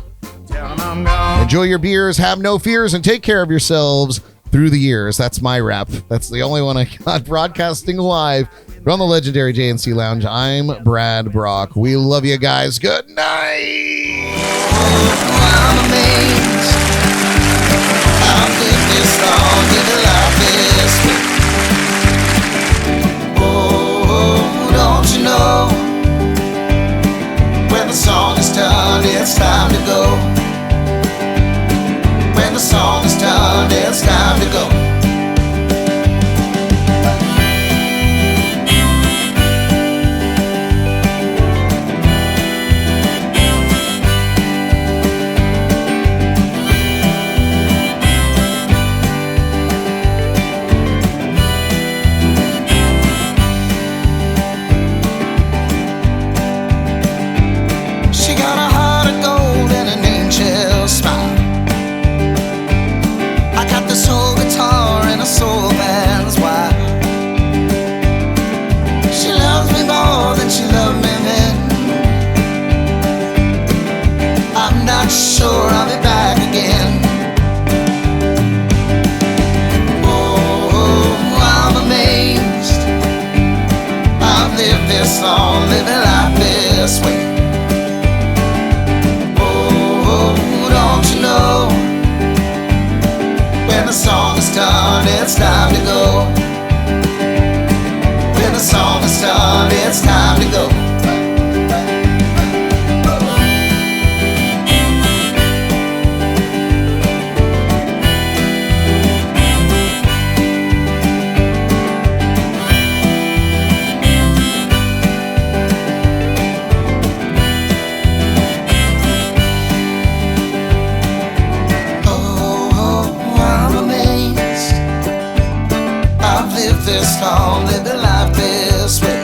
enjoy your beers, have no fears, and take care of yourselves through the years. That's my rap. That's the only one I got broadcasting live from the legendary JNC Lounge. I'm Brad Brock. We love you guys. Good night. I'm amazed. I've lived this long, living life this way. Oh, don't you know? When the song is done, it's time to go. When the song is done, it's time to go. She got a heart of gold and an angel smile. I got this whole guitar and a soul band's wild. She loves me more than she loved me then. I'm not sure I'll be back again. Oh, I'm amazed. I've lived this long, living life this way. Don't you know? When the song is done, it's time to go. When the song is done, it's time to go. This long, living life this way.